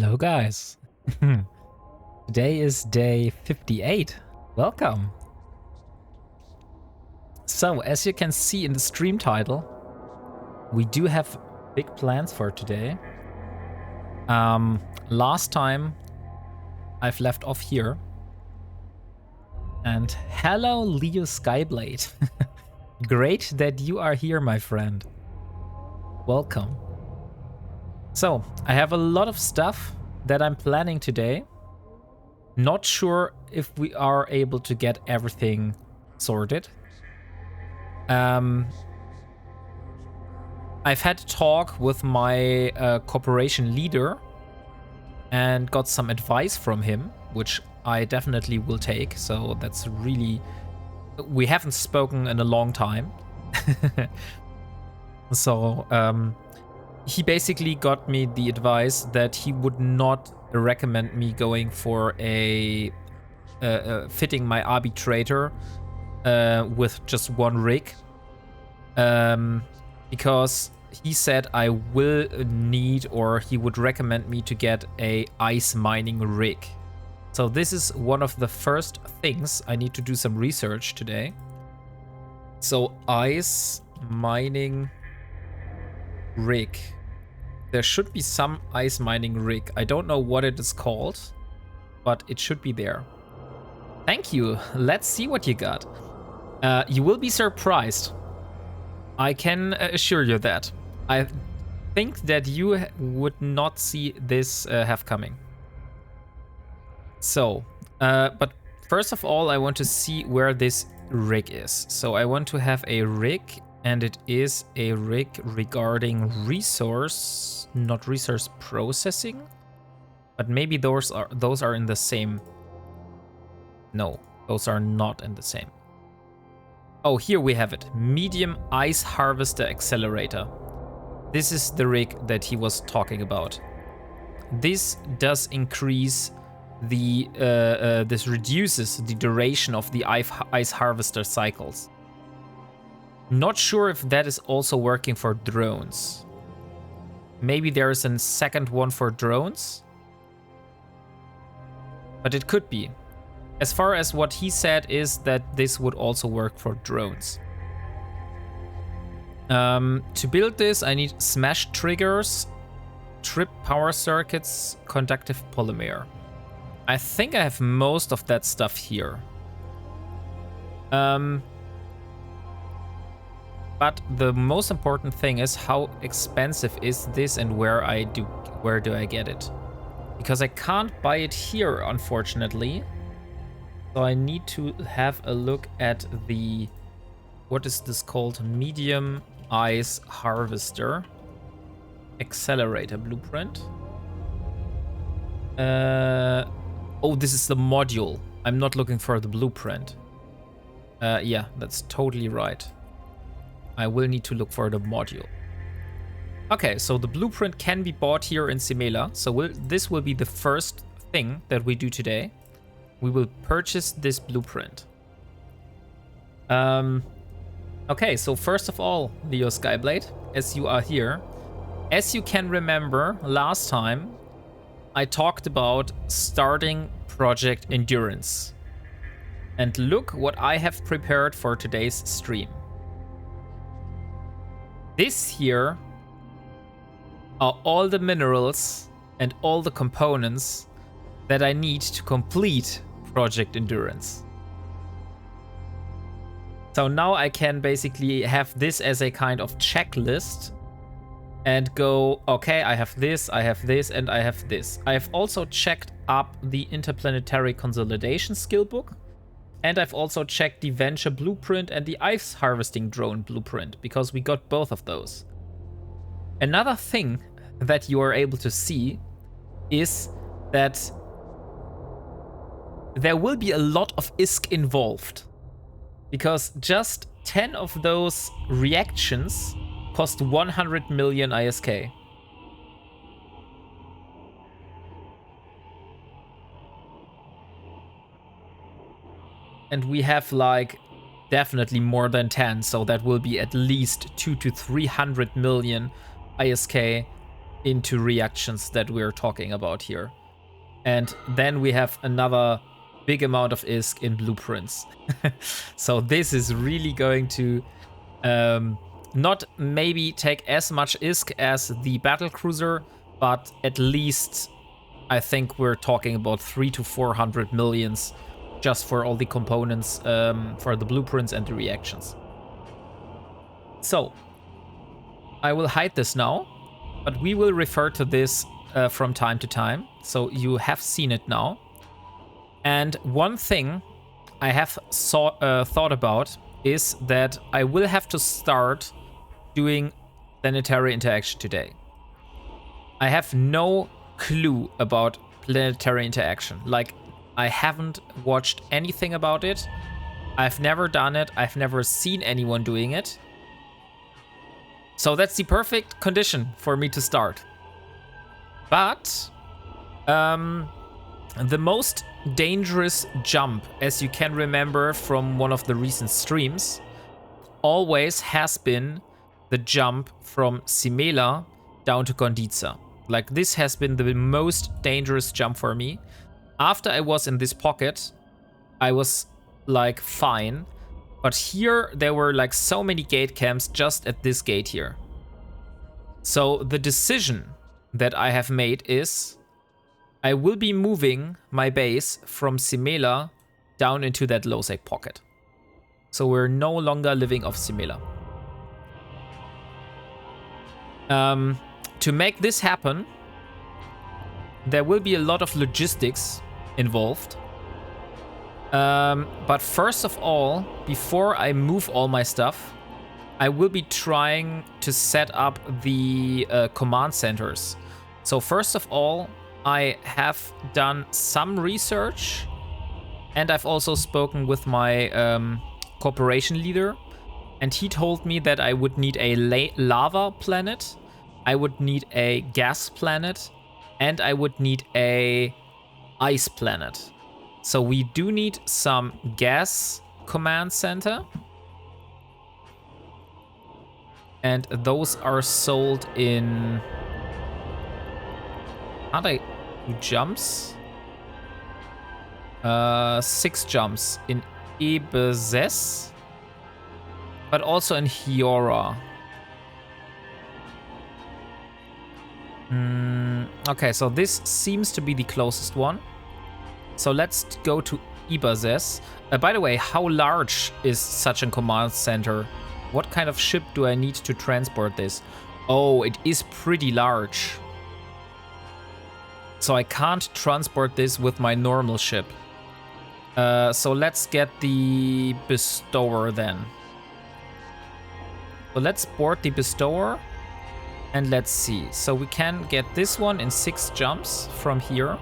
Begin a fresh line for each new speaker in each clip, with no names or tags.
Hello guys. Today is day 58. Welcome. So, as you can see in the stream title, we do have big plans for today. Last time I've left off here. And hello Leo Skyblade. Great that you are here, my friend. Welcome. So, I have a lot of stuff that I'm planning today. Not sure if we are able to get everything sorted. I've had a talk with my corporation leader and got some advice from him, which I definitely will take. So that's really... We haven't spoken in a long time. So, he basically got me the advice that he would not recommend me going for a fitting my arbitrator with just one rig, because he said I will need, or he would recommend me to get a ice mining rig. So this is one of the first things I need to do some research today. So ice mining rig. There should be some ice mining rig. I don't know what it is called, but it should be there. Thank you. Let's see what you got. You will be surprised. I can assure you that. I think that you would not see this have coming. So, but first of all, I want to see where this rig is. So I want to have a rig, and it is a rig regarding resource, not resource processing, but maybe those are in the same. No, those are not in the same. Oh, here we have it. Medium ice harvester accelerator. This is the rig that he was talking about. This does increase the this reduces the duration of the ice harvester cycles. Not sure if that is also working for drones. Maybe there is a second one for drones, but it could be. As far as what he said is that this would also work for drones. To build this, I need smash triggers, trip power circuits, conductive polymer. I think I have most of that stuff here. But the most important thing is how expensive is this and where do I get it? Because I can't buy it here, unfortunately. So I need to have a look at the, what is this called? Medium ice harvester accelerator blueprint. Oh, this is the module. I'm not looking for the blueprint. Yeah, that's totally right. I will need to look for the module. Okay, so the blueprint can be bought here in Simela. So this will be the first thing that we do today. We will purchase this blueprint. Okay, so first of all, Leo Skyblade, as you are here, as you can remember, last time I talked about starting Project Endurance. And look what I have prepared for today's stream. This here are all the minerals and all the components that I need to complete Project Endurance. So now I can basically have this as a kind of checklist and go, okay, I have this, and I have this. I have also checked up the Interplanetary Consolidation skill book. And I've also checked the Venture blueprint and the ice harvesting drone blueprint, because we got both of those. Another thing that you are able to see is that there will be a lot of ISK involved, because just 10 of those reactions cost 100 million ISK. And we have like definitely more than 10, so that will be at least 200 to 300 million ISK into reactions that we're talking about here. And then we have another big amount of ISK in blueprints. So this is really going to not maybe take as much ISK as the battlecruiser, but at least I think we're talking about 300 to 400 millions just for all the components for the blueprints and the reactions. So I will hide this now, but we will refer to this from time to time. So you have seen it now. And one thing I have thought about is that I will have to start doing planetary interaction today. I have no clue about planetary interaction. Like, I haven't watched anything about it. I've never done it. I've never seen anyone doing it. So that's the perfect condition for me to start. But the most dangerous jump, as you can remember from one of the recent streams, always has been the jump from Simela down to Gondiza. Like, this has been the most dangerous jump for me. After I was in this pocket, I was like fine. But here there were like so many gate camps just at this gate here. So the decision that I have made is I will be moving my base from Simela down into that low-sec pocket. So we're no longer living off Simela. To make this happen, there will be a lot of logistics involved. But first of all, before I move all my stuff, I will be trying to set up the command centers. So first of all, I have done some research, and I've also spoken with my corporation leader, and he told me that I would need a lava planet, I would need a gas planet, and I would need a ice planet. So we do need some gas command center. And those are sold in... Can't I do jumps? 6 jumps in Ebezes, but also in Hiora. Okay, so this seems to be the closest one. So let's go to Ibazes. By the way, how large is such a command center? What kind of ship do I need to transport this? Oh, it is pretty large. So I can't transport this with my normal ship. So let's get the Bestower then. So let's board the Bestower. And let's see. So we can get this one in 6 jumps from here.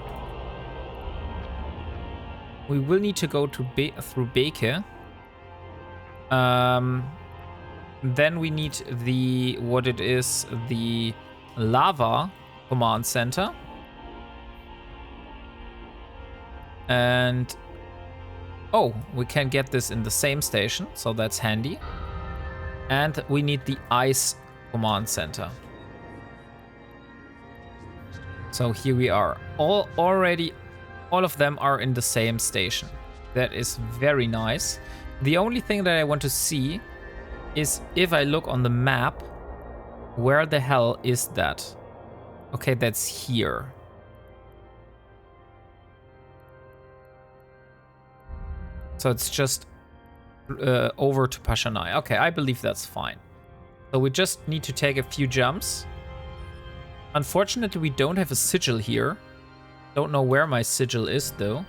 We will need to go to through Beke. Then we need the the lava command center. And oh, we can get this in the same station, so that's handy. And we need the ice command center. So here we are. All of them are in the same station. That is very nice. The only thing that I want to see is if I look on the map, where the hell is that? Okay, that's here. So it's just over to Pashanai. Okay, I believe that's fine. So we just need to take a few jumps. Unfortunately, we don't have a sigil here. Don't know where my sigil is, though.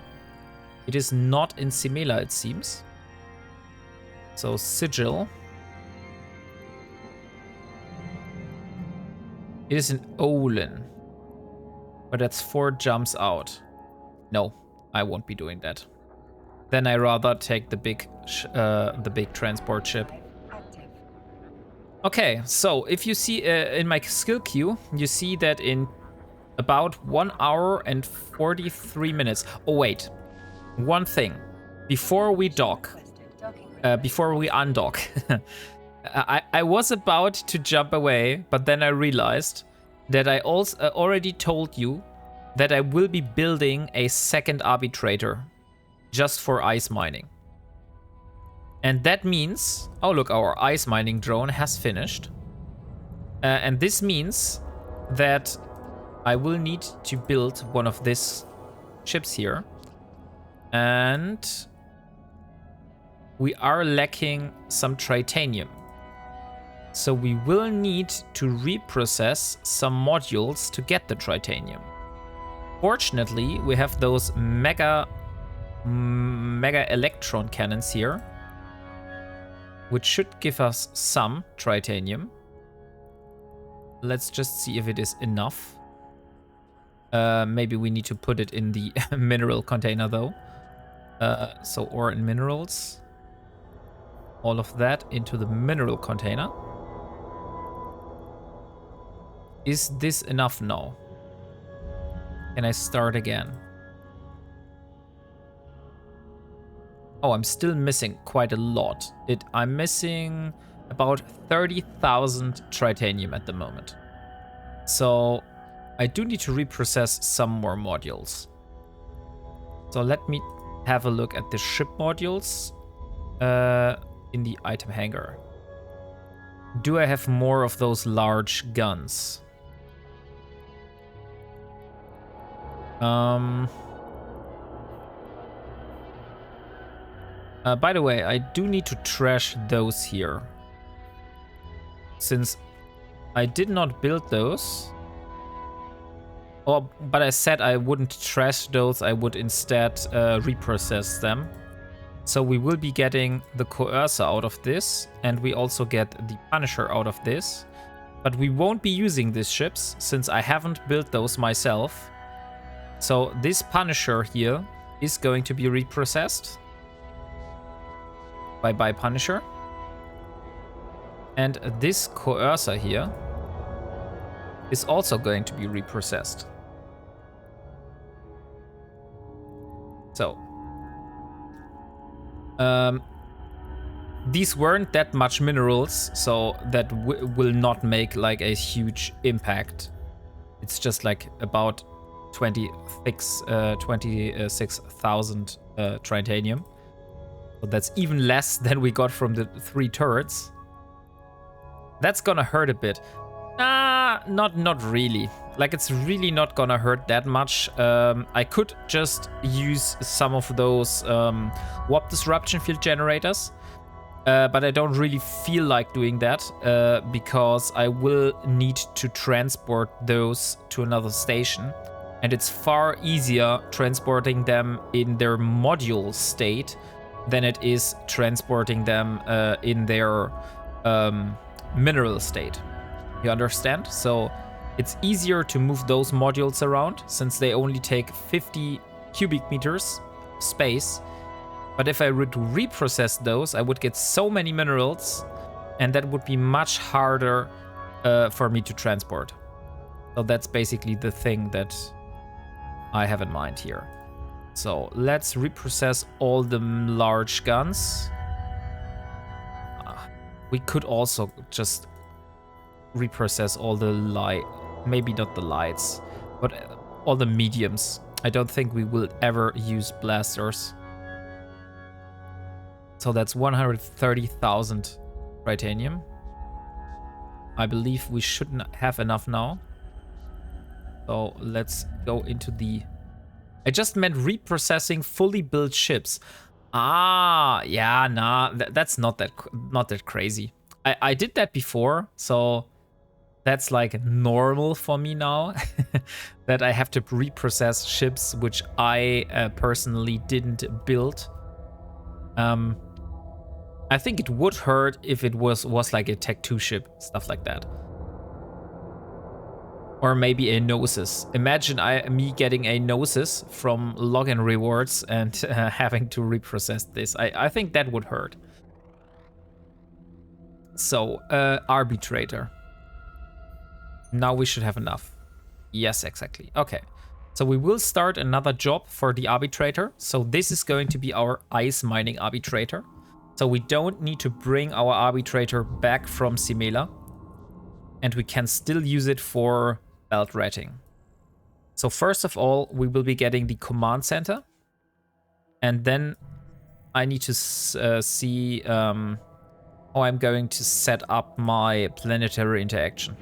It is not in Simela, it seems. So, sigil. It is in Olin. But that's 4 jumps out. No, I won't be doing that. Then I rather take the big transport ship. Okay, so if you see in my skill queue, you see that in about 1 hour and 43 minutes. Oh wait, one thing. Before we dock, before we undock, I was about to jump away, but then I realized that I also already told you that I will be building a second arbitrator just for ice mining. And that means, oh look, our ice mining drone has finished. And this means that I will need to build one of these ships here. And we are lacking some titanium. So we will need to reprocess some modules to get the titanium. Fortunately, we have those mega electron cannons here, which should give us some titanium. Let's just see if it is enough. Maybe we need to put it in the mineral container though. So ore and minerals. All of that into the mineral container. Is this enough? No. Can I start again? Oh, I'm still missing quite a lot. I'm missing about 30,000 titanium at the moment. So I do need to reprocess some more modules. So let me have a look at the ship modules in the item hangar. Do I have more of those large guns? By the way, I do need to trash those here. Since I did not build those. Oh, but I said I wouldn't trash those, I would instead reprocess them. So we will be getting the Coercer out of this, and we also get the Punisher out of this. But we won't be using these ships, since I haven't built those myself. So this Punisher here is going to be reprocessed. By Punisher. And this Coercer here is also going to be reprocessed. So these weren't that much minerals, so that will not make like a huge impact. It's just like about 26,000 titanium. So that's even less than we got from the 3 turrets. That's gonna hurt a bit. Not really. Like, it's really not gonna hurt that much. I could just use some of those warp disruption field generators. But I don't really feel like doing that because I will need to transport those to another station. And it's far easier transporting them in their module state than it is transporting them in their mineral state. You understand? So it's easier to move those modules around since they only take 50 cubic meters space. But if I were to reprocess those, I would get so many minerals, and that would be much harder for me to transport. So that's basically the thing that I have in mind here. So let's reprocess all the large guns. We could also just reprocess all the maybe not the lights, but all the mediums. I don't think we will ever use blasters. So that's 130,000 titanium. I believe we shouldn't have enough now. So let's go into the... I just meant reprocessing fully built ships. Yeah, nah, that's not that crazy. I did that before, so that's like normal for me now. That I have to reprocess ships which I personally didn't build. I think it would hurt if it was like a Tech 2 ship, stuff like that. Or maybe a Gnosis. Imagine me getting a Gnosis from login rewards and having to reprocess this. I think that would hurt. So, Arbitrator. Now we should have enough. Yes, exactly. Okay. So we will start another job for the Arbitrator. So this is going to be our ice mining Arbitrator. So we don't need to bring our Arbitrator back from Simela. And we can still use it for belt ratting. So first of all, we will be getting the command center. And then I need to see how I'm going to set up my planetary interaction.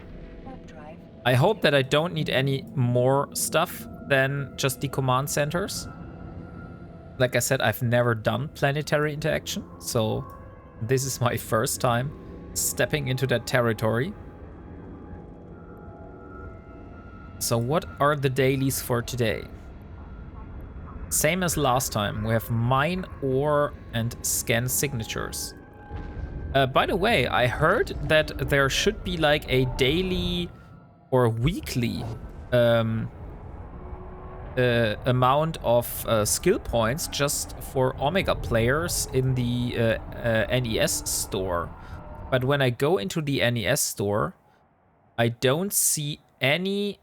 I hope that I don't need any more stuff than just the command centers. Like I said, I've never done planetary interaction, so this is my first time stepping into that territory. So what are the dailies for today? Same as last time, we have mine, ore, and scan signatures. By the way, I heard that there should be like a daily or weekly amount of skill points just for Omega players in the NES store. But when I go into the NES store, I don't see any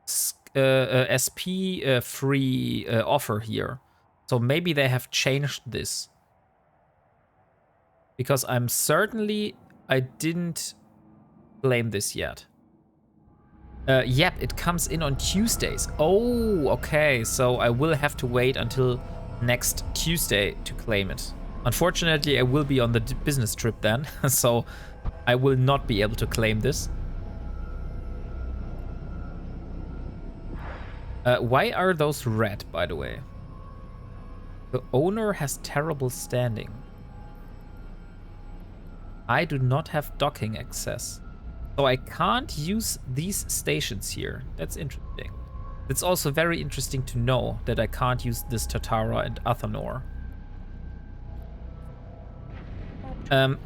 SP free offer here. So maybe they have changed this. Because I'm certainly I didn't claim this yet. Yep, it comes in on Tuesdays. Oh, okay. So I will have to wait until next Tuesday to claim it. Unfortunately, I will be on the business trip then, so I will not be able to claim this. Why are those red, by the way? The owner has terrible standing. I do not have docking access. So I can't use these stations here. That's interesting. It's also very interesting to know that I can't use this Tatara and Athanor.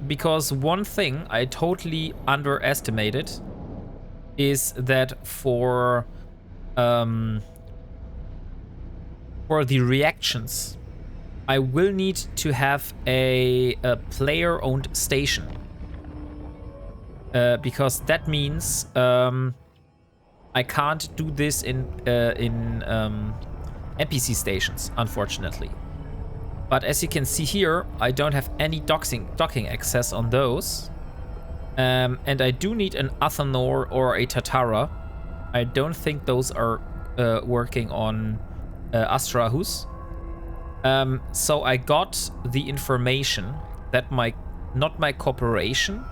Because one thing I totally underestimated is that for the reactions, I will need to have a player-owned station. Because that means I can't do this in NPC stations, unfortunately. But as you can see here, I don't have any docking access on those. And I do need an Athanor or a Tatara. I don't think those are working on Astrahus. So I got the information that not my corporation,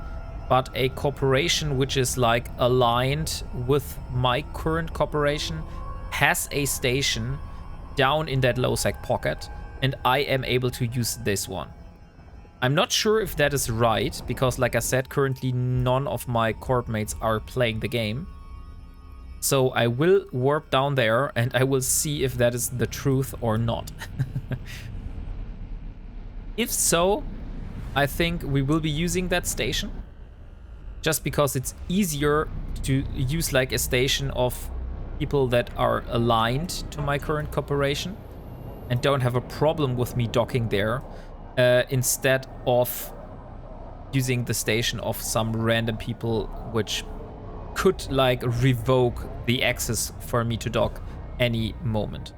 but a corporation which is like aligned with my current corporation has a station down in that low-sec pocket, and I am able to use this one. I'm not sure if that is right, because like I said, currently none of my corp mates are playing the game. So I will warp down there and I will see if that is the truth or not. If so, I think we will be using that station. Just because it's easier to use like a station of people that are aligned to my current corporation and don't have a problem with me docking there, instead of using the station of some random people which could like revoke the access for me to dock any moment.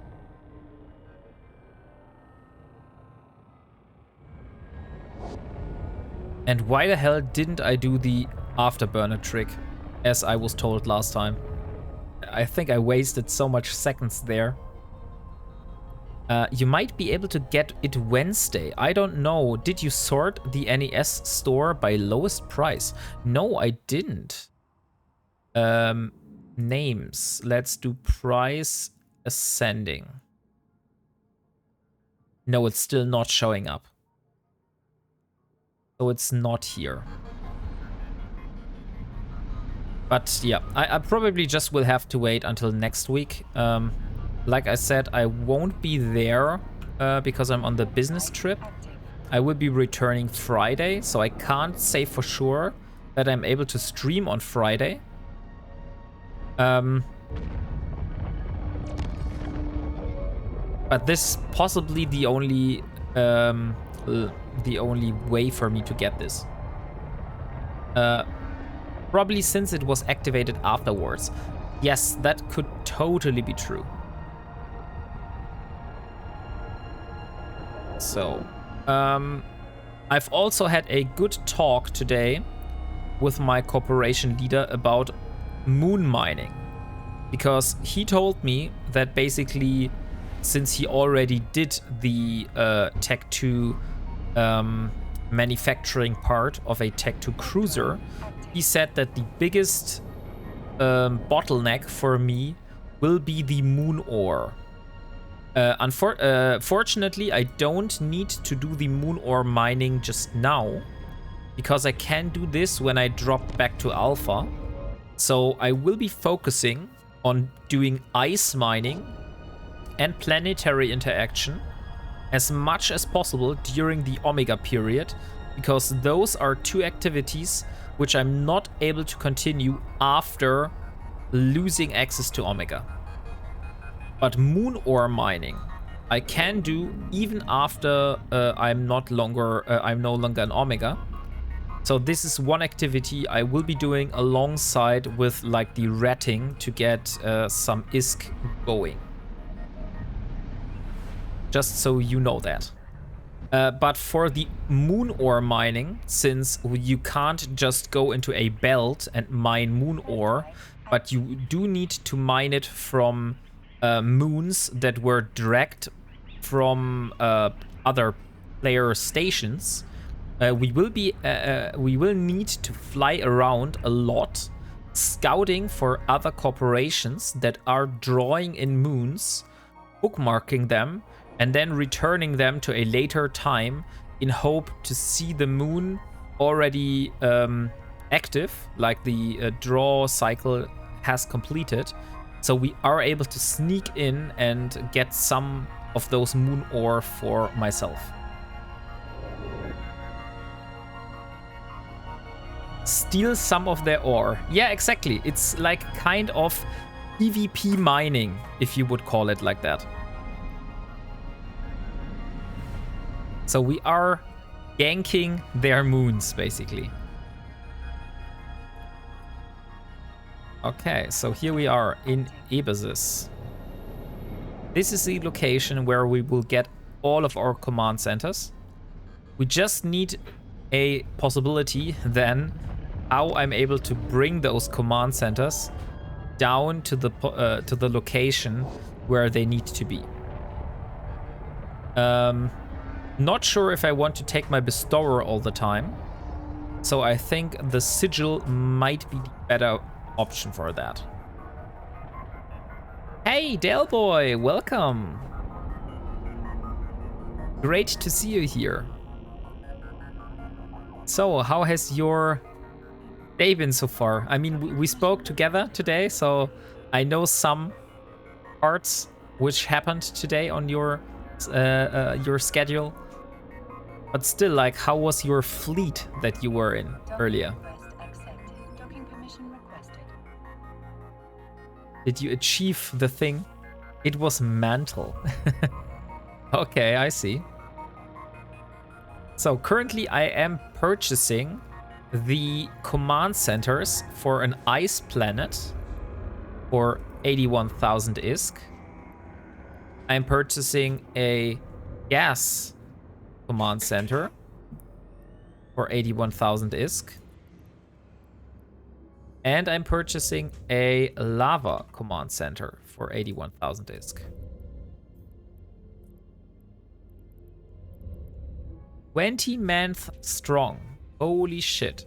And why the hell didn't I do the afterburner trick as I was told last time? I think I wasted so much seconds there. You might be able to get it Wednesday. I don't know. Did you sort the NES store by lowest price? No, I didn't. Names. Let's do price ascending. No, it's still not showing up. So it's not here. But yeah, I probably just will have to wait until next week. Like I said, I won't be there because I'm on the business trip. I will be returning Friday, so I can't say for sure that I'm able to stream on Friday. But this is possibly the only way for me to get this. Probably since it was activated afterwards. Yes, that could totally be true. So, I've also had a good talk today with my corporation leader about moon mining. Because he told me that basically, since he already did the Tech 2 manufacturing part of a Tech 2 cruiser, he said that the biggest bottleneck for me will be the moon ore. Fortunately, I don't need to do the moon ore mining just now, because I can do this when I drop back to alpha. So I will be focusing on doing ice mining and planetary interaction as much as possible during the Omega period, because those are two activities which I'm not able to continue after losing access to Omega. But moon ore mining I can do even after I'm no longer an Omega. So this is one activity I will be doing alongside with like the ratting to get some ISK going. Just so you know that. But for the moon ore mining, since you can't just go into a belt and mine moon ore, but you do need to mine it from moons that were dragged from other player stations, we will need to fly around a lot, scouting for other corporations that are drawing in moons, bookmarking them, and then returning them to a later time in hope to see the moon already active, like the draw cycle has completed. So we are able to sneak in and get some of those moon ore for myself. Steal some of their ore. Yeah, exactly. It's like kind of PvP mining, if you would call it like that. So we are ganking their moons, basically. Okay, so here we are in Ebesis. This is the location where we will get all of our command centers. We just need a possibility then how I'm able to bring those command centers down to the location where they need to be. Not sure if I want to take my bestower all the time, so I think the sigil might be the better option for that. Hey, Dale boy, welcome. Great to see you here. So, how has your day been so far? I mean, we spoke together today, so I know some parts which happened today on your schedule. But still, like, how was your fleet that you were in earlier? Did you achieve the thing? It was mantle. Okay, I see. So currently I am purchasing the command centers for an ice planet for 81,000 ISK. I'm purchasing a gas command center for 81,000 ISK. And I'm purchasing a lava command center for 81,000 ISK. 20-man strong. Holy shit.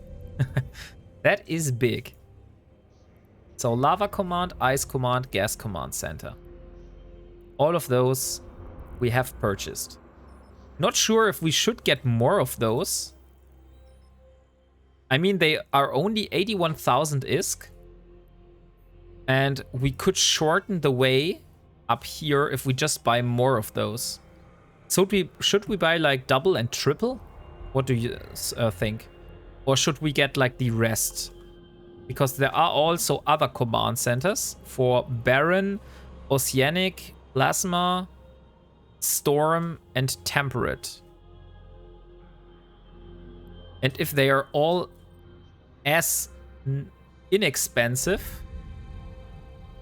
That is big. So lava command, ice command, gas command center. All of those we have purchased. Not sure if we should get more of those. I mean, they are only 81,000 ISK. And we could shorten the way up here if we just buy more of those. So should we buy like double and triple? What do you think? Or should we get like the rest? Because there are also other command centers for Barren, Oceanic, Plasma, Storm, and Temperate. And if they are all as inexpensive,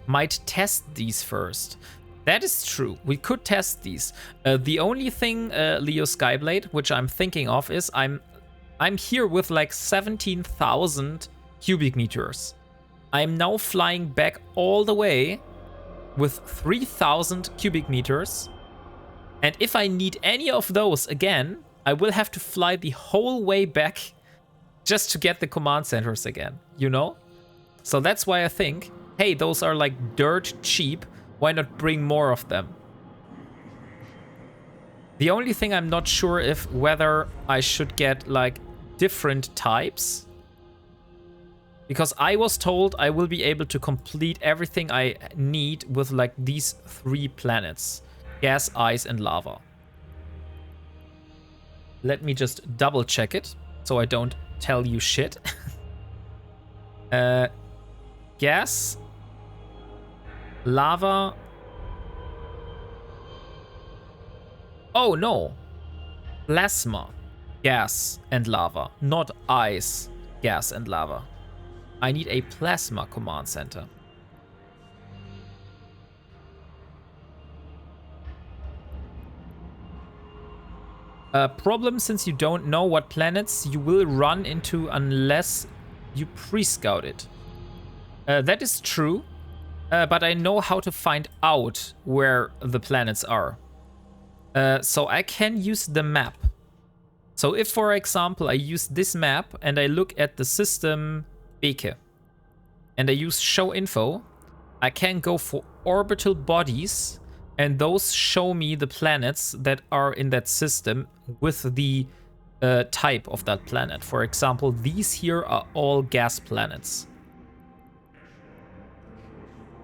might test these first. That is true. We could test these. The only thing, Leo Skyblade, which I'm thinking of is I'm here with like 17,000 cubic meters. I'm now flying back all the way with 3,000 cubic meters. And if I need any of those again, I will have to fly the whole way back just to get the command centers again, you know? So that's why I think, hey, those are like dirt cheap. Why not bring more of them? The only thing I'm not sure if whether I should get like different types. Because I was told I will be able to complete everything I need with like these 3 planets. Gas, ice, and lava. Let me just double check it so I don't tell you shit. Gas, lava. Oh no, plasma, gas, and lava, not ice, gas, and lava. I need a plasma command center. Problem since you don't know what planets you will run into unless you pre-scout it. That is true, but I know how to find out where the planets are. So I can use the map. So if, for example, I use this map and I look at the system Beke and I use show info, I can go for orbital bodies and those show me the planets that are in that system with the type of that planet. For example, these here are all gas planets.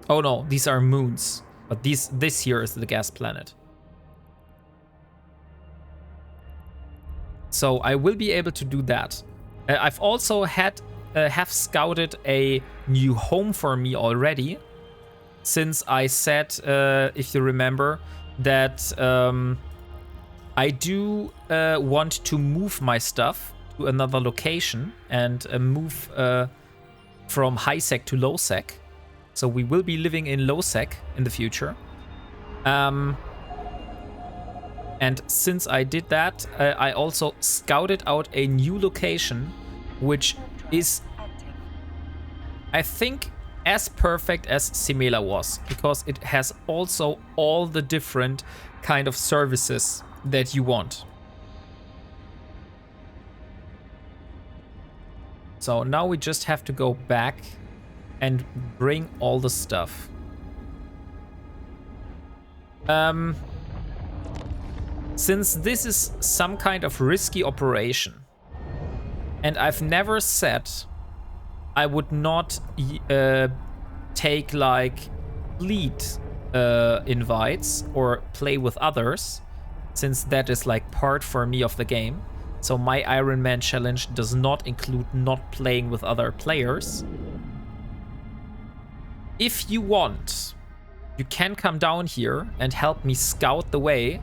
Oh no, these are moons, but this here is the gas planet. So I will be able to do that. I've also have scouted a new home for me already, since I said, if you remember, that I do want to move my stuff to another location and move from high sec to low sec. So we will be living in low sec in the future. And since I did that, I also scouted out a new location, which is, I think, as perfect as Simela was, because it has also all the different kind of services that you want. So now we just have to go back and bring all the stuff. Since this is some kind of risky operation, and I've never said I would not take like fleet invites or play with others, since that is like part for me of the game. So my Ironman challenge does not include not playing with other players. If you want, you can come down here and help me scout the way,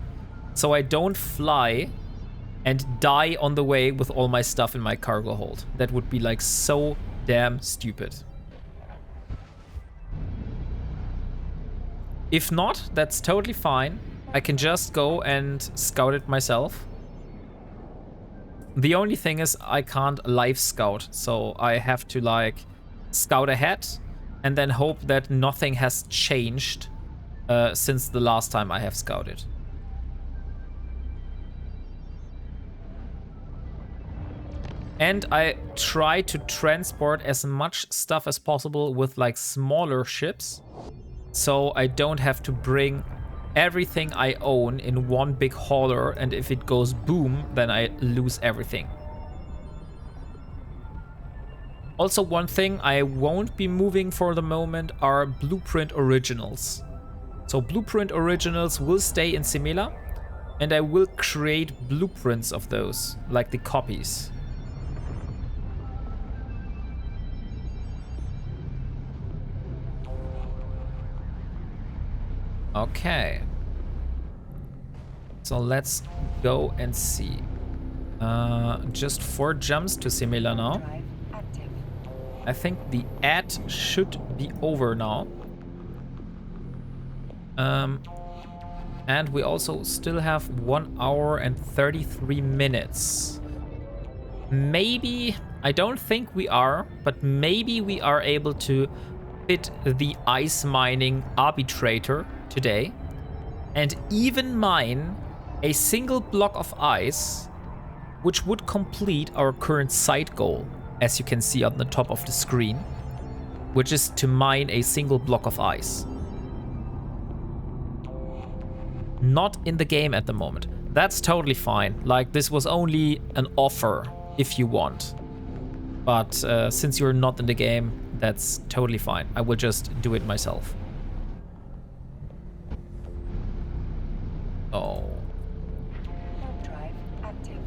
so I don't fly and die on the way with all my stuff in my cargo hold. That would be like so damn stupid. If not, that's totally fine. I can just go and scout it myself. The only thing is I can't live scout, so I have to like scout ahead and then hope that nothing has changed since the last time I have scouted. And I try to transport as much stuff as possible with like smaller ships, so I don't have to bring everything I own in one big hauler, and if it goes boom, then I lose everything. Also, one thing I won't be moving for the moment are blueprint originals. So blueprint originals will stay in Simela, and I will create blueprints of those, like the copies. Okay. So let's go and see. Just 4 jumps to Simela now. I think the ad should be over now. And we also still have 1 hour and 33 minutes. Maybe I don't think we are, but maybe we are able to fit the ice mining arbitrator today and even mine a single block of ice, which would complete our current side goal, as you can see on the top of the screen, which is to mine a single block of ice. Not in the game at the moment. That's totally fine. Like, this was only an offer if you want. But since you're not in the game, that's totally fine. I will just do it myself. Oh.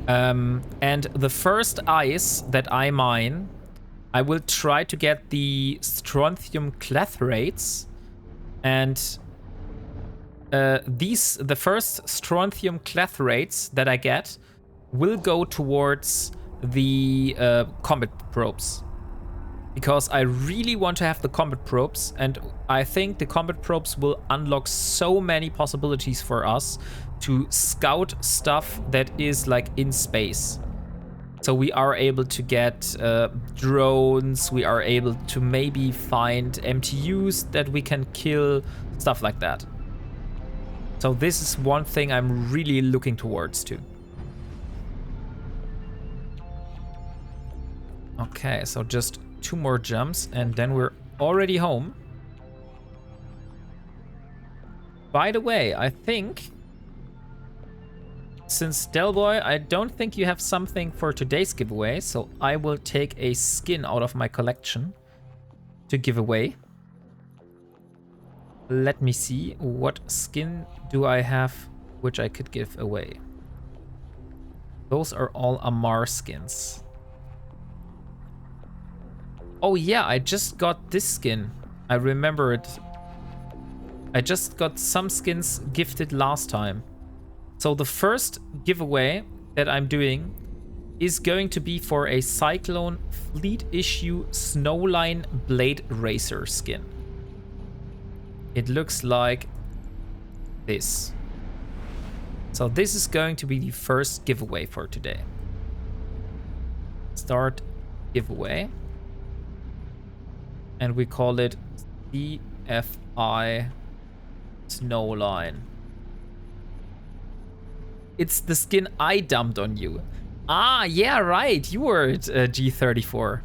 And the first ice that I mine, I will try to get the strontium clathrates, and the first strontium clathrates that I get will go towards the combat probes, because I really want to have the combat probes, and I think the combat probes will unlock so many possibilities for us to scout stuff that is like in space. So we are able to get drones, we are able to maybe find MTUs that we can kill, stuff like that. So this is one thing I'm really looking towards to. Okay, so just 2 more jumps and then we're already home. By the way, I think, since Delboy, I don't think you have something for today's giveaway, so I will take a skin out of my collection to give away. Let me see, what skin do I have which I could give away? Those are all Amar skins. Oh yeah, I just got this skin. I remember it. I just got some skins gifted last time. So the first giveaway that I'm doing is going to be for a Cyclone Fleet Issue Snowline Blade Racer skin. It looks like this. So this is going to be the first giveaway for today. Start giveaway. And we call it CFI Snowline. It's the skin I dumped on you. Ah, yeah, right. You were at G34.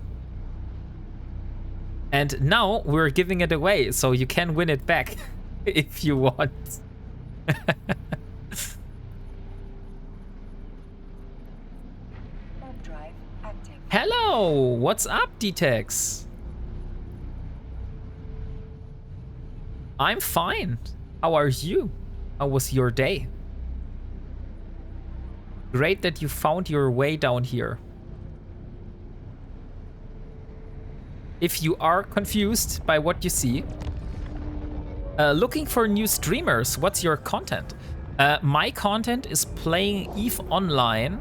And now we're giving it away, so you can win it back if you want. Hello, what's up, D-Tex? I'm fine. How are you? How was your day? Great that you found your way down here. If you are confused by what you see, looking for new streamers, what's your content? My content is playing EVE Online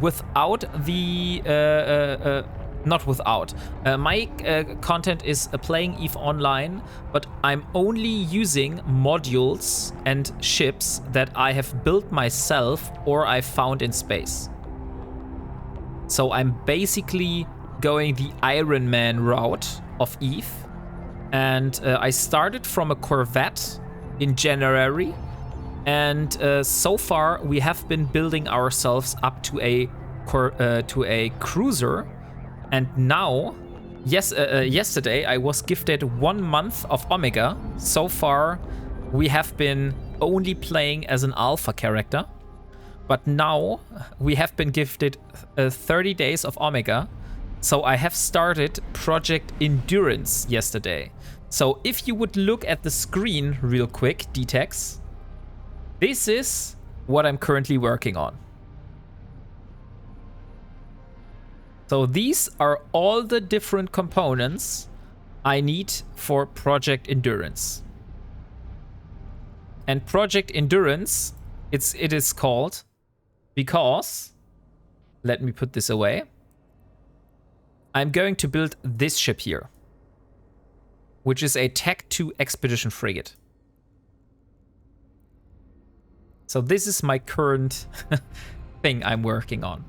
without the... not without. My content is playing EVE Online, but I'm only using modules and ships that I have built myself or I found in space. So I'm basically going the Ironman route of EVE. And I started from a Corvette in January. And so far we have been building ourselves up to a cruiser. And now, yesterday, I was gifted 1 month of Omega. So far, we have been only playing as an alpha character. But now, we have been gifted 30 days of Omega. So I have started Project Endurance yesterday. So if you would look at the screen real quick, D-Tex, this is what I'm currently working on. So these are all the different components I need for Project Endurance. And Project Endurance, it is called because, let me put this away, I'm going to build this ship here, which is a Tech 2 Expedition Frigate. So this is my current thing I'm working on.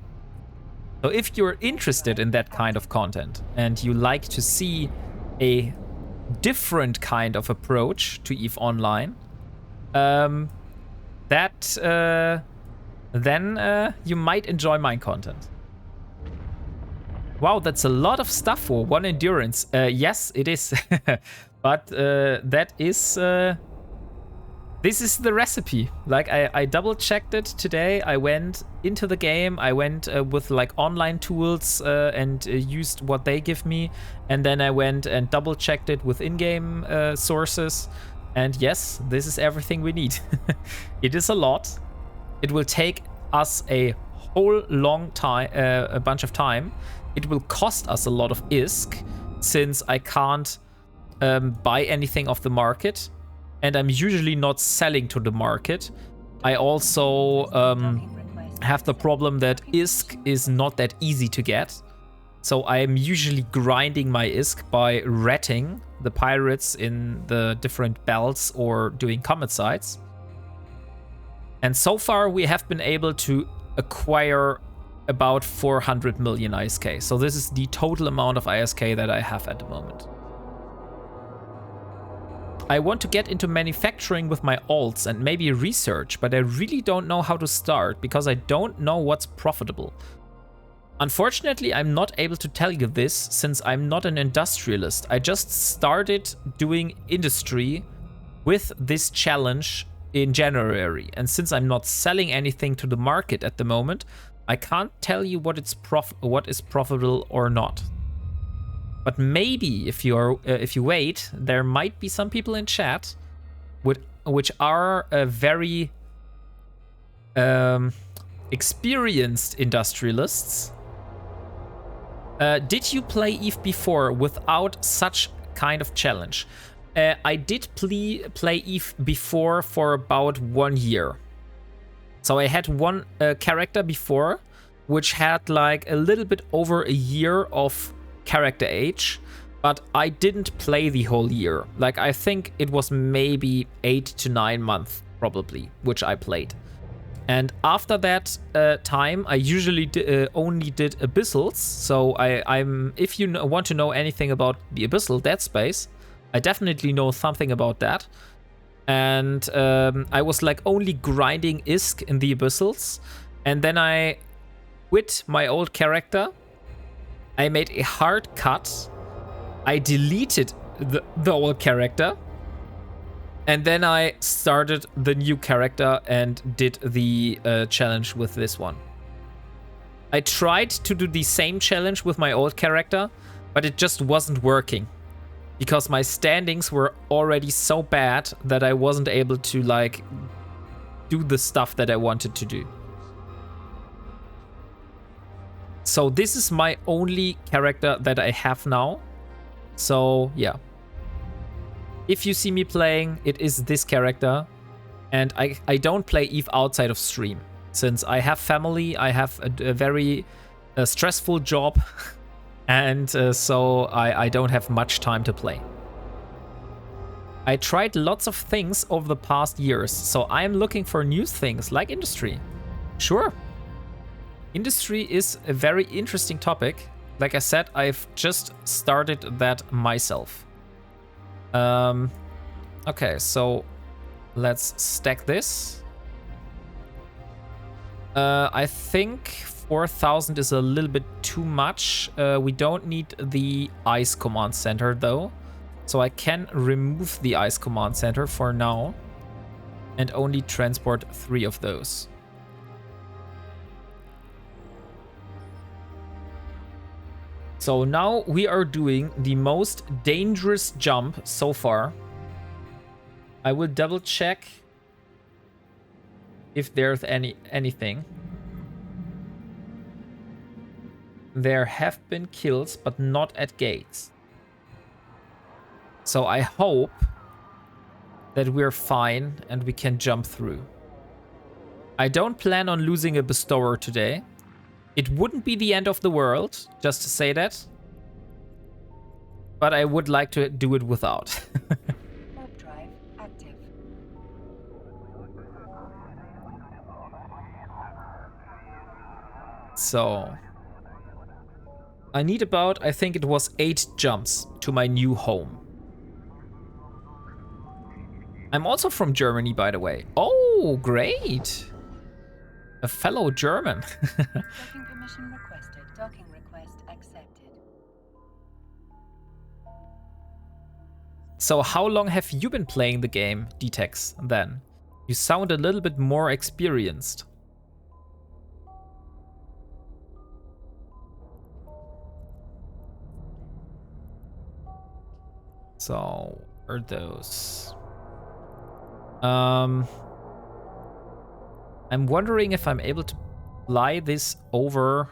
So if you're interested in that kind of content and you like to see a different kind of approach to EVE Online, then you might enjoy my content. Wow, that's a lot of stuff for one endurance. Yes, it is. But that is... this is the recipe. Like, I double-checked it today. I went into the game. I went with, like, online tools and used what they give me. And then I went and double-checked it with in-game sources. And yes, this is everything we need. It is a lot. It will take us a whole long time, a bunch of time. It will cost us a lot of ISK, since I can't buy anything off the market, and I'm usually not selling to the market. I also have the problem that ISK is not that easy to get. So I am usually grinding my ISK by ratting the pirates in the different belts or doing comet sites. And so far we have been able to acquire about 400 million ISK. So this is the total amount of ISK that I have at the moment. I want to get into manufacturing with my alts and maybe research, but I really don't know how to start because I don't know what's profitable. Unfortunately, I'm not able to tell you this since I'm not an industrialist. I just started doing industry with this challenge in January, and since I'm not selling anything to the market at the moment, I can't tell you what is profitable or not. But maybe if you wait, there might be some people in chat which are very experienced industrialists. Did you play EVE before without such kind of challenge? I did play EVE before for about 1 year. So I had one character before, which had like a little bit over a year of character age, but I didn't play the whole year. Like, I think it was maybe 8 to 9 months probably, which I played. And after that time, I usually only did Abyssals. So if you want to know anything about the Abyssal Dead Space, I definitely know something about that. And I was like only grinding ISK in the Abyssals. And then I quit my old character. I made a hard cut. I deleted the old character. And then I started the new character and did the challenge with this one. I tried to do the same challenge with my old character, but it just wasn't working. Because my standings were already so bad that I wasn't able to, like, do the stuff that I wanted to do. So this is my only character that I have now. So, yeah. If you see me playing, it is this character. And I don't play EVE outside of stream. Since I have family, I have a very stressful job. And so I don't have much time to play. I tried lots of things over the past years, so I'm looking for new things like industry. Sure. Industry is a very interesting topic. Like I said, I've just started that myself. Okay, so let's stack this. I think 4,000 is a little bit too much. We don't need the ice command center though. So I can remove the ice command center for now and only transport 3 of those. So now we are doing the most dangerous jump so far. I will double check if there's anything. There have been kills, but not at gates. So I hope that we're fine and we can jump through. I don't plan on losing a bestower today. It wouldn't be the end of the world, just to say that. But I would like to do it without.
Warp drive active.
So I need about, I think it was 8 jumps to my new home. I'm also from Germany, by the way. Oh, great. A fellow German.
Docking permission requested. Docking request accepted.
So how long have you been playing the game, Dtex, then? You sound a little bit more experienced. So, are those? I'm wondering if I'm able to fly this over,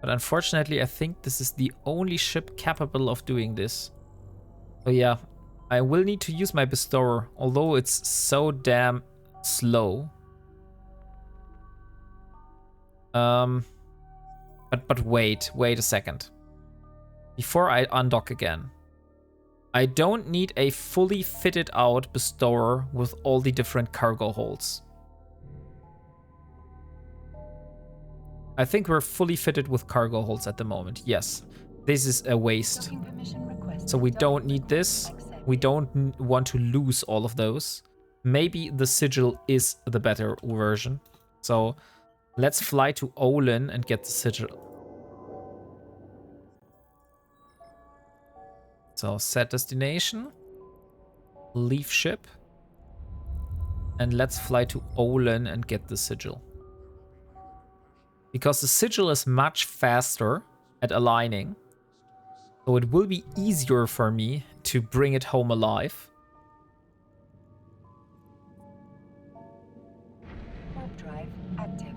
but unfortunately I think this is the only ship capable of doing this. So yeah, I will need to use my bestower, although it's so damn slow. But wait a second. Before I undock again. I don't need a fully fitted out bestower with all the different cargo holds. I think we're fully fitted with cargo holds at the moment. Yes, this is a waste. So we don't need this. We don't want to lose all of those. Maybe the sigil is the better version. So let's fly to Olin and get the sigil. So set destination, leave ship, and let's fly to Olin and get the sigil. Because the sigil is much faster at aligning, so it will be easier for me to bring it home alive.
Warp drive active.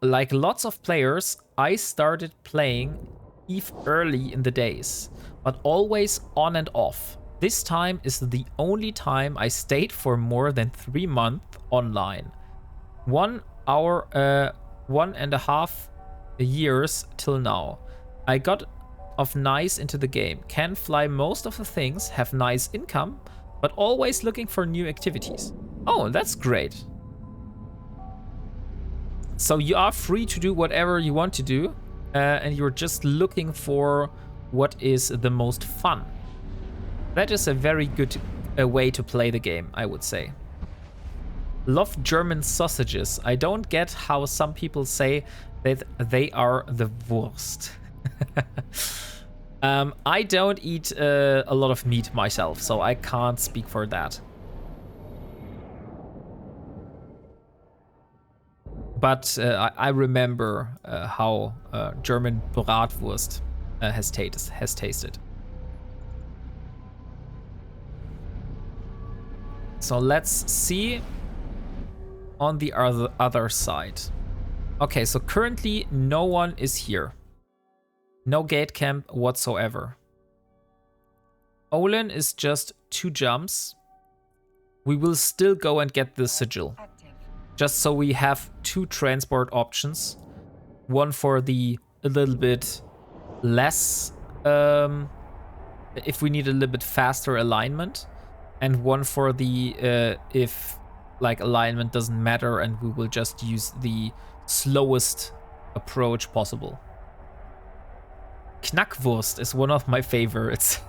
Like lots of players, I started playing Eve early in the days, but always on and off. This time is the only time I stayed for more than 3 months online. 1 hour, 1.5 years till now. I got of nice into the game, can fly most of the things, have nice income, but always looking for new activities. Oh, that's great. So you are free to do whatever you want to do. And you're just looking for what is the most fun. That is a very good way to play the game, I would say. Love German sausages. I don't get how some people say that they are the worst. I don't eat a lot of meat myself, so I can't speak for that. But I remember how German Bratwurst has tasted. So let's see on the other side. Okay, so currently no one is here. No gate camp whatsoever. Olin is just 2 jumps. We will still go and get the sigil. Just so we have 2 transport options. One for the a little bit less, if we need a little bit faster alignment. And one for the, if like alignment doesn't matter and we will just use the slowest approach possible. Knackwurst is one of my favorites.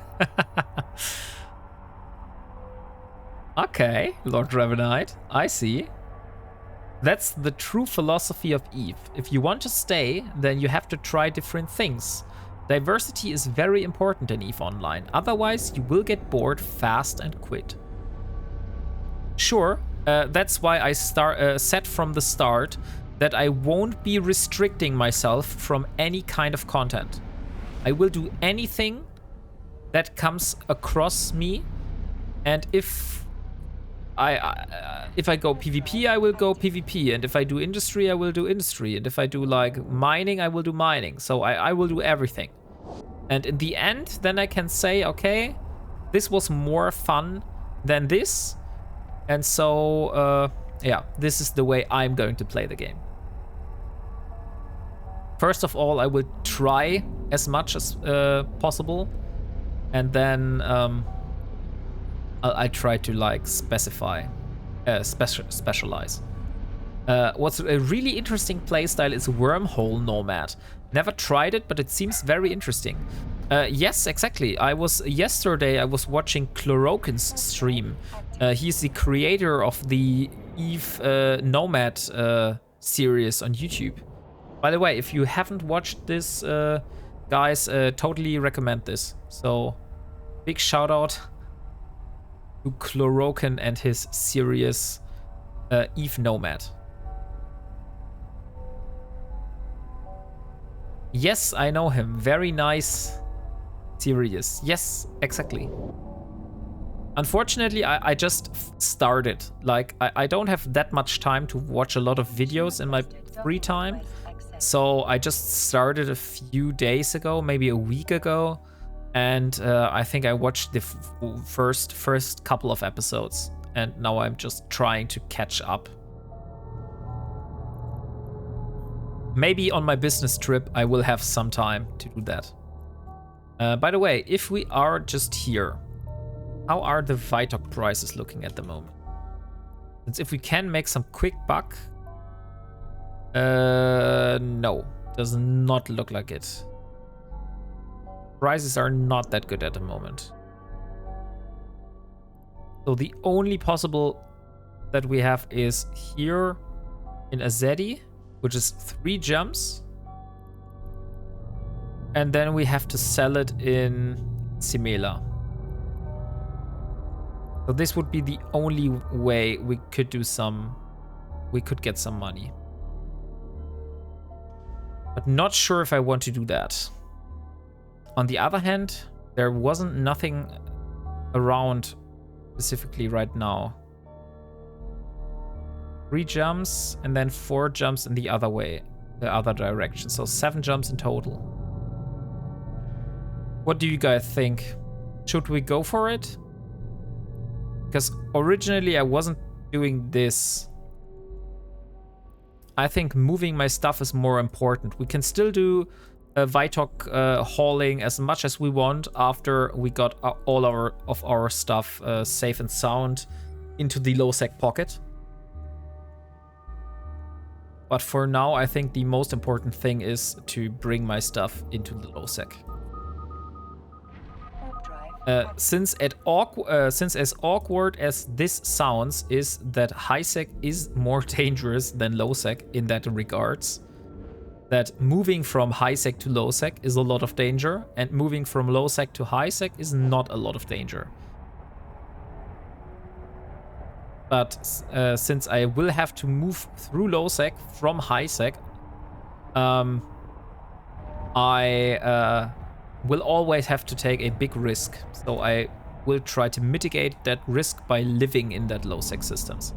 Okay, Lord Dravenite, I see. That's the true philosophy of Eve. If you want to stay, then you have to try different things. Diversity is very important in Eve Online, otherwise you will get bored fast and quit. Sure, that's why I said from the start that I won't be restricting myself from any kind of content. I will do anything that comes across me, and if I go PvP, I will go PvP, and if I do industry, I will do industry, and if I do like mining, I will do mining. So I will do everything. And in the end, then I can say, okay, this was more fun than this, and so yeah, this is the way I'm going to play the game. First of all, I will try as much as possible, and then I try to like specialize. What's a really interesting playstyle is Wormhole Nomad. Never tried it, but it seems very interesting. Yes, exactly. Yesterday I was watching Chlorokin's stream. He's the creator of the Eve Nomad series on YouTube. By the way, if you haven't watched this, guys, totally recommend this. So, big shout out to Chlorokin and his series Eve Nomad. Yes, I know him. Very nice series. Yes, exactly. Unfortunately, I just started. Like, I don't have that much time to watch a lot of videos in my free time. So I just started a few days ago, maybe a week ago. And I think I watched the first couple of episodes. And now I'm just trying to catch up. Maybe on my business trip, I will have some time to do that. By the way, if we are just here, how are the Vitok prices looking at the moment? Since if we can make some quick buck, no, does not look like it. Prices are not that good at the moment. So the only possible that we have is here in Azedi, which is 3 jumps. And then we have to sell it in Simela. So this would be the only way we could get some money. But not sure if I want to do that. On the other hand, there wasn't nothing around specifically right now. 3 jumps and then 4 jumps in the other way, the other direction. So 7 jumps in total. What do you guys think? Should we go for it? Because originally I wasn't doing this. I think moving my stuff is more important. We can still do Vitok hauling as much as we want after we got all of our stuff safe and sound into the low sec pocket. But for now, I think the most important thing is to bring my stuff into the low sec. Since as awkward as this sounds, is that high sec is more dangerous than low sec in that regards. That moving from high sec to low sec is a lot of danger, and moving from low sec to high sec is not a lot of danger. But since I will have to move through low sec from high sec, I will always have to take a big risk. So I will try to mitigate that risk by living in that low sec systems.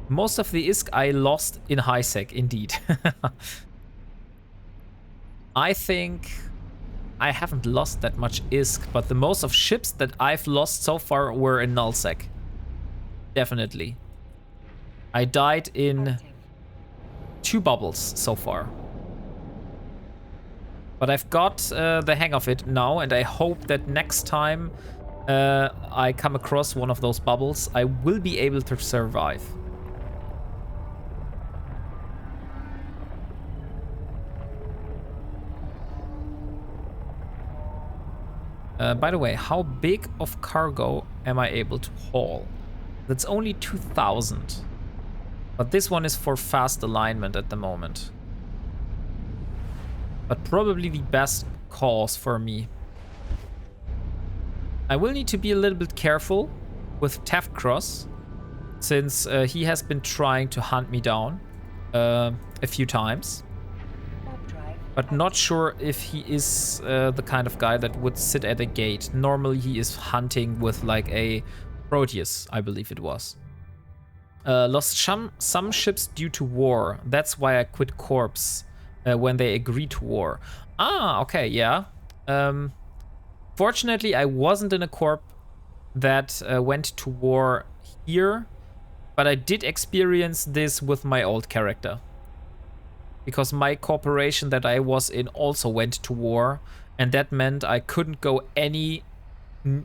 Most of the ISK I lost in high sec, indeed. I think I haven't lost that much ISK, but the most of ships that I've lost so far were in null sec. Definitely. I died in 2 bubbles so far. But I've got the hang of it now, and I hope that next time I come across one of those bubbles, I will be able to survive. By the way, how big of cargo am I able to haul? That's only 2,000. But this one is for fast alignment at the moment. But probably the best cause for me. I will need to be a little bit careful with Tefcross, since he has been trying to hunt me down a few times. But not sure if he is the kind of guy that would sit at a gate. Normally he is hunting with like a Proteus, I believe it was. Lost some ships due to war. That's why I quit Corps when they agreed to war. Ah, okay, yeah. Fortunately, I wasn't in a corp that went to war here, but I did experience this with my old character. Because my corporation that I was in also went to war, and that meant I couldn't go any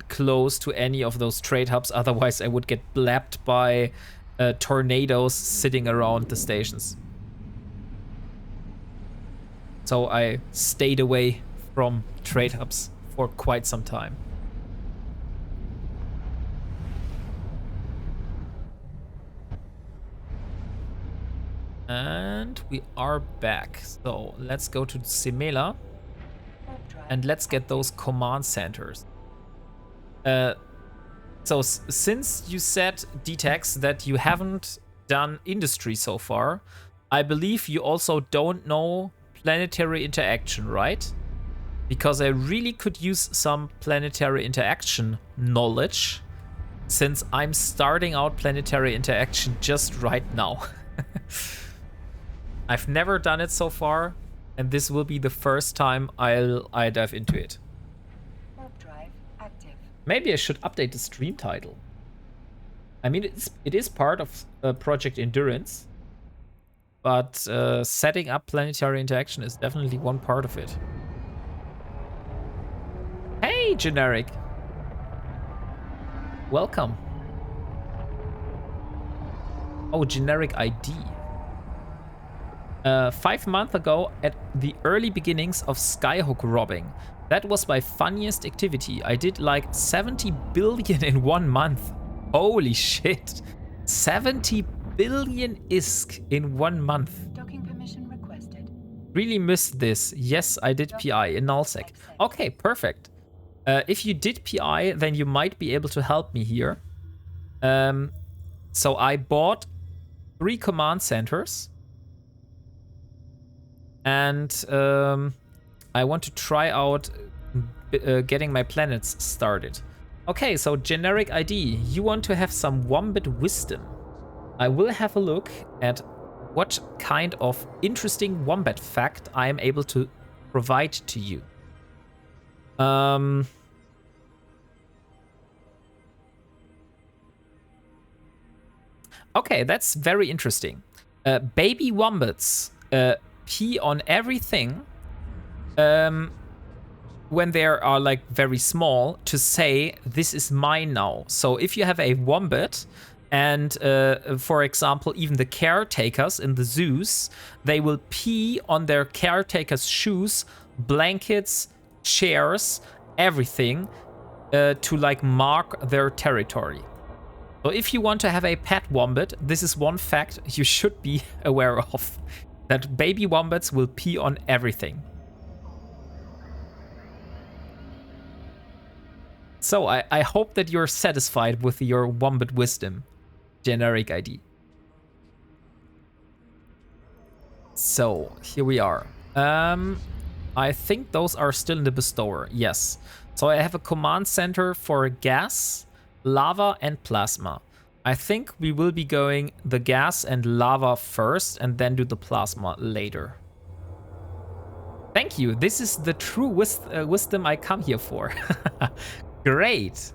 close to any of those trade hubs, otherwise I would get blapped by tornadoes sitting around the stations. So I stayed away from trade hubs for quite some time. And we are back. So let's go to Simela and let's get those command centers. So since you said, DTEX, that you haven't done industry so far, I believe you also don't know planetary interaction, right? Because I really could use some planetary interaction knowledge, since I'm starting out planetary interaction just right now. I've never done it so far, and this will be the first time I dive into it.
Warp drive active.
Maybe I should update the stream title. I mean, it is part of Project Endurance, but setting up planetary interaction is definitely one part of it. Hey, Generic. Welcome. Oh, Generic ID. 5 months ago, at the early beginnings of skyhook robbing, that was my funniest activity. I did like 70 billion in 1 month. Holy shit. 70 billion ISK in 1 month.
Docking permission requested.
Really missed this. Yes, I did PI in nullsec. Okay, perfect. If you did PI, then you might be able to help me here. So I bought 3 command centers. And I want to try out getting my planets started. Okay, so generic ID. You want to have some wombat wisdom. I will have a look at what kind of interesting wombat fact I am able to provide to you. Okay, that's very interesting. Baby wombats pee on everything when they are like very small to say, this is mine now. So if you have a wombat and for example, even the caretakers in the zoos, they will pee on their caretakers' shoes, blankets, chairs, everything to like mark their territory. So if you want to have a pet wombat, this is one fact you should be aware of. That baby wombats will pee on everything. So I hope that you're satisfied with your wombat wisdom, generic ID. So here we are. I think those are still in the bestower. Yes. So I have a command center for gas, lava, and plasma. I think we will be going the gas and lava first and then do the plasma later. Thank you. This is the true wisdom I come here for. Great.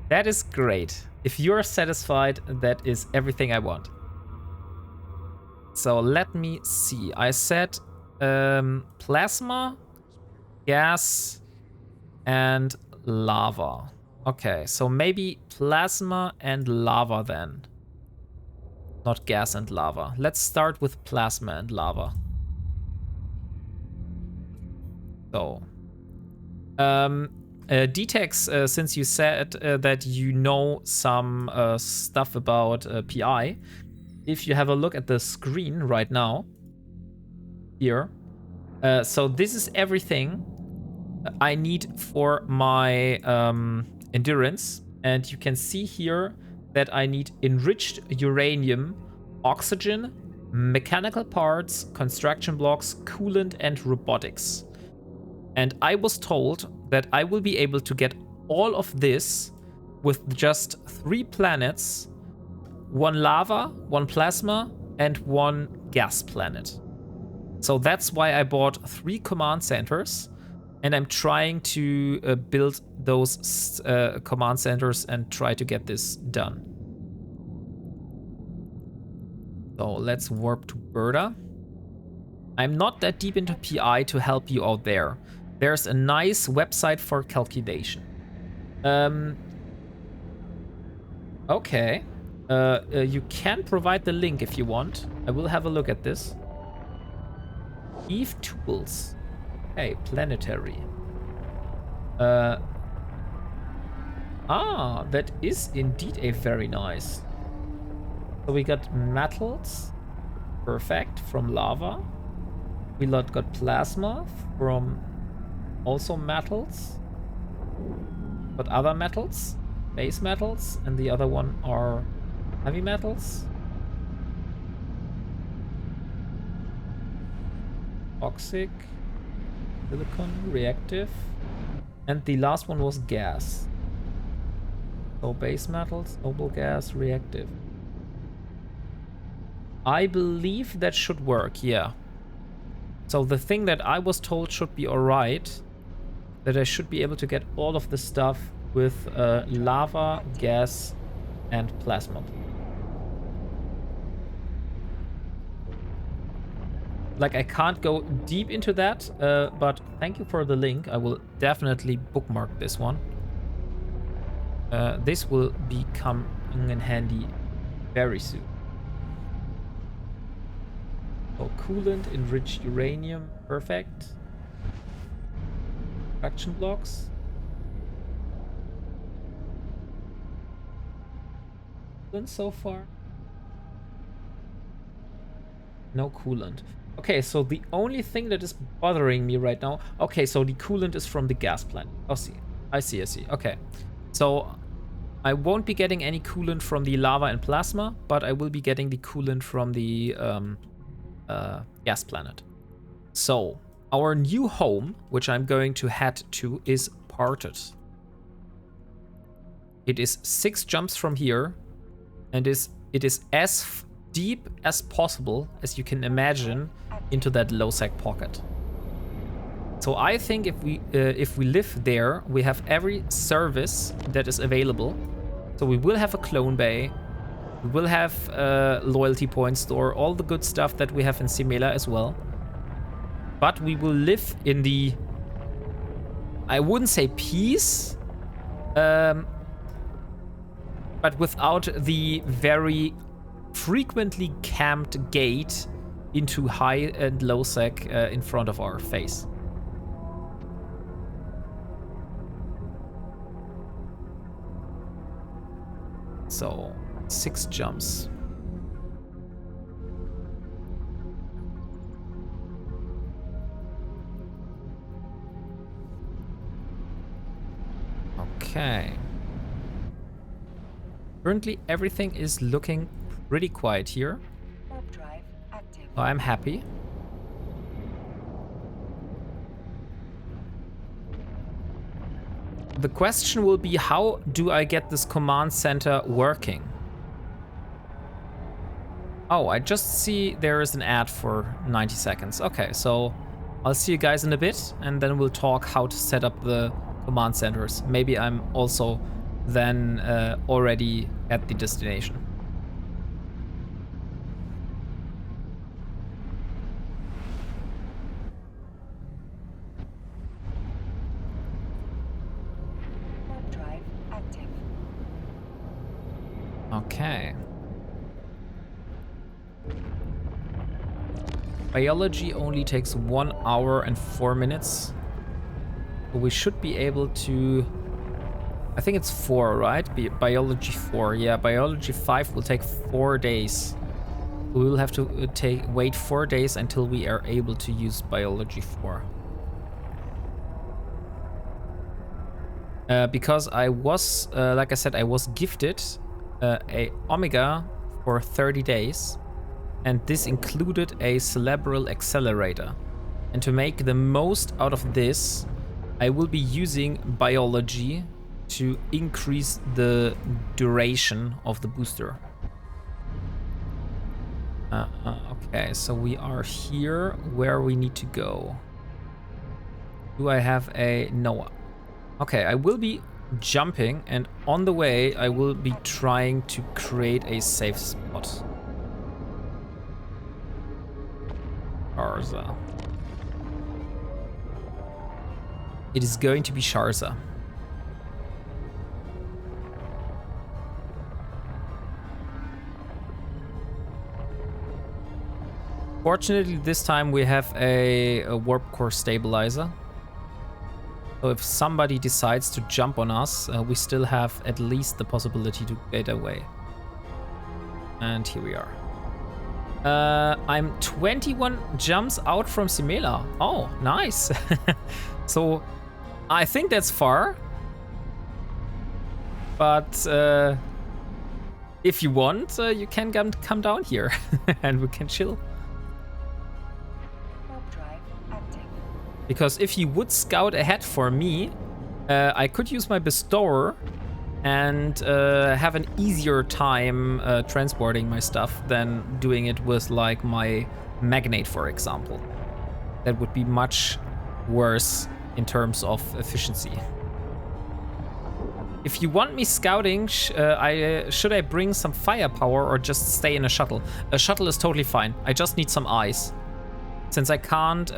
That is great. If you're satisfied, that is everything I want. So let me see. I said plasma, gas, and lava. Okay, so maybe plasma and lava then. Not gas and lava. Let's start with plasma and lava. So, DTEX, since you said that you know some stuff about PI, if you have a look at the screen right now, here, so this is everything I need for my endurance, and you can see here that I need enriched uranium, oxygen, mechanical parts, construction blocks, coolant, and robotics. And I was told that I will be able to get all of this with just 3 planets, 1 lava, 1 plasma, and 1 gas planet. So that's why I bought 3 command centers. And I'm trying to build those command centers and try to get this done. So let's warp to Berta. I'm not that deep into PI to help you out there. There's a nice website for calculation. Okay. You can provide the link if you want. I will have a look at this. Eve tools. Okay, planetary. That is indeed a very nice. So we got metals. Perfect, from lava. We got plasma from also metals. But other metals, base metals, and the other one are heavy metals. Toxic, silicon, reactive. And the last one was gas. So base metals, noble gas, reactive. I believe that should work, yeah. So the thing that I was told should be alright, that I should be able to get all of the stuff with lava, gas, and plasma. Like, I can't go deep into that, but thank you for the link. I will definitely bookmark this one. This will be coming in handy very soon. So, coolant, enriched uranium, perfect. Traction blocks. Coolant so far? No coolant. Okay, so the only thing that is bothering me right now... Okay, so the coolant is from the gas plant. Oh, see. I see. Okay. So I won't be getting any coolant from the lava and plasma, but I will be getting the coolant from the gas planet. So our new home, which I'm going to head to, is parted. It is 6 jumps from here, and it is as deep as possible, as you can imagine, into that low-sec pocket. So I think if we live there, we have every service that is available. So we will have a clone bay, we will have a loyalty point store, all the good stuff that we have in Simela as well. But we will live in the, I wouldn't say peace, but without the very frequently camped gate into high and low sec in front of our face. So 6 jumps. Okay. Currently everything is looking pretty quiet here.
Warp drive active.
So I'm happy. The question will be, how do I get this command center working? Oh, I just see there is an ad for 90 seconds. Okay, so I'll see you guys in a bit, and then we'll talk how to set up the command centers. Maybe I'm also then already at the destination.
Warp drive active.
Okay. Biology only takes 1 hour and 4 minutes. So we should be able to... I think it's 4, right? Biology 4. Yeah, biology 5 will take 4 days. We will have to wait 4 days until we are able to use biology 4. Because I was, like I said, I was gifted a Omega for 30 days. And this included a cerebral accelerator. And to make the most out of this, I will be using biology to increase the duration of the booster. Okay, so we are here where we need to go. Do I have a... No. Okay, I will be jumping, and on the way I will be trying to create a safe spot. Sharza. It is going to be Sharza. Fortunately, this time we have a warp core stabilizer. So if somebody decides to jump on us, we still have at least the possibility to get away. And here we are. I'm 21 jumps out from Simela. Oh, nice. So I think that's far. But if you want, you can come down here and we can chill. Because if you would scout ahead for me, I could use my bestower and have an easier time transporting my stuff than doing it with like my magnate, for example. That would be much worse in terms of efficiency. If you want me scouting, should I bring some firepower or just stay in a shuttle? A shuttle is totally fine. I just need some eyes. Since I can't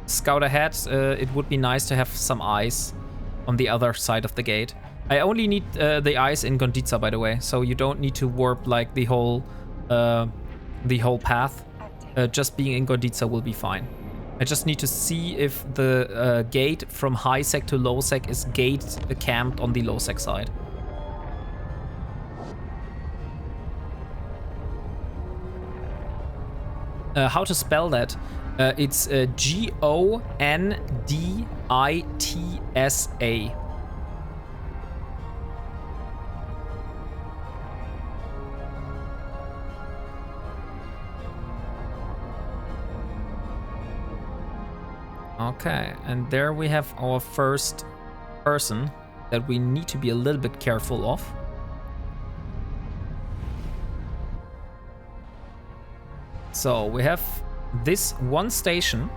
scout ahead, it would be nice to have some eyes on the other side of the gate. I only need the eyes in Gonditza, by the way, so you don't need to warp like the whole path. Just being in Gonditza will be fine. I just need to see if the gate from high sec to low sec is gate camped on the low sec side. How to spell that? It's Gonditsa. Okay, and there we have our first person that we need to be a little bit careful of. So we have this one station.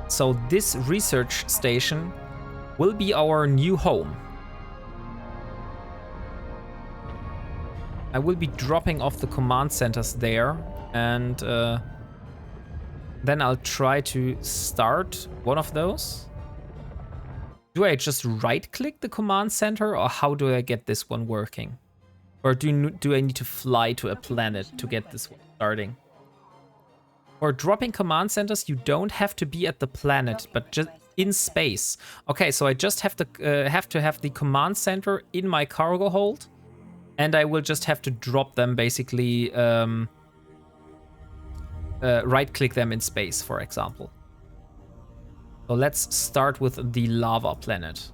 So this research station will be our new home. I will be dropping off the command centers there, and then I'll try to start one of those. Do I just right-click the command center, or how do I get this one working? Or do I need to fly to a planet to get this one starting? For dropping command centers, you don't have to be at the planet, but just in space. Okay, so I just have to have the command center in my cargo hold, and I will just have to drop them basically. Right-click them in space, for example. So let's start with the lava planet.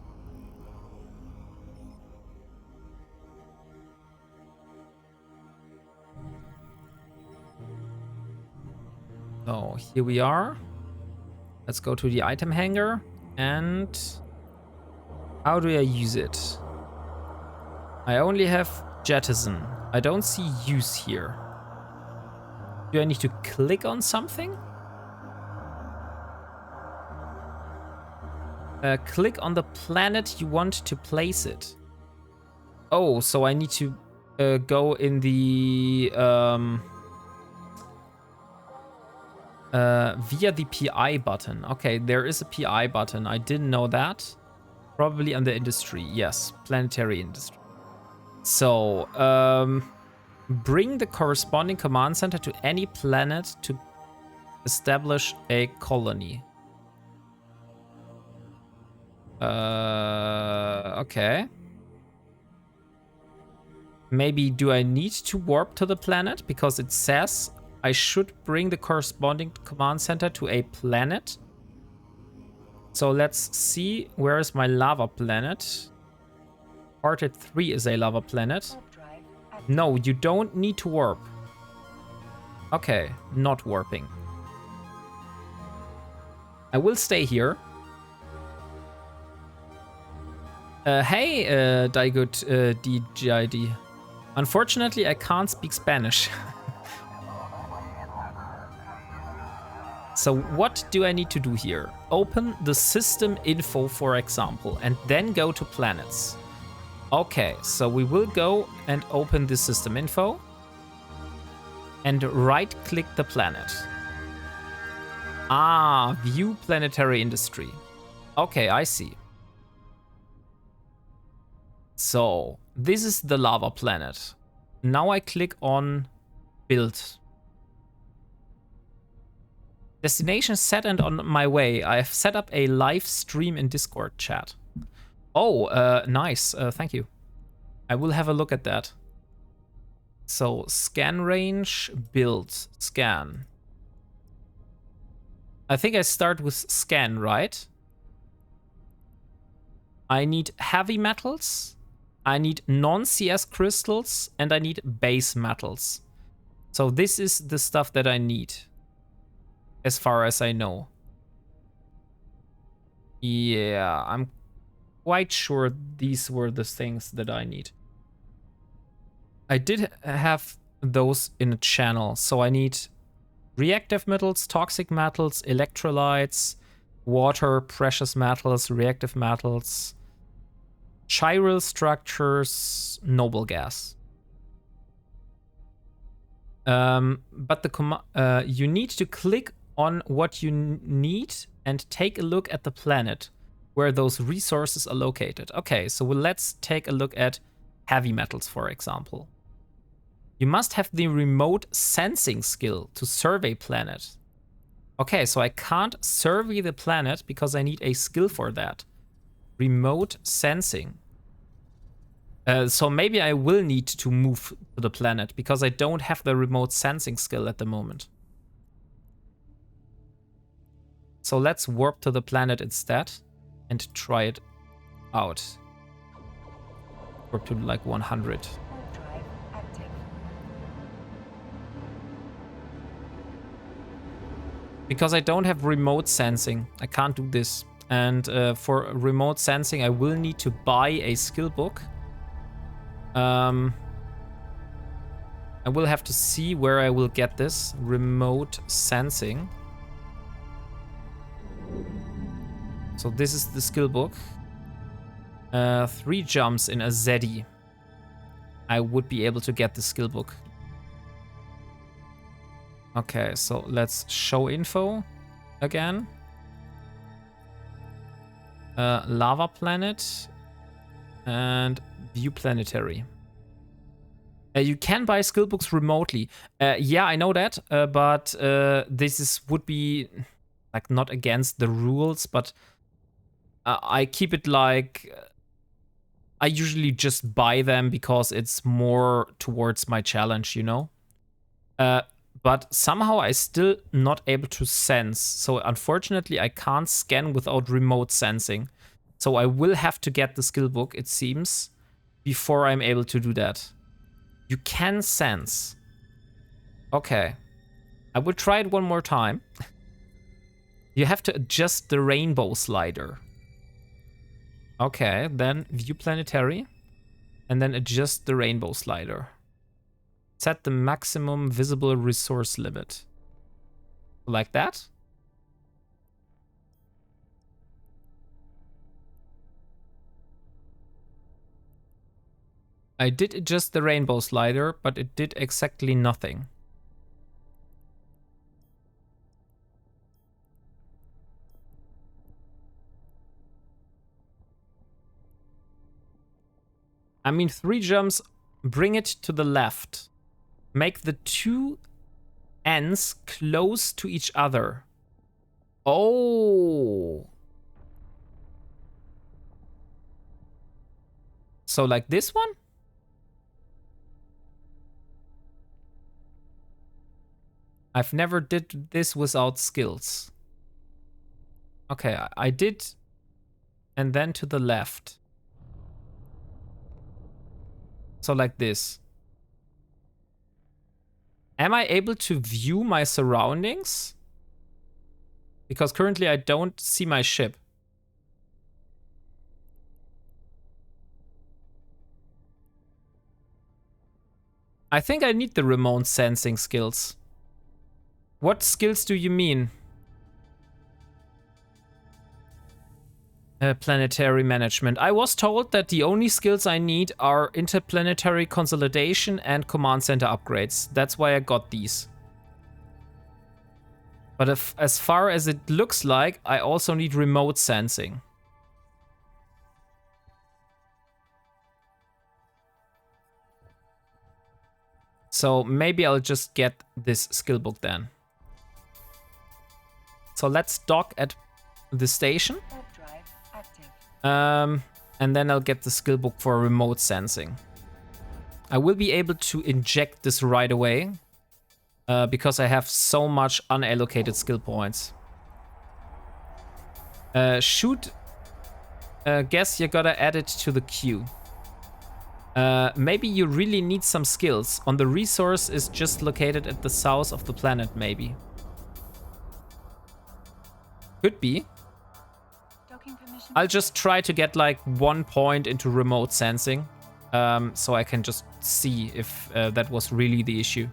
So here we are. Let's go to the item hangar. And how do I use it? I only have jettison. I don't see use here. Do I need to click on something? Click on the planet you want to place it. Oh, so I need to go in the via the PI button. Okay, there is a PI button. I didn't know that. Probably under industry. Yes, planetary industry. So, bring the corresponding command center to any planet to establish a colony. Okay. Maybe do I need to warp to the planet? Because it says I should bring the corresponding command center to a planet. So let's see, where is my lava planet? Parted 3 is a lava planet. No, you don't need to warp. Okay, not warping. I will stay here. Hey, Daigut DJID. Unfortunately, I can't speak Spanish. So what do I need to do here? Open the system info, for example, and then go to planets. Okay, so we will go and open the system info and right-click the planet. Ah, view planetary industry. Okay, I see. So this is the lava planet. Now I click on build. Destination set and on my way. I've set up a live stream in Discord chat. Oh, nice. Thank you. I will have a look at that. So, scan range, build, scan. I think I start with scan, right? I need heavy metals, I need non-CS crystals, and I need base metals. So this is the stuff that I need, as far as I know. Yeah, I'm quite sure these were the things that I need. I did have those in a channel, so I need reactive metals, toxic metals, electrolytes, water, precious metals, reactive metals, chiral structures, noble gas. But the you need to click on what you need and take a look at the planet where those resources are located. Okay, so let's take a look at heavy metals, for example. You must have the remote sensing skill to survey planet. Okay, so I can't survey the planet because I need a skill for that. Remote sensing. So maybe I will need to move to the planet because I don't have the remote sensing skill at the moment. So let's warp to the planet instead and try it out. Warp to like 100.
Drive active.
Because I don't have remote sensing, I can't do this. And for remote sensing, I will need to buy a skill book. I will have to see where I will get this remote sensing. So this is the skill book. 3 jumps in a Zeddy. I would be able to get the skill book. Okay, so let's show info again. Lava planet and view planetary. You can buy skill books remotely. Yeah, I know that, but this would be like not against the rules, but I keep it like I usually just buy them because it's more towards my challenge, you know? But somehow I still not able to sense. So unfortunately, I can't scan without remote sensing. So I will have to get the skill book, it seems, before I'm able to do that. You can sense. Okay. I will try it one more time. You have to adjust the rainbow slider. Okay, then view planetary. And then adjust the rainbow slider. Set the maximum visible resource limit. Like that? I did adjust the rainbow slider, but it did exactly nothing. I mean, 3 jumps, bring it to the left. Make the 2 ends close to each other. Oh. So like this one? I've never did this without skills. Okay, I did. And then to the left. So like this. Am I able to view my surroundings? Because currently I don't see my ship. I think I need the remote sensing skills. What skills do you mean? Planetary management. I was told that the only skills I need are interplanetary consolidation and command center upgrades. That's why I got these. But as far as it looks like, I also need remote sensing. So maybe I'll just get this skill book then. So let's dock at the station.
Warp drive active.
And then I'll get the skill book for remote sensing. I will be able to inject this right away because I have so much unallocated skill points. Guess you gotta add it to the queue. Maybe you really need some skills. On the resource is just located at the south of the planet, maybe. Could be.
Docking permission.
I'll just try to get like 1 point into remote sensing. So I can just see if that was really the issue.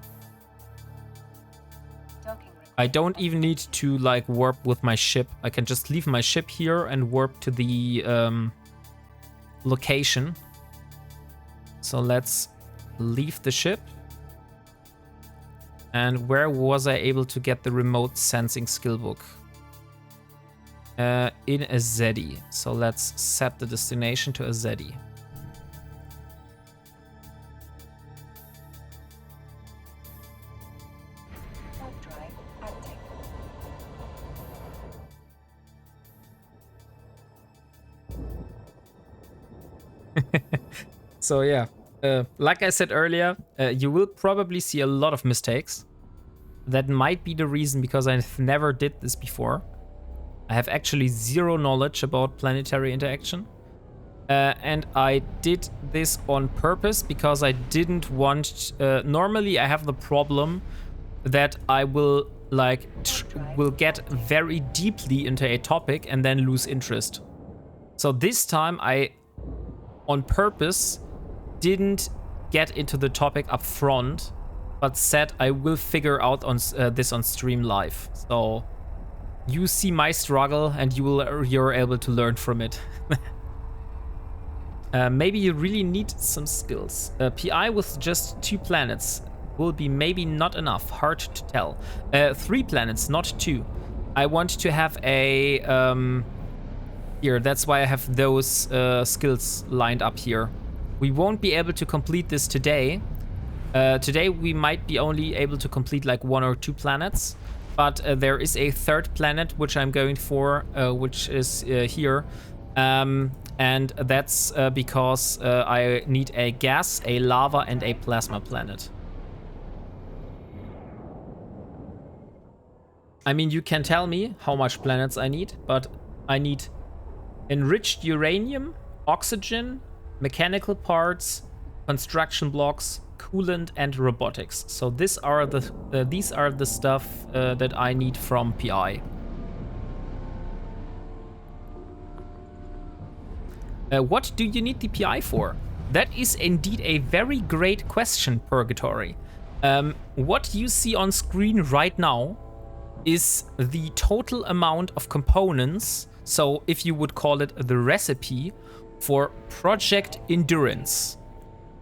Docking request.
I don't even need to like warp with my ship. I can just leave my ship here and warp to the location. So let's leave the ship. And where was I able to get the remote sensing skill book? In Azedi. So let's set the destination to Azedi.
Warp drive active.
So yeah, like I said earlier, you will probably see a lot of mistakes. That might be the reason because I've never did this before. I have actually zero knowledge about planetary interaction. And I did this on purpose because I didn't want... normally I have the problem that I will will get very deeply into a topic and then lose interest. So this time I, on purpose, didn't get into the topic up front, but said I will figure out on this on stream live. So you see my struggle and you're able to learn from it. Maybe you really need some skills. PI with just 2 planets will be maybe not enough. Hard to tell. 3 planets, not 2. I want to have a... here, that's why I have those skills lined up here. We won't be able to complete this today. Today we might be only able to complete like 1 or 2 planets. But there is a 3rd planet which I'm going for, which is here. And that's because I need a gas, a lava, and a plasma planet. I mean, you can tell me how much planets I need, but I need enriched uranium, oxygen, mechanical parts, construction blocks, coolant, and robotics. So these are the stuff that I need from PI. What do you need the PI for? That is indeed a very great question, Purgatory. What you see on screen right now is the total amount of components, so if you would call it the recipe, for Project Endurance.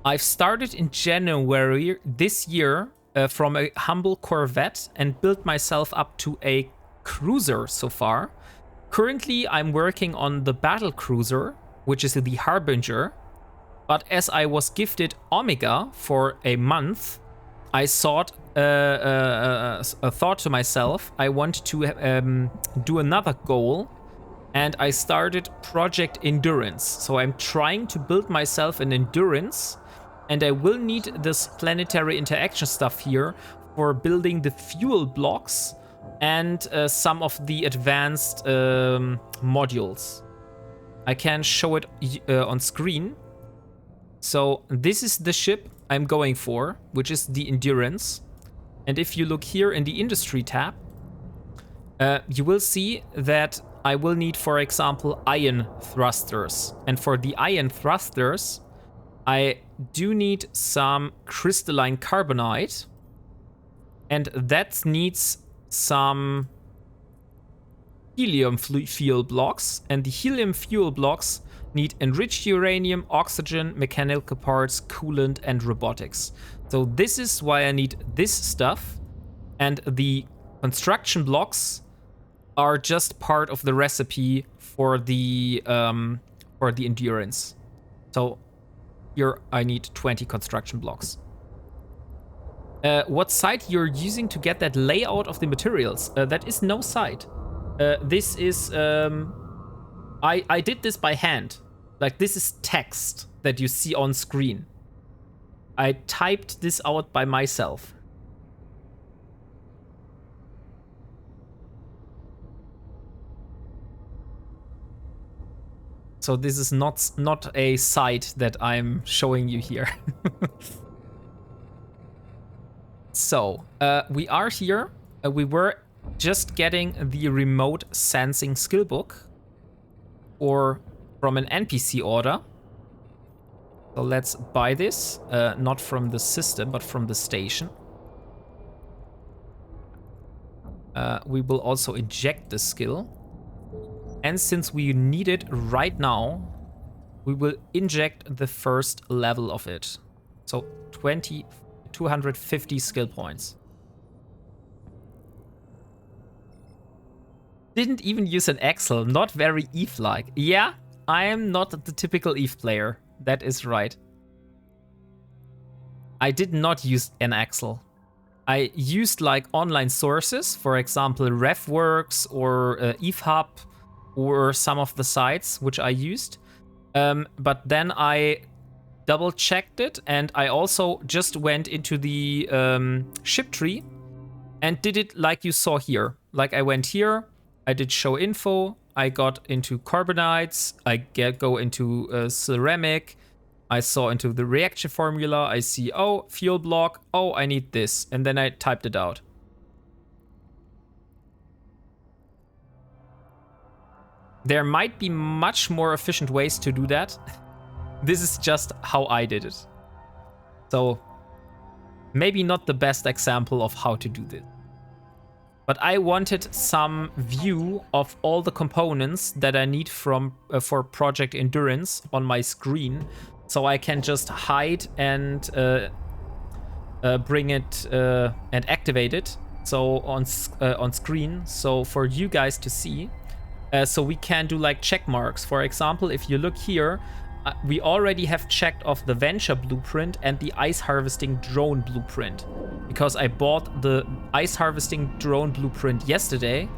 I've started in January this year from a humble Corvette and built myself up to a cruiser so far. Currently, I'm working on the battle cruiser, which is the Harbinger. But as I was gifted Omega for a month, I thought to myself, I want to do another goal. And I started Project Endurance. So I'm trying to build myself an endurance. And I will need this planetary interaction stuff here for building the fuel blocks and some of the advanced modules. I can show it on screen. So this is the ship I'm going for, which is the Endurance. And if you look here in the Industry tab, you will see that I will need, for example, ion thrusters. And for the ion thrusters, I do need some crystalline carbonite. And that needs some helium fuel blocks. And the helium fuel blocks need enriched uranium, oxygen, mechanical parts, coolant, and robotics. So this is why I need this stuff. And the construction blocks are just part of the recipe for the endurance. So here I need 20 construction blocks. What site you're using to get that layout of the materials? That is no site. This is I did this by hand. Like, this is text that you see on screen. I typed this out by myself. So this is not a site that I'm showing you here. So, we are here. We were just getting the remote sensing skill book from an NPC order. So let's buy this, not from the system, but from the station. We will also eject the skill. And since we need it right now, we will inject the first level of it. So 250 skill points. Didn't even use an Excel, not very Eve-like. Yeah, I am not the typical Eve player. That is right. I did not use an Excel. I used like online sources, for example, RevWorks or EveHub or some of the sites which I used. But then I double checked it, and I also just went into the ship tree and did it like you saw here. Like, I went here, I did show info, I got into carbonites, I go into ceramic, I saw into the reaction formula, I see, oh, fuel block, oh, I need this, and then I typed it out. There might be much more efficient ways to do that. This is just how I did it. So, maybe not the best example of how to do this. But I wanted some view of all the components that I need for Project Endurance on my screen, so I can just hide and bring it and activate it so on screen, so for you guys to see. So we can do like check marks. For example, if you look here, we already have checked off the Venture blueprint and the ice harvesting drone blueprint, because I bought the ice harvesting drone blueprint yesterday,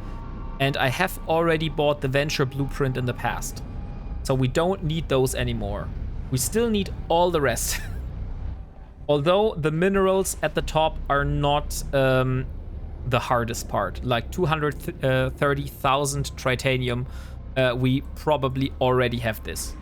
and I have already bought the Venture blueprint in the past. So we don't need those anymore. We still need all the rest. Although the minerals at the top are not the hardest part, like 230,000 tritanium, we probably already have this.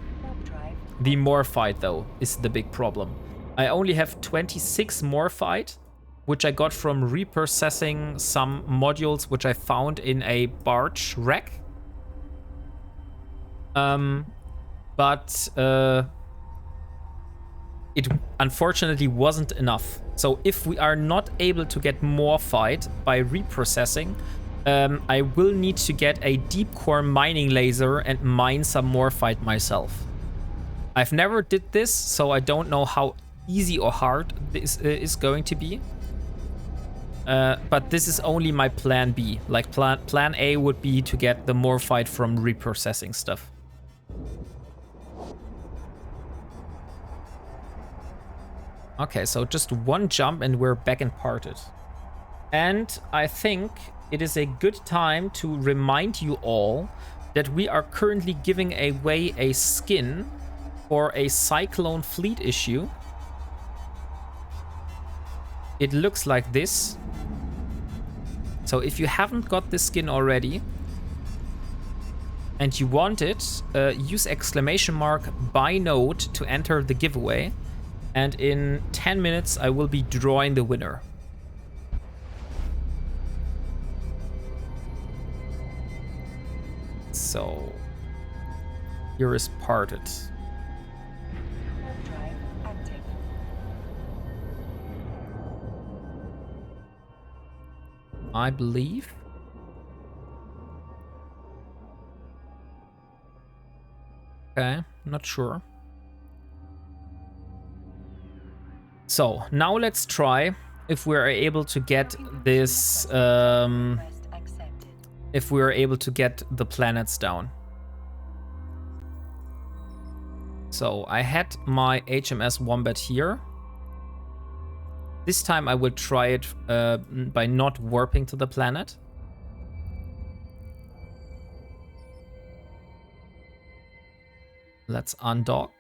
The morphite, though, is the big problem. I only have 26 morphite, which I got from reprocessing some modules which I found in a barge wreck. But it unfortunately wasn't enough. So if we are not able to get morphite by reprocessing, I will need to get a deep core mining laser and mine some morphite myself. I've never did this, so I don't know how easy or hard this is going to be. But this is only my plan B. Like, plan A would be to get the morphite from reprocessing stuff. Okay, so just one jump and we're back in Parted. And I think it is a good time to remind you all that we are currently giving away a skin for a Cyclone Fleet issue. It looks like this. So if you haven't got this skin already and you want it, use !buy node to enter the giveaway. And in 10 minutes, I will be drawing the winner. So, here is Parted. I believe. Okay, not sure. So, now let's try if we're able to get this, if we're able to get the planets down. So, I had my HMS Wombat here. This time I will try it by not warping to the planet. Let's undock.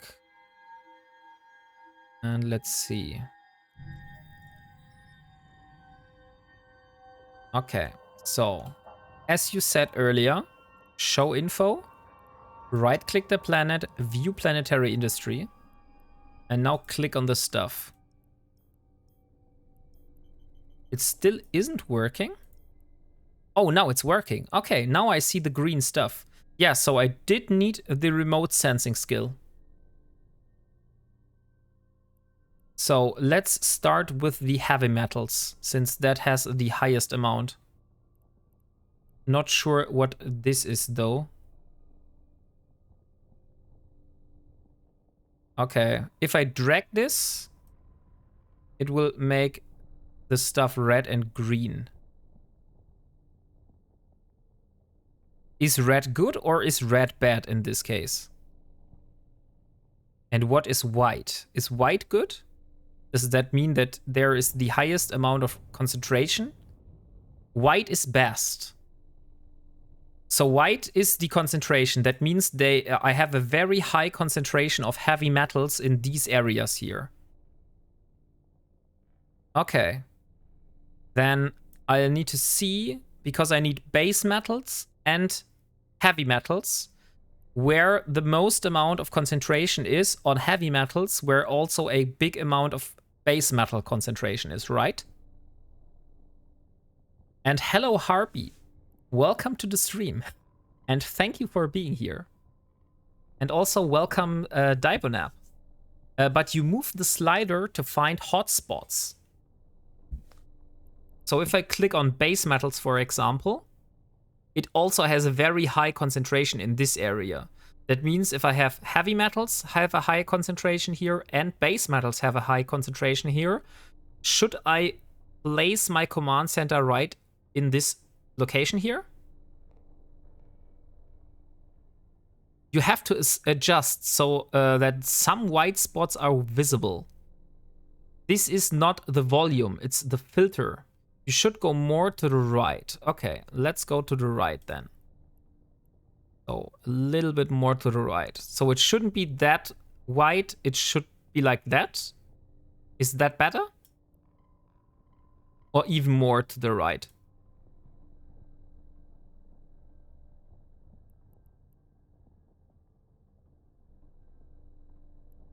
And let's see. Okay, so as you said earlier, show info, right-click the planet, view planetary industry, and now click on the stuff. It still isn't working. Oh, now it's working. Okay, now I see the green stuff. Yeah, so I did need the remote sensing skill. So let's start with the heavy metals, since that has the highest amount. Not sure what this is, though. Okay, if I drag this, it will make the stuff red and green. Is red good or is red bad in this case? And what is white? Is white good? Does that mean that there is the highest amount of concentration? White is best. So white is the concentration. That means I have a very high concentration of heavy metals in these areas here. Okay. Then I'll need to see, because I need base metals and heavy metals, where the most amount of concentration is on heavy metals, where also a big amount of base metal concentration is, right? And hello, Harpy. Welcome to the stream. And thank you for being here. And also welcome, TheNev. But you move the slider to find hotspots. So if I click on base metals, for example, it also has a very high concentration in this area. That means if I have heavy metals have a high concentration here and base metals have a high concentration here, should I place my command center right in this location here? You have to adjust so that some white spots are visible. This is not the volume, it's the filter. You should go more to the right. Okay, let's go to the right then. So a little bit more to the right. So it shouldn't be that white, it should be like that. Is that better? Or even more to the right?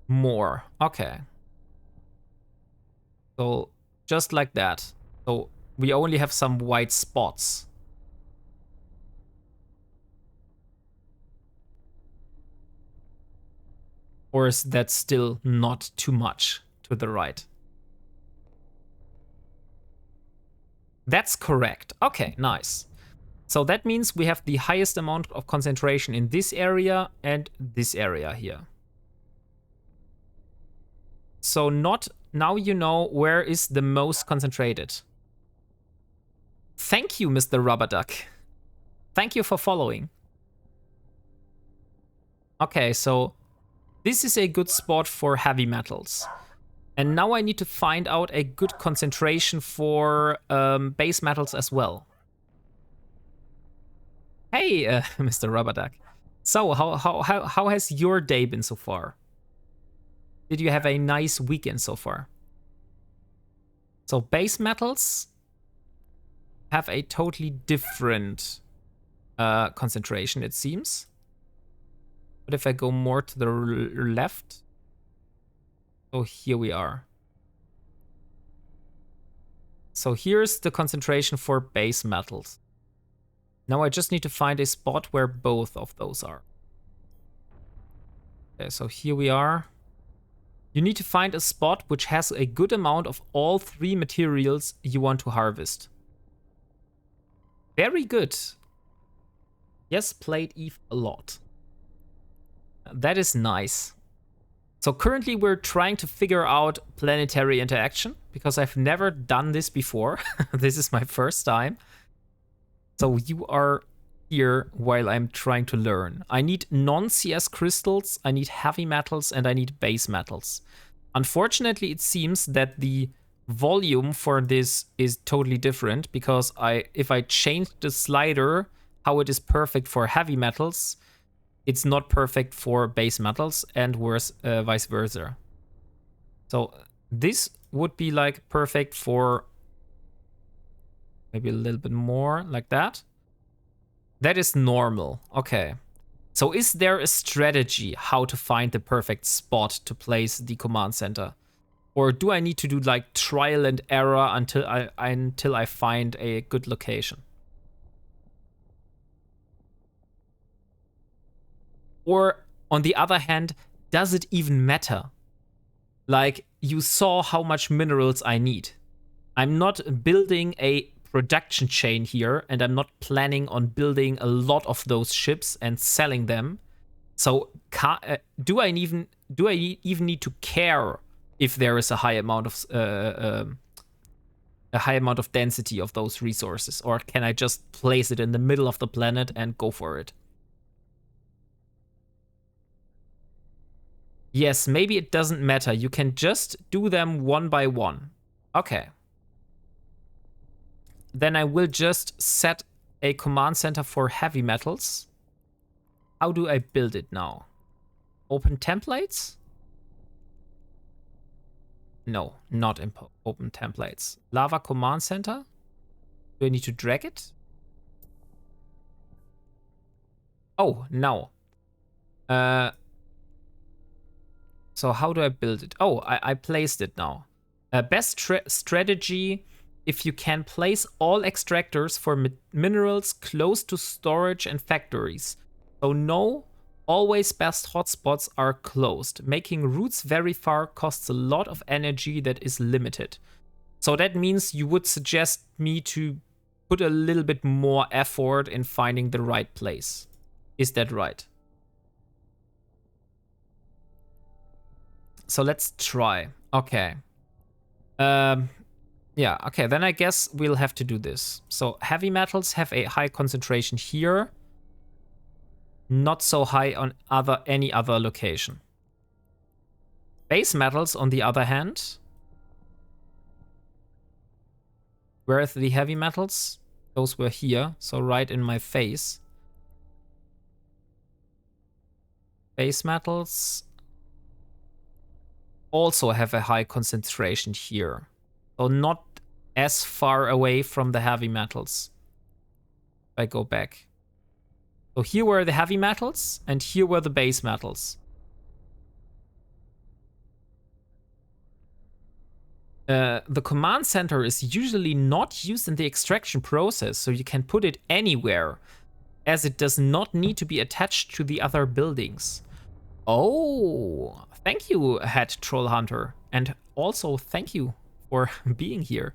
More. Okay. So just like that. So we only have some white spots. Or is that still not too much to the right? That's correct. Okay, nice. So that means we have the highest amount of concentration in this area and this area here. So now you know where is the most concentrated. Thank you, Mr. Rubber Duck. Thank you for following. Okay, so this is a good spot for heavy metals. And now I need to find out a good concentration for base metals as well. Hey, Mr. Rubber Duck. So how has your day been so far? Did you have a nice weekend so far? So base metals have a totally different concentration, it seems. But if I go more to the left, so here we are. So here's the concentration for base metals. Now I just need to find a spot where both of those are. Okay, so here we are. You need to find a spot which has a good amount of all three materials you want to harvest. Very good. Yes, played Eve a lot. That is nice. So currently we're trying to figure out planetary interaction because I've never done this before. This is my first time. So you are here while I'm trying to learn. I need non-CS crystals, I need heavy metals, and I need base metals. Unfortunately, it seems that the volume for this is totally different because if I change the slider how it is perfect for heavy metals, it's not perfect for base metals and vice versa. So this would be like perfect for maybe a little bit more like that. That is normal. Okay. So is there a strategy how to find the perfect spot to place the command center? Or do I need to do like trial and error until I find a good location? Or on the other hand, does it even matter? Like, you saw how much minerals I need. I'm not building a production chain here, and I'm not planning on building a lot of those ships and selling them. So do I even need to care if there is a high amount of density of those resources, or can I just place it in the middle of the planet and go for it? Yes, maybe it doesn't matter. You can just do them one by one. Okay. Then I will just set a command center for heavy metals. How do I build it now? Open templates? No, not open templates. Lava command center? Do I need to drag it? Oh, no. So how do I build it? Oh, I placed it now. Best strategy, if you can place all extractors for minerals close to storage and factories. So no, always best hotspots are closed. Making routes very far costs a lot of energy that is limited. So that means you would suggest me to put a little bit more effort in finding the right place. Is that right? So let's try. Okay. Yeah, okay, then I guess we'll have to do this. So heavy metals have a high concentration here. Not so high on any other location. Base metals, on the other hand. Where are the heavy metals? Those were here, so right in my face. Base metals also have a high concentration here. So not as far away from the heavy metals. If I go back. So here were the heavy metals, and here were the base metals. The command center is usually not used in the extraction process, so you can put it anywhere, as it does not need to be attached to the other buildings. Oh, thank you, Head Troll Hunter. And also thank you for being here.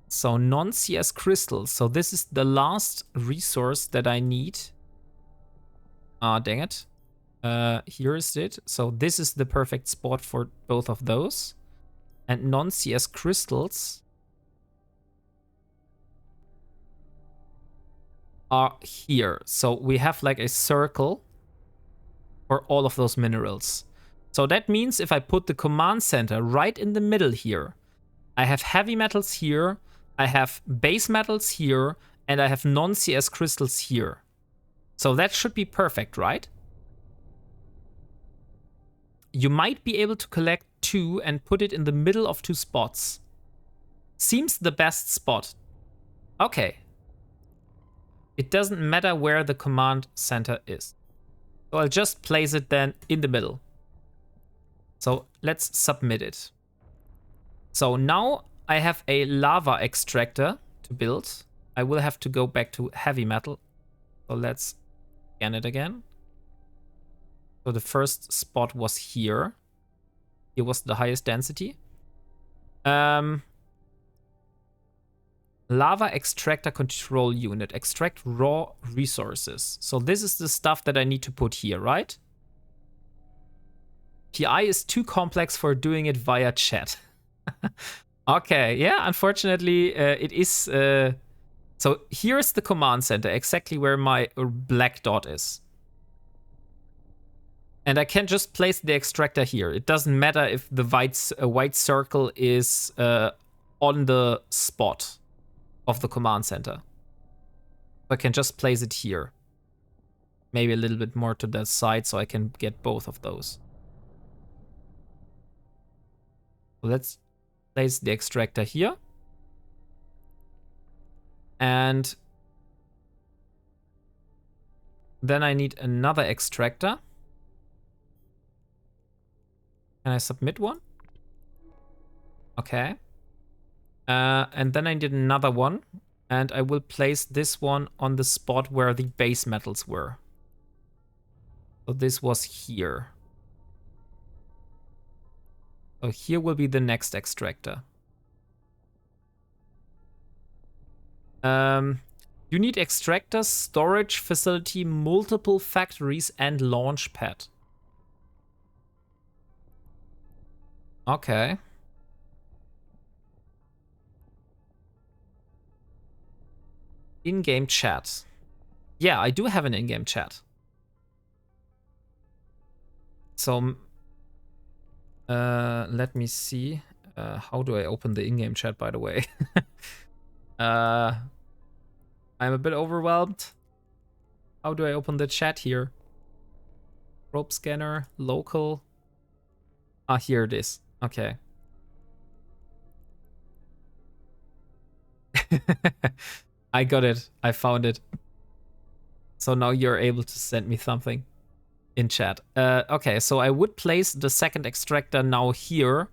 So non-CS crystals. So this is the last resource that I need. Ah, dang it. Here is it. So this is the perfect spot for both of those. And non-CS crystals are here. So we have like a circle for all of those minerals. So that means if I put the command center right in the middle here, I have heavy metals here, I have base metals here, and I have non-CS crystals here. So that should be perfect, right? You might be able to collect 2 and put it in the middle of 2 spots. Seems the best spot. Okay. It doesn't matter where the command center is. So I'll just place it then in the middle. So let's submit it. So now I have a lava extractor to build. I will have to go back to heavy metal. So let's scan it again. So the first spot was here. Here was the highest density. Lava extractor control unit. Extract raw resources. So this is the stuff that I need to put here, right? PI is too complex for doing it via chat. Okay, yeah, unfortunately it is. So here's the command center, exactly where my black dot is. And I can just place the extractor here. It doesn't matter if the white circle is on the spot of the command center. I can just place it here. maybe a little bit more to that side so I can get both of those. So let's place the extractor here. And then I need another extractor. Can I submit one? Okay. And then I need another one. And I will place this one on the spot where the base metals were. So this was here. So here will be the next extractor. You need extractors, storage facility, multiple factories, and launch pad. Okay. In-game chat. Yeah, I do have an in-game chat. So, let me see. How do I open the in-game chat, by the way? I'm a bit overwhelmed. How do I open the chat here? Probe scanner, local. Ah, here it is. Okay. I got it. I found it. So now you're able to send me something in chat. Okay, so I would place the second extractor now here,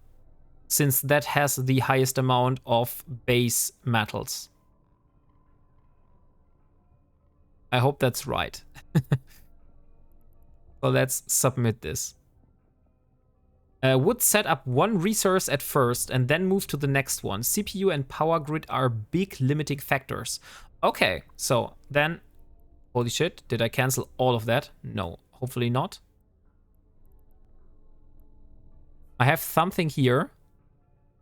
since that has the highest amount of base metals. I hope that's right. So let's submit this. Would set up one resource at first and then move to the next one. CPU and power grid are big limiting factors. Okay, so then, holy shit, did I cancel all of that? No, hopefully not. I have something here.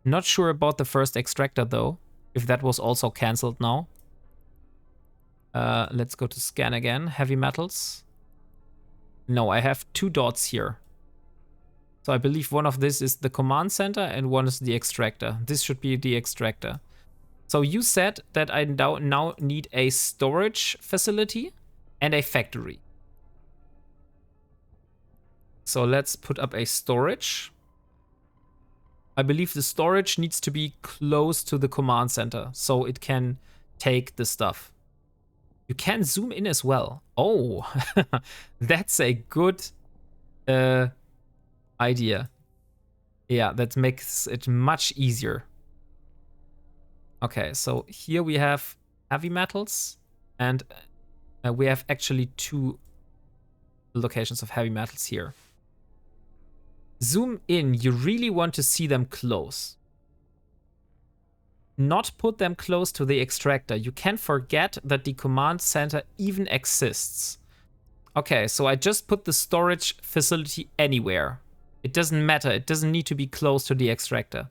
Not sure about the first extractor though, if that was also cancelled now. Let's go to scan again. Heavy metals. No, I have 2 dots here. So I believe one of this is the command center and one is the extractor. This should be the extractor. So you said that I now need a storage facility and a factory. So let's put up a storage. I believe the storage needs to be close to the command center so it can take the stuff. You can zoom in as well. Oh, that's a good idea. Yeah, that makes it much easier. Okay, so here we have heavy metals, and we have actually 2 locations of heavy metals here. Zoom in, you really want to see them close. Not put them close to the extractor. You can forget that the command center even exists. Okay, so I just put the storage facility anywhere. It doesn't matter. It doesn't need to be close to the extractor.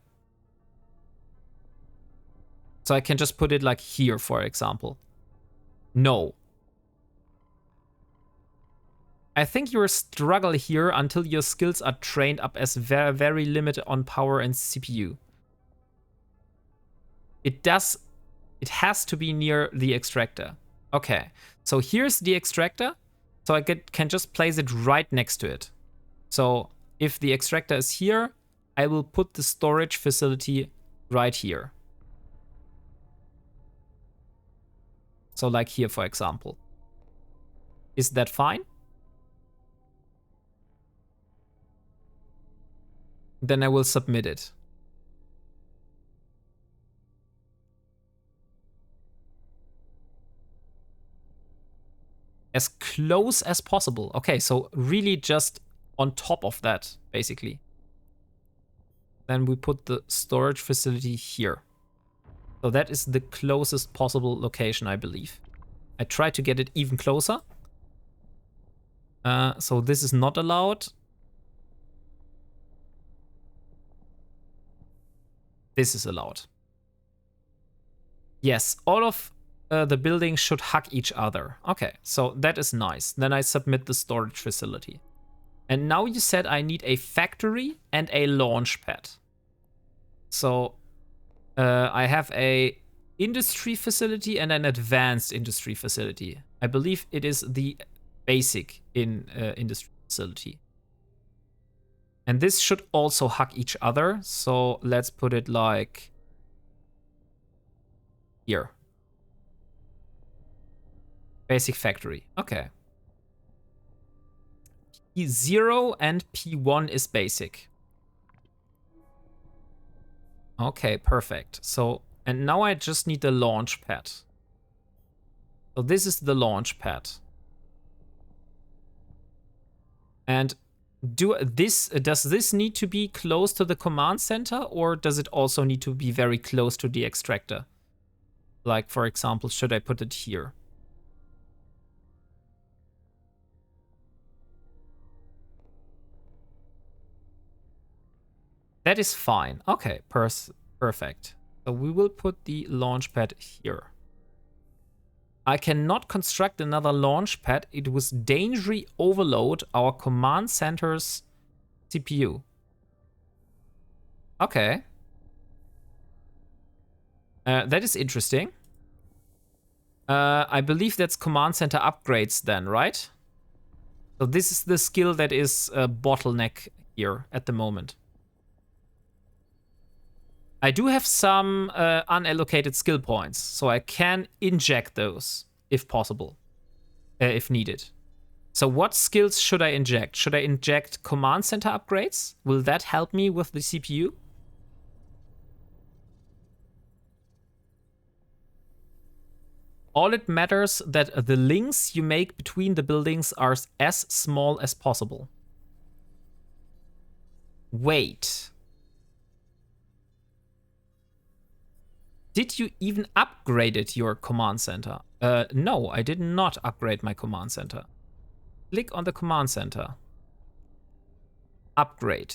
So I can just put it like here, for example. No. I think you'll struggle here until your skills are trained up as very, very limited on power and CPU. It has to be near the extractor. Okay, so here's the extractor. So I can just place it right next to it. So if the extractor is here, I will put the storage facility right here. So like here, for example. Is that fine? Then I will submit it. As close as possible. Okay, so really just on top of that, basically. Then we put the storage facility here. So that is the closest possible location, I believe. I try to get it even closer. So this is not allowed. This is allowed. Yes, all of the buildings should hug each other. Okay, so that is nice. Then I submit the storage facility. And now you said I need a factory and a launch pad. So I have a industry facility and an advanced industry facility. I believe it is the basic in industry facility. And this should also hug each other. So let's put it like here. Basic factory. Okay. P0 and P1 is basic. Okay, perfect. So, and now I just need the launch pad. So this is the launch pad. And does this need to be close to the command center, or does it also need to be very close to the extractor? Like, for example, should I put it here? That is fine. Okay, perfect. So we will put the launch pad here. I cannot construct another launch pad. It was dangerously overload our command center's CPU. Okay. That is interesting. I believe that's command center upgrades then, right? So this is the skill that is a bottleneck here at the moment. I do have some unallocated skill points, so I can inject those if possible, if needed. So what skills should I inject? Should I inject command center upgrades? Will that help me with the CPU? All it matters that the links you make between the buildings are as small as possible. Wait. Did you even upgrade your command center? No, I did not upgrade my command center. Click on the command center. Upgrade.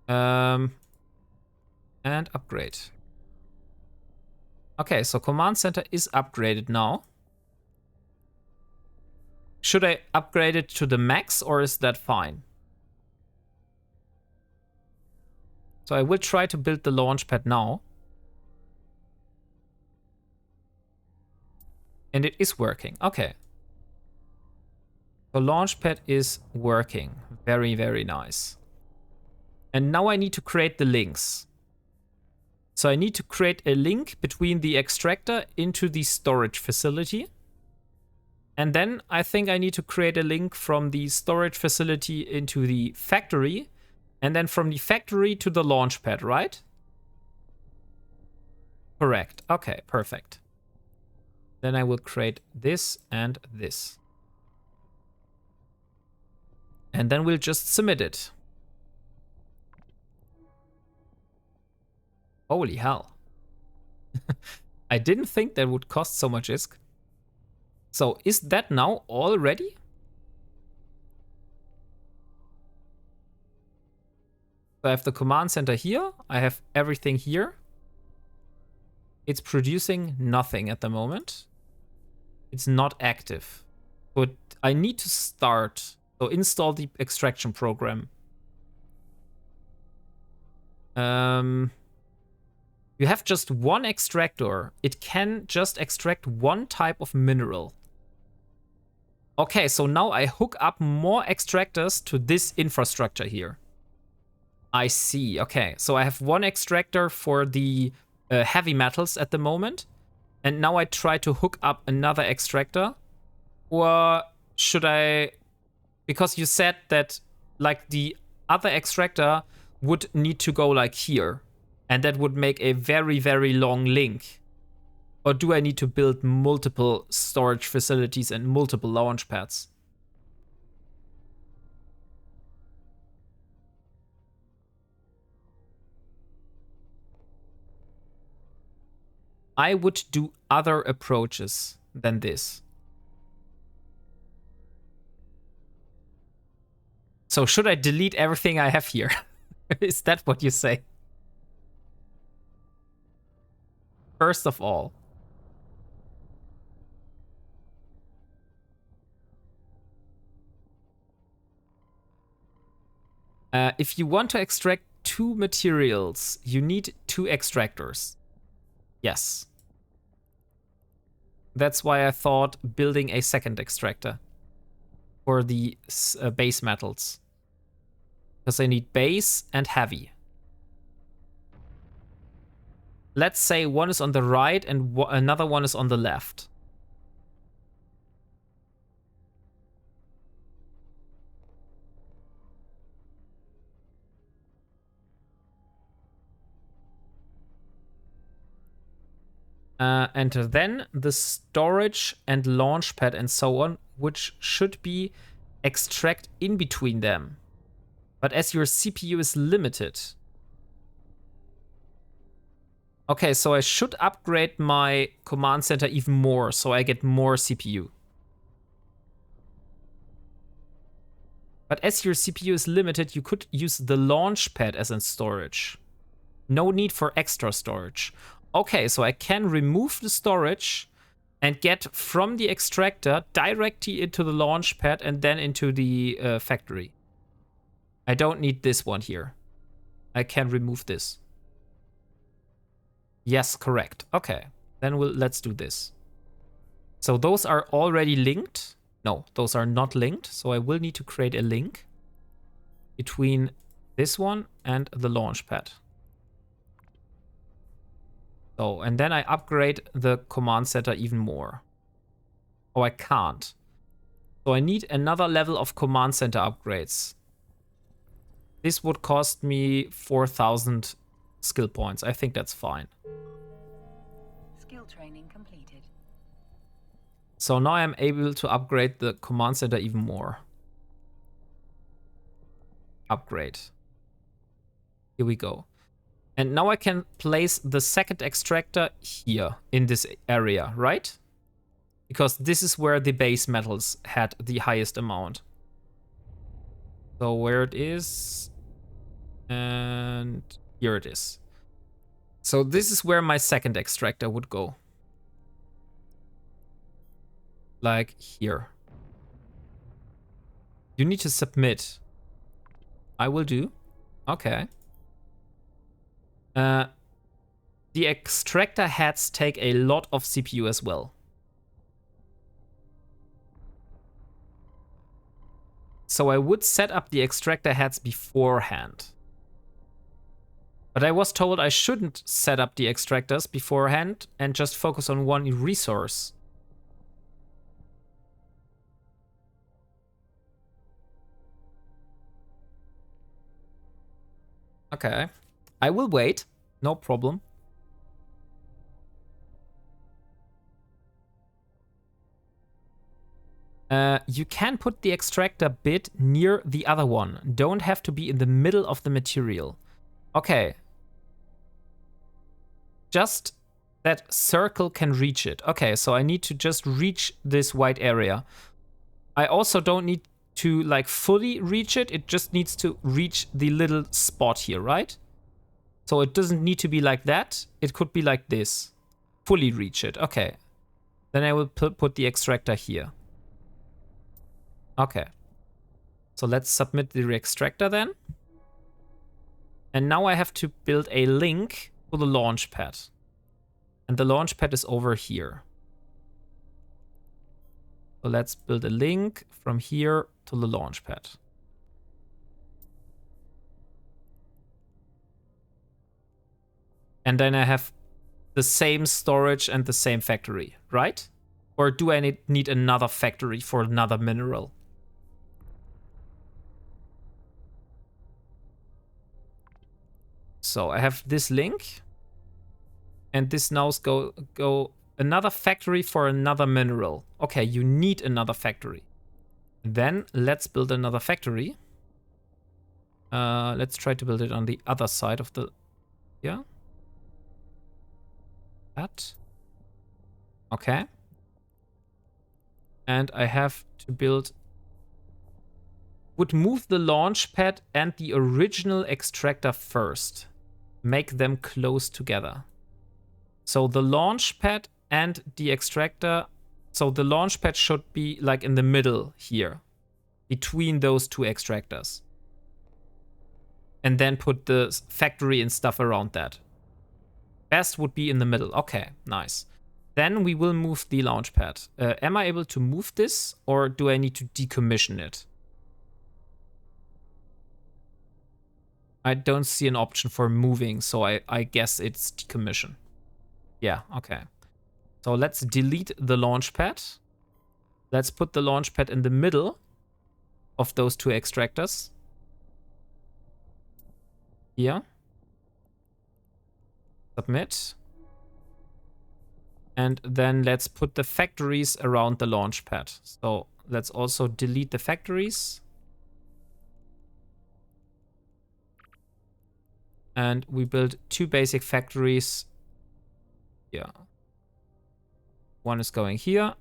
And upgrade. Okay, so command center is upgraded now. Should I upgrade it to the max, or is that fine? So I will try to build the launchpad now. And it is working. Okay. The launchpad is working. Very, very nice. And now I need to create the links. So I need to create a link between the extractor into the storage facility. And then I think I need to create a link from the storage facility into the factory. And then from the factory to the launchpad, right? Correct. Okay, perfect. Then I will create this and this. And then we'll just submit it. Holy hell. I didn't think that would cost so much ISK. So is that now all ready? So I have the command center here. I have everything here. It's producing nothing at the moment. It's not active. But I need to start. So install the extraction program. You have just one extractor. It can just extract one type of mineral. Okay, so now I hook up more extractors to this infrastructure here. I see. Okay, so I have one extractor for the heavy metals at the moment. And now I try to hook up another extractor. Or should I... Because you said that like the other extractor would need to go like here. And that would make a very, very long link. Or do I need to build multiple storage facilities and multiple launch pads? I would do other approaches than this. So should I delete everything I have here? Is that what you say? First of all, if you want to extract 2 materials, you need 2 extractors. Yes. That's why I thought building a second extractor for the base metals. Because I need base and heavy. Let's say one is on the right and another one is on the left. And then the storage and launch pad and so on, which should be extract in between them. But as your CPU is limited. Okay, so I should upgrade my command center even more so I get more CPU. But as your CPU is limited, you could use the launch pad as in storage. No need for extra storage. Okay, so I can remove the storage and get from the extractor directly into the launch pad and then into the factory. I don't need this one here. I can remove this. Yes, correct. Okay, then let's do this. So those are already linked. No, those are not linked. So I will need to create a link between this one and the launch pad. So, and then I upgrade the command center even more. Oh, I can't. So I need another level of command center upgrades. This would cost me 4,000 skill points. I think that's fine.
Skill training completed.
So now I'm able to upgrade the command center even more. Upgrade. Here we go. And now I can place the second extractor here in this area, right? Because this is where the base metals had the highest amount. So where it is, and here it is. So this is where my second extractor would go. Like here. You need to submit. I will do. Okay. The extractor heads take a lot of CPU as well. So I would set up the extractor heads beforehand. But I was told I shouldn't set up the extractors beforehand and just focus on one resource. Okay. I will wait. No problem. You can put the extractor bit near the other one. Don't have to be in the middle of the material. Okay. Just that circle can reach it. Okay, so I need to just reach this white area. I also don't need to like fully reach it. It just needs to reach the little spot here, right? So it doesn't need to be like that. It could be like this. Fully reach it. Okay. Then I will put the extractor here. Okay. So let's submit the extractor then. And now I have to build a link to the launch pad. And the launch pad is over here. So let's build a link from here to the launch pad. And then I have the same storage and the same factory, right? Or do I need another factory for another mineral? So I have this link. And this now go another factory for another mineral. Okay, you need another factory. Then let's build another factory. Let's try to build it on the other side of the... Yeah. That. Okay. And I have to build... Would move the launch pad and the original extractor first. Make them close together. So the launch pad and the extractor... So the launch pad should be like in the middle here. Between those two extractors. And then put the factory and stuff around that. Best would be in the middle. Okay, nice. Then we will move the launch pad. Am I able to move this, or do I need to decommission it? I don't see an option for moving, so I guess it's decommission. Yeah, okay. So let's delete the launch pad. Let's put the launch pad in the middle of those two extractors. Here. Submit. And then let's put the factories around the launch pad. So let's also delete the factories. And we build two basic factories. Yeah. One is going here.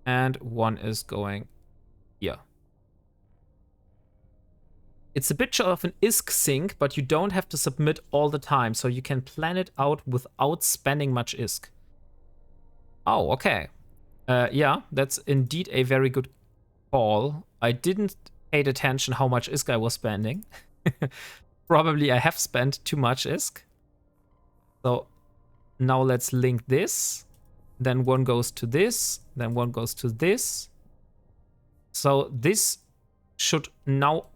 And one is going here. It's a bit of an ISK sync, but you don't have to submit all the time. So you can plan it out without spending much ISK. Oh, okay. Yeah, that's indeed a very good call. I didn't pay attention how much ISK I was spending. Probably I have spent too much ISK. So now let's link this. Then one goes to this. Then one goes to this. So this should now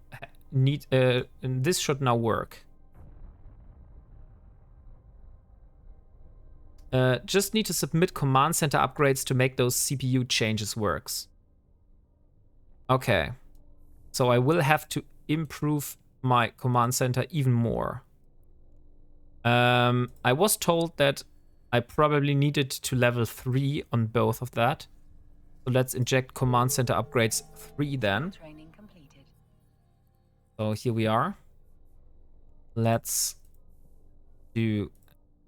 this should now work. Just need to submit command center upgrades to make those CPU changes works. Okay. So I will have to improve my command center even more. I was told that I probably needed to level 3 on both of that. So let's inject command center upgrades 3 then.
Training completed.
So here we are. Let's do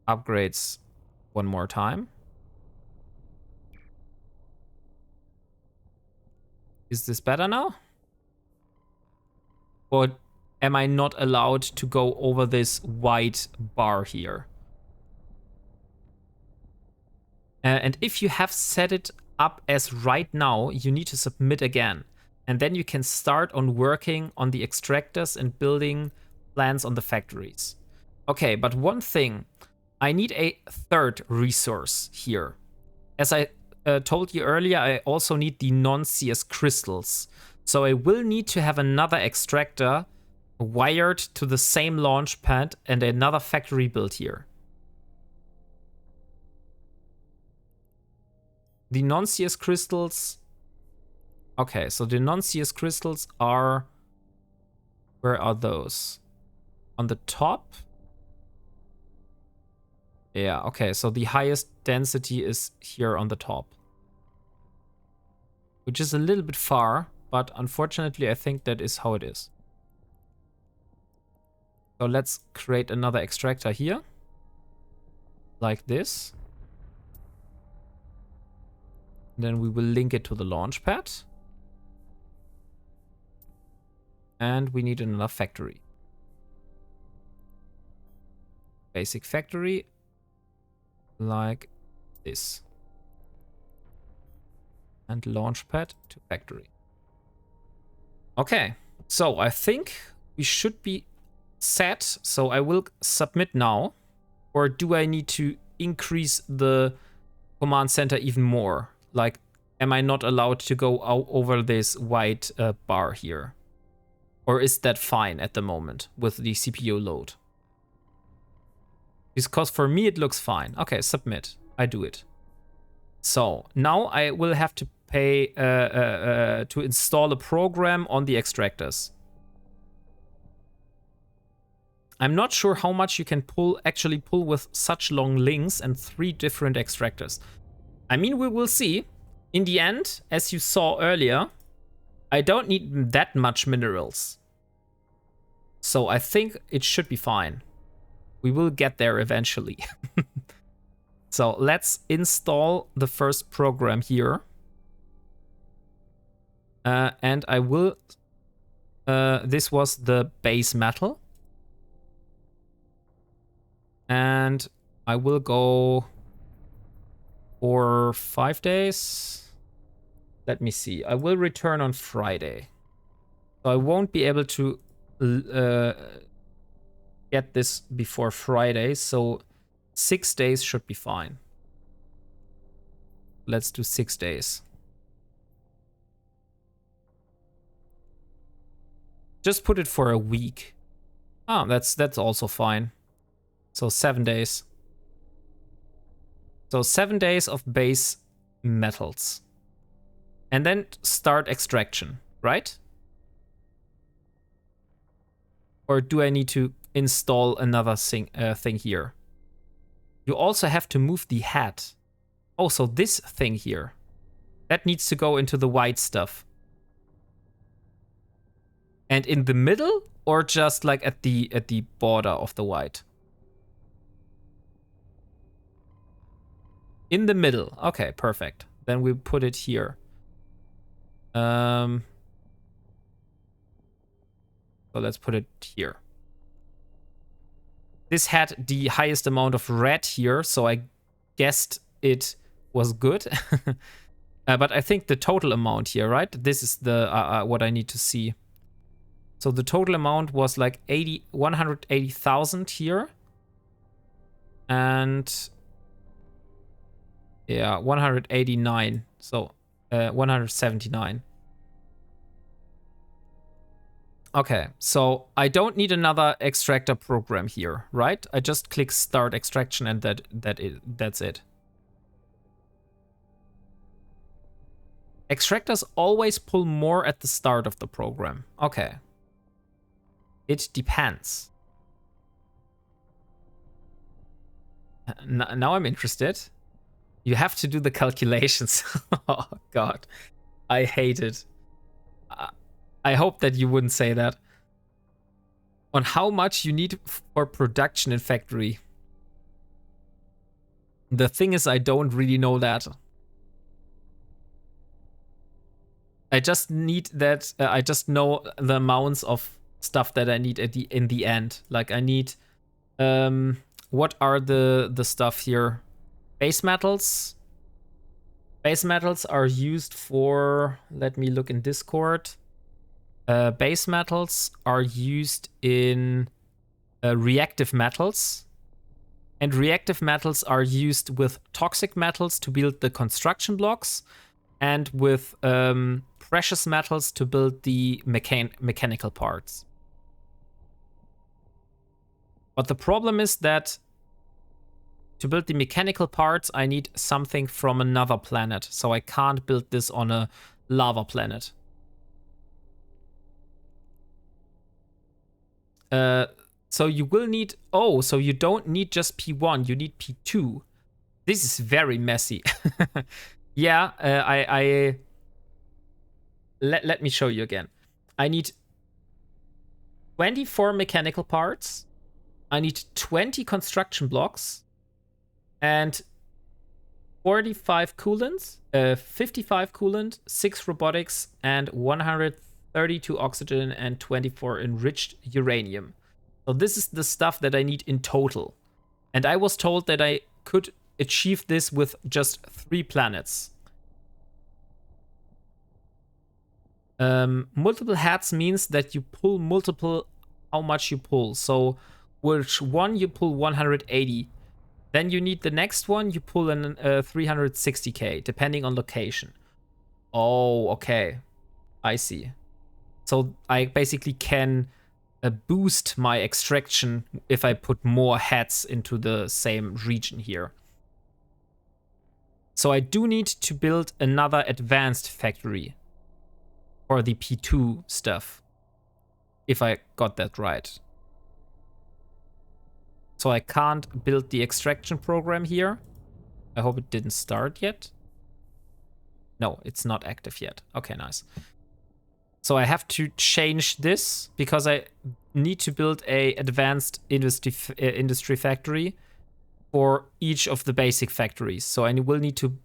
upgrades one more time. Is this better now? Or am I not allowed to go over this white bar here? And if you have set it up as right now, you need to submit again. And then you can start on working on the extractors and building plans on the factories. Okay, but one thing. I need a third resource here. As I told you earlier, I also need the non-CS crystals. So I will need to have another extractor wired to the same launch pad and another factory built here. The non-CS crystals... Okay, so the non-CS crystals are... Where are those? On the top? Yeah, okay, so the highest density is here on the top. Which is a little bit far, but unfortunately I think that is how it is. So let's create another extractor here. Like this. Then we will link it to the launch pad. And we need another factory. Basic factory. Like this. And launchpad to factory. Okay, so I think we should be set. So I will submit now. Or do I need to increase the command center even more? Like, am I not allowed to go over this white bar here? Or is that fine at the moment with the CPU load? Because for me it looks fine. Okay, submit. I do it. So now I will have to pay to install a program on the extractors. I'm not sure how much you can actually pull with such long links and 3 different extractors. I mean, we will see. In the end, as you saw earlier, I don't need that much minerals. So I think it should be fine. We will get there eventually. So let's install the first program here. And I will... this was the base metal. And I will go for 5 days. Let me see. I will return on Friday. So I won't be able to get this before Friday. So 6 days should be fine. let's do 6 days. Just put it for a week. Oh, that's also fine. So 7 days. So 7 days of base metals. And then start extraction, right? Or do I need to install another thing here? You also have to move the hat. Oh, so this thing here. That needs to go into the white stuff. And in the middle, or just like at the border of the white? In the middle. Okay, perfect. Then we put it here. So let's put it here. This had the highest amount of red here, so I guessed it was good. But I think the total amount here, right? This is the what I need to see. So the total amount was like 180,000 here. And yeah, 189. So 179. Okay, so I don't need another extractor program here, right? I just click start extraction and that's it. Extractors always pull more at the start of the program. Okay. It depends. Now I'm interested. You have to do the calculations. Oh, God. I hate it. I hope that you wouldn't say that. On how much you need for production in factory. The thing is, I don't really know that. I just need that. I just know the amounts of stuff that I need in the end. Like I need what are the stuff here? Base metals. Base metals are used for, let me look in Discord. Base metals are used in reactive metals. And reactive metals are used with toxic metals to build the construction blocks and with precious metals to build the mechanical parts. But the problem is that to build the mechanical parts, I need something from another planet. So I can't build this on a lava planet. So you will need... Oh, so you don't need just P1, you need P2. This is very messy. Yeah, Let me show you again. I need 24 mechanical parts. I need 20 construction blocks. And 45 coolants, 55 coolant, 6 robotics, and 132 oxygen and 24 enriched uranium. So this is the stuff that I need in total. And I was told that I could achieve this with just 3 planets. Multiple hats means that you pull multiple, how much you pull. So which one you pull 180. Then you need the next one, you pull an 360k, depending on location. Oh, okay. I see. So I basically can boost my extraction if I put more hats into the same region here. So I do need to build another advanced factory for the P2 stuff, if I got that right. So I can't build the extraction program here. I hope it didn't start yet. No, it's not active yet. Okay, nice. So I have to change this because I need to build a advanced industry factory for each of the basic factories. So I will need to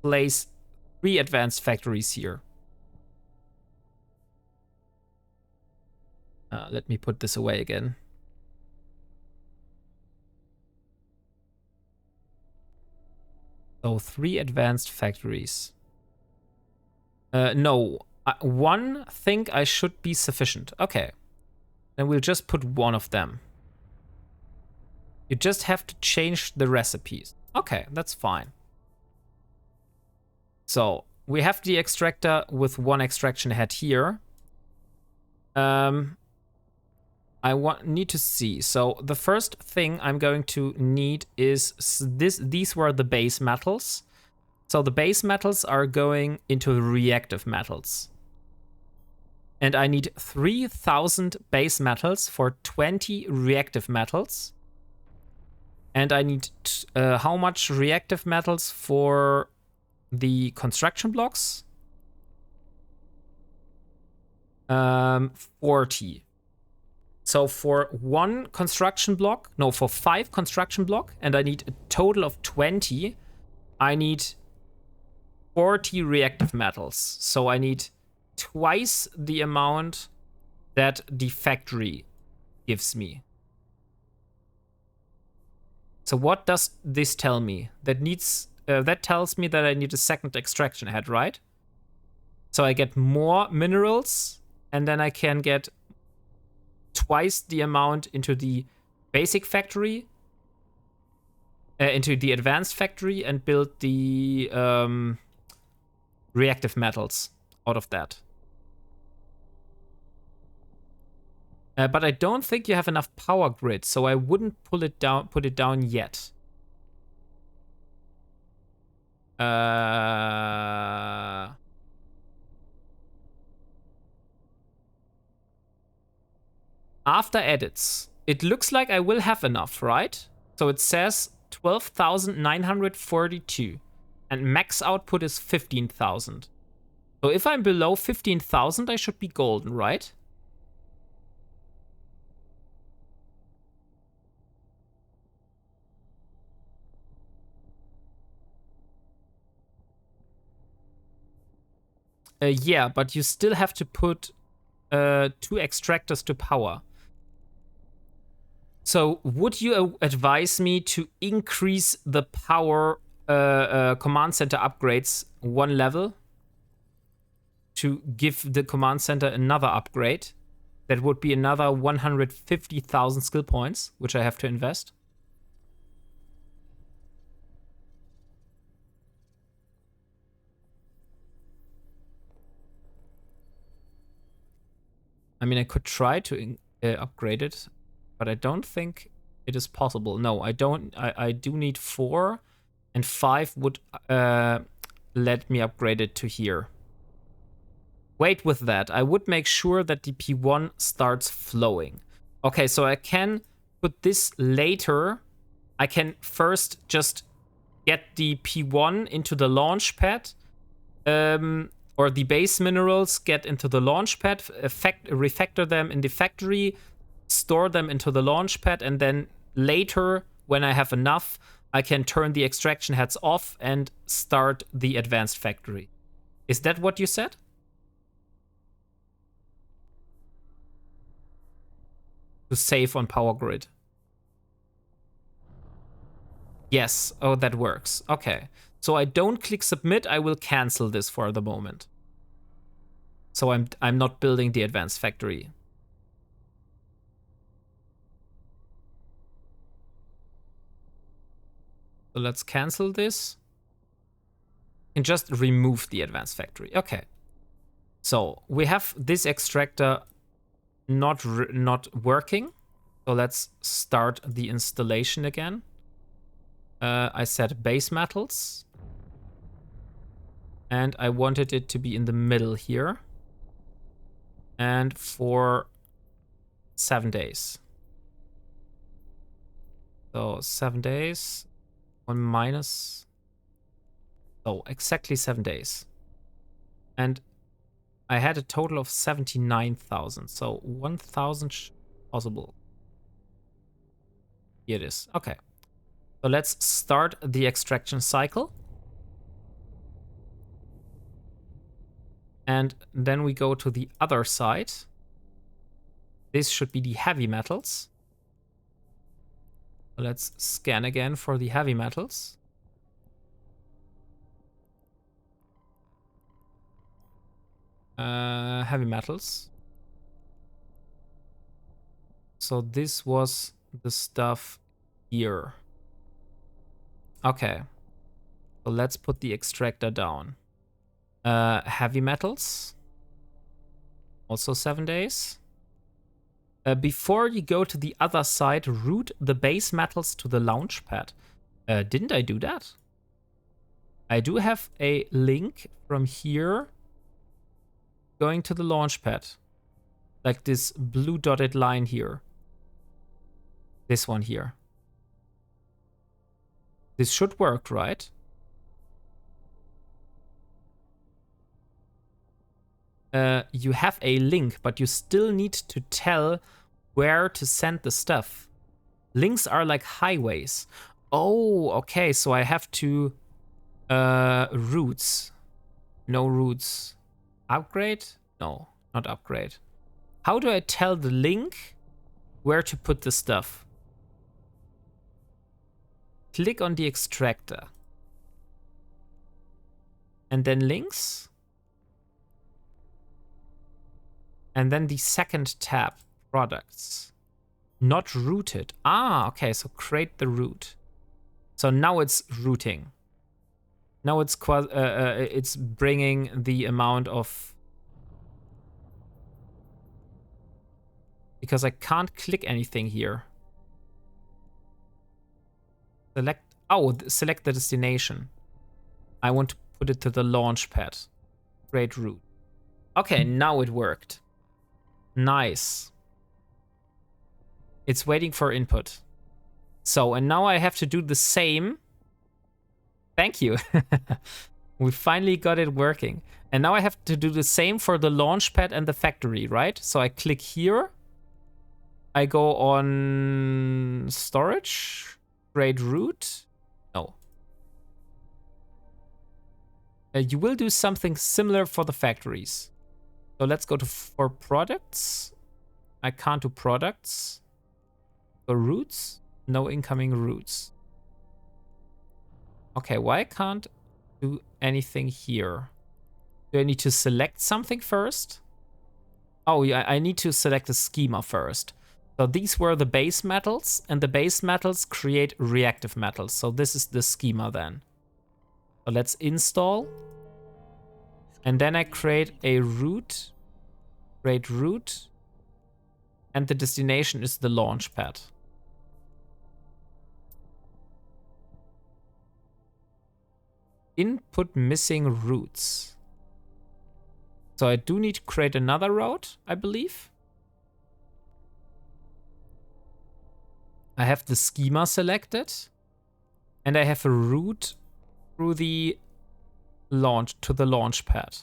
place 3 advanced factories here. Let me put this away again. So 3 advanced factories. No, 1 think I should be sufficient. Okay, then we'll just put 1 of them. You just have to change the recipes. Okay, that's fine. So we have the extractor with one extraction head here. Need to see. So the first thing I'm going to need is this. These were the base metals. So the base metals are going into the reactive metals. And I need 3,000 base metals for 20 reactive metals. And I need how much reactive metals for the construction blocks? 40. So for one construction block, no, for 5 construction block, and I need a total of 20, I need 40 reactive metals. So I need twice the amount that the factory gives me. So what does this tell me? That tells me that I need a second extraction head, right? So I get more minerals, and then I can get twice the amount into the basic factory, into the advanced factory, and build the reactive metals out of that. But I don't think you have enough power grid, so I wouldn't put it down yet. After edits, it looks like I will have enough, right? So it says 12,942, and max output is 15,000. So if I'm below 15,000, I should be golden, right? Yeah, but you still have to put 2 extractors to power. So would you advise me to increase the power command center upgrades 1 level to give the command center another upgrade? That would be another 150,000 skill points, which I have to invest. I mean, I could try to upgrade it, but I don't think it is possible. No, I don't. I do need 4, and 5 would let me upgrade it to here. Wait with that. I would make sure that the P1 starts flowing. Okay, so I can put this later. I can first just get the P1 into the launch pad, or the base minerals get into the launch pad, refactor them in the factory, store them into the launch pad, and then later, when I have enough, I can turn the extraction heads off and start the advanced factory. Is that what you said? To save on power grid. Yes. Oh, that works. Okay. So I don't click submit. I will cancel this for the moment. So I'm not building the advanced factory. So let's cancel this and just remove the advanced factory. Okay. So we have this extractor not working. So let's start the installation again. I set base metals, and I wanted it to be in the middle here, and for 7 days. So 7 days, 1 minus, so exactly 7 days. And I had a total of 79,000, so 1,000 possible. Here it is. Okay. So let's start the extraction cycle. And then we go to the other side. This should be the heavy metals. Let's scan again for the heavy metals. Heavy metals. So this was the stuff here. Okay. So let's put the extractor down. Heavy metals. Also 7 days. Before you go to the other side, route the base metals to the launch pad. Didn't I do that? I do have a link from here going to the launch pad. Like this blue dotted line here. This one here. This should work, right? You have a link, but you still need to tell where to send the stuff. Links are like highways. Oh, okay, so I have to routes. No routes. Upgrade? No, not upgrade. How do I tell the link where to put the stuff? Click on the extractor. And then links. And then the second tab, products. Not routed. Ah, okay, so create the route. So now it's routing. Now it's bringing the amount of... Because I can't click anything here. Select the destination. I want to put it to the launch pad. Create route. Okay, now it worked. Nice. It's waiting for input. So, and now I have to do the same. Thank you. We finally got it working. And now I have to do the same for the launch pad and the factory, right? So I click here. I go on storage. Create route. No. You will do something similar for the factories. So let's go to for products. I can't do products. So routes. No incoming routes. Okay, why can't do anything here? Do I need to select something first? Oh, yeah, I need to select a schema first. So these were the base metals, and the base metals create reactive metals. So this is the schema then. So let's install. And then I create a route. Create route. And the destination is the launch pad. Input missing routes. So I do need to create another route, I believe. I have the schema selected. And I have a route through the launch to the launch pad.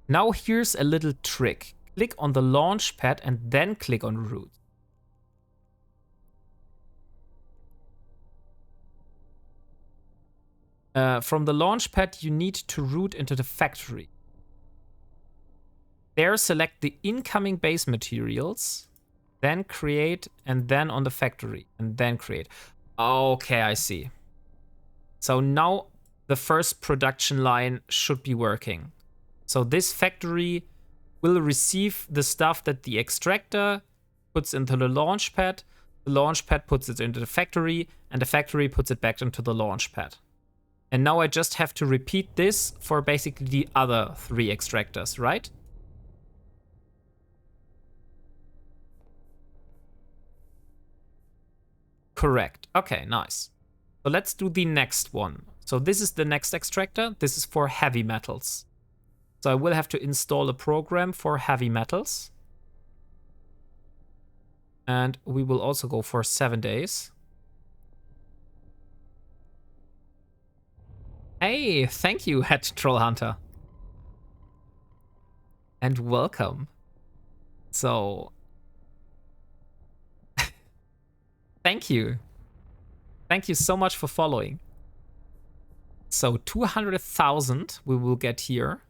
Now here's a little trick. Click on the launch pad and then click on route. From the launch pad, you need to route into the factory. There, select the incoming base materials, then create, and then on the factory, and then create. Okay, I see. So now the first production line should be working. So this factory will receive the stuff that the extractor puts into the launch pad puts it into the factory, and the factory puts it back into the launch pad. And now I just have to repeat this for basically the other 3 extractors, right? Correct. Okay, nice. So let's do the next one. So this is the next extractor. This is for heavy metals. So I will have to install a program for heavy metals. And we will also go for 7 days. Hey, thank you, Head Troll Hunter. And welcome. So, thank you. Thank you so much for following. So 200,000 we will get here.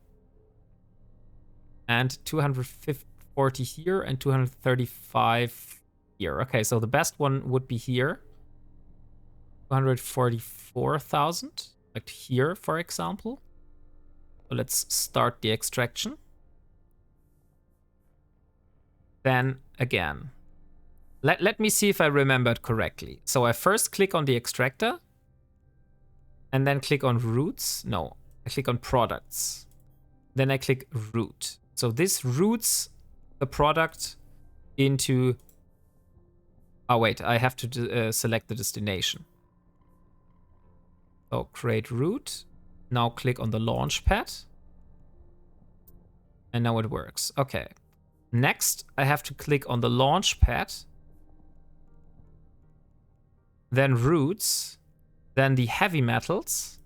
And 240 here and 235 here. Okay, so the best one would be here. 244,000. Like here, for example. So let's start the extraction. Then again. Let me see if I remembered correctly. So I first click on the extractor. And then click on routes. No. I click on products. Then I click route. So this routes the product into... Oh, wait, I have to select the destination. So create route. Now click on the launch pad. And now it works. Okay. Next, I have to click on the launch pad. Then routes. Then the heavy metals.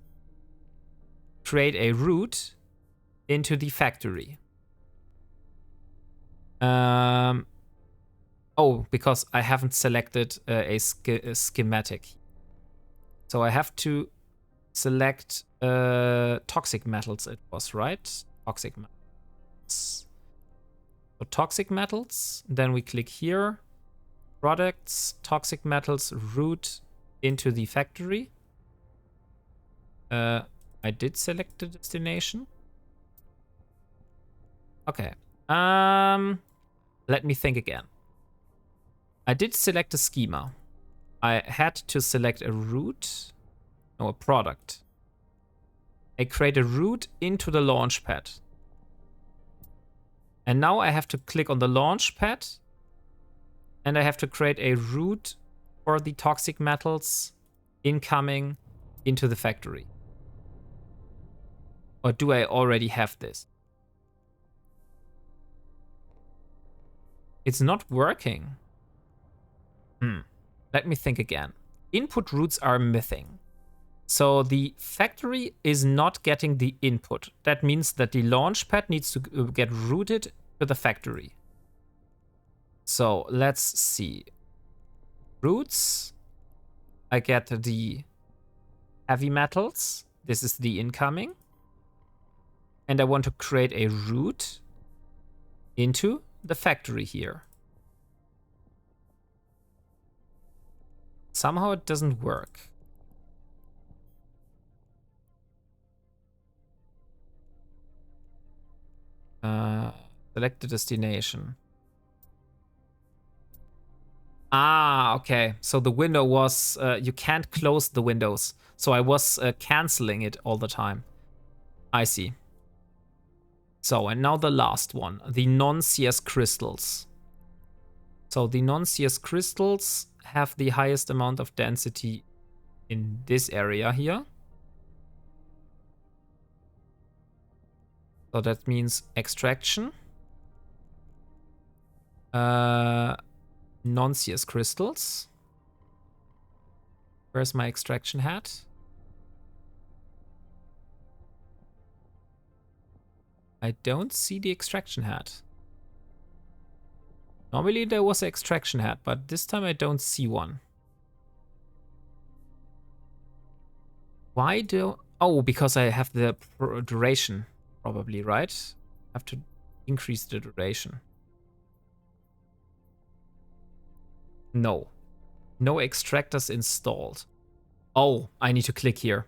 Create a route into the factory. Oh, because I haven't selected a schematic. So I have to select toxic metals, it was, right? Toxic metals. So toxic metals, then we click here. Products, toxic metals, route into the factory. I did select the destination. Okay. Let me think again. I did select a schema. I had to select a route. No, a product. I create a route into the launch pad. And now I have to click on the launch pad. And I have to create a route for the toxic metals incoming into the factory. Or do I already have this? It's not working. Let me think again. Input routes are missing. So the factory is not getting the input. That means that the launch pad needs to get routed to the factory. So let's see. Routes. I get the heavy metals. This is the incoming. And I want to create a route into the factory here. Somehow it doesn't work. Select the destination. Ah, okay. So the window was, you can't close the windows. So I was canceling it all the time. I see. So, and now the last one, the non-CS crystals. So the non-CS crystals have the highest amount of density in this area here. So that means extraction. Non-CS crystals. Where's my extraction hat? I don't see the extraction hat. Normally there was an extraction hat, but this time I don't see one. Why do... Oh, because I have the duration, probably, right? I have to increase the duration. No. No extractors installed. Oh, I need to click here.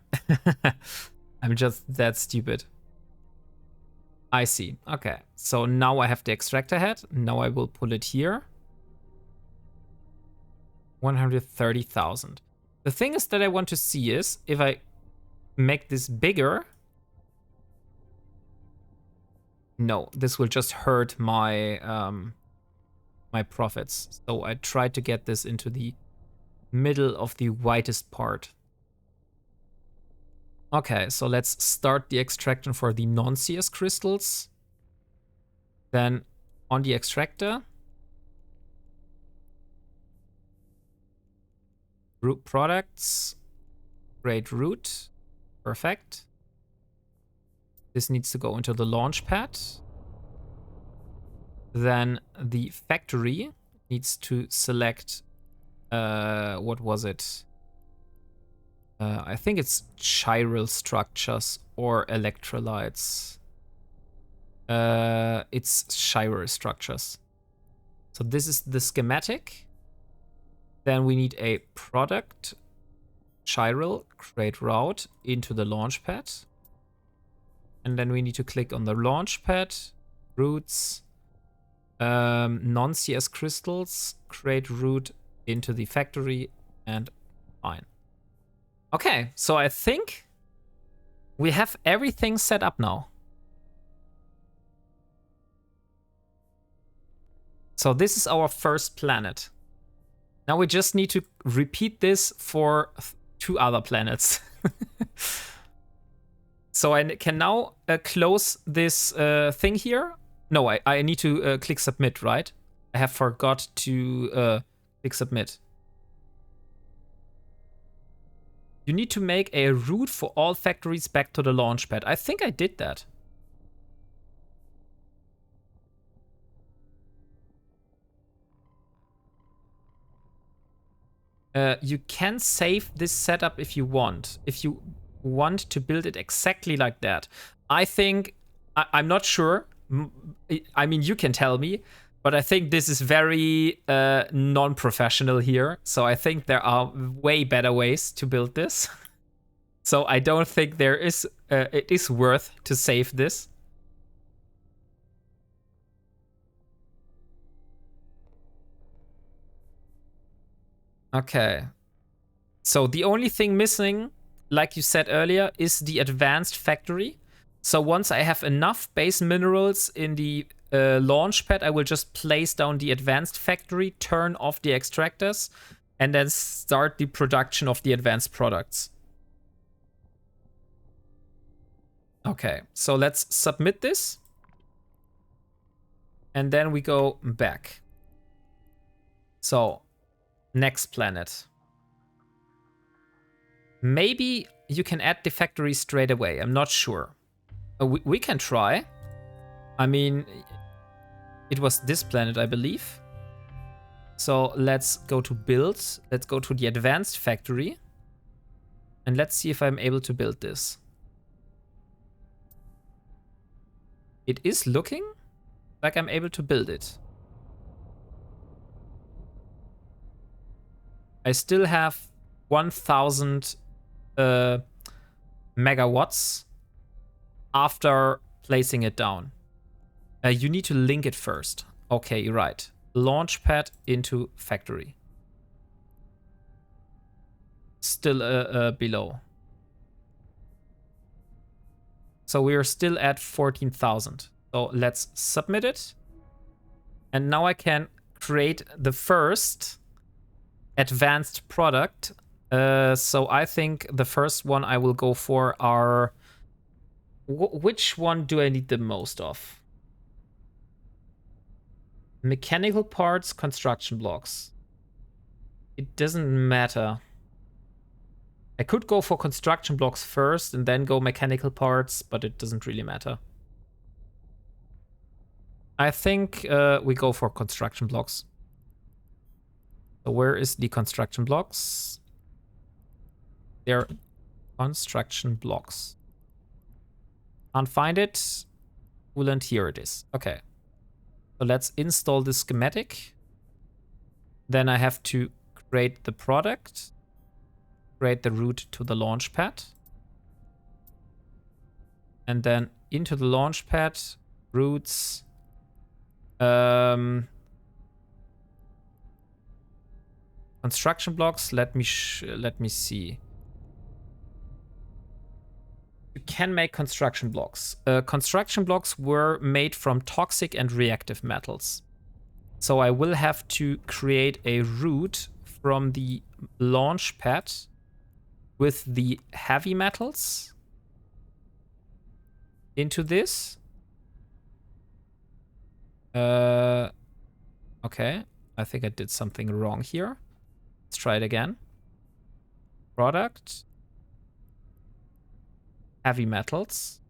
I'm just that stupid. I see. Okay. So now I have the extractor head. Now I will pull it here. 130,000. The thing is that I want to see is if I make this bigger. No, this will just hurt my my profits. So I tried to get this into the middle of the whitest part. Okay, so let's start the extraction for the non-CS crystals. Then on the extractor, root products, create route, perfect. This needs to go into the launch pad. Then the factory needs to select, what was it? I think it's chiral structures or electrolytes. It's chiral structures. So this is the schematic. Then we need a product, chiral, create route into the launch pad. And then we need to click on the launch pad, routes, non-CS crystals, create route into the factory, and fine. Okay, so I think We have everything set up now. So this is our first planet. Now we just need to repeat this for 2 other planets. So I can now close this thing here. No, I need to click submit, right? I have forgot to click submit. You need to make a route for all factories back to the launch pad. I think I did that. You can save this setup if you want. If you want to build it exactly like that. I think, I'm not sure. I mean, you can tell me, but I think this is very non-professional here. So I think there are way better ways to build this. So I don't think there is, it is worth to save this. Okay. So the only thing missing, like you said earlier, is the advanced factory. So once I have enough base minerals in the launch pad, I will just place down the advanced factory, turn off the extractors, and then start the production of the advanced products. Okay, so let's submit this. And then we go back. So, next planet. Maybe you can add the factory straight away. I'm not sure. We can try. I mean, it was this planet, I believe. So let's go to build. Let's go to the advanced factory. And let's see if I'm able to build this. It is looking like I'm able to build it. I still have 1000 megawatts after placing it down. You need to link it first. Okay, right. Launchpad into factory. Still below. So we are still at 14,000. So let's submit it. And now I can create the first advanced product. So I think the first one I will go for are... which one do I need the most of? Mechanical parts, construction blocks. It doesn't matter. I could go for construction blocks first and then go mechanical parts, but it doesn't really matter. I think we go for construction blocks. So where is the construction blocks? They're construction blocks. Can't find it. Coolant, here it is. Okay. So let's install the schematic. Then I have to create the product. Create the route to the launch pad. And then into the launch pad, routes. Construction blocks. Let me see. You can make construction blocks. Construction blocks were made from toxic and reactive metals. So I will have to create a route from the launch pad with the heavy metals into this. Okay, I think I did something wrong here. Let's try it again. Product. Heavy metals.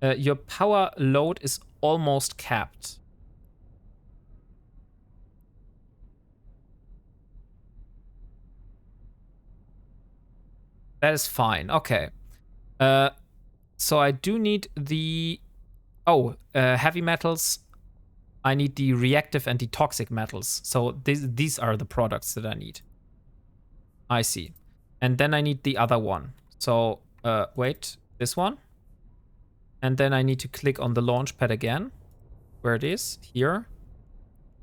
Your power load is almost capped. That is fine. Okay. So I do need the... Oh, heavy metals. I need the reactive and the toxic metals. So these are the products that I need. I see. And then I need the other one. So, wait, this one. And then I need to click on the launch pad again. Where it is, here.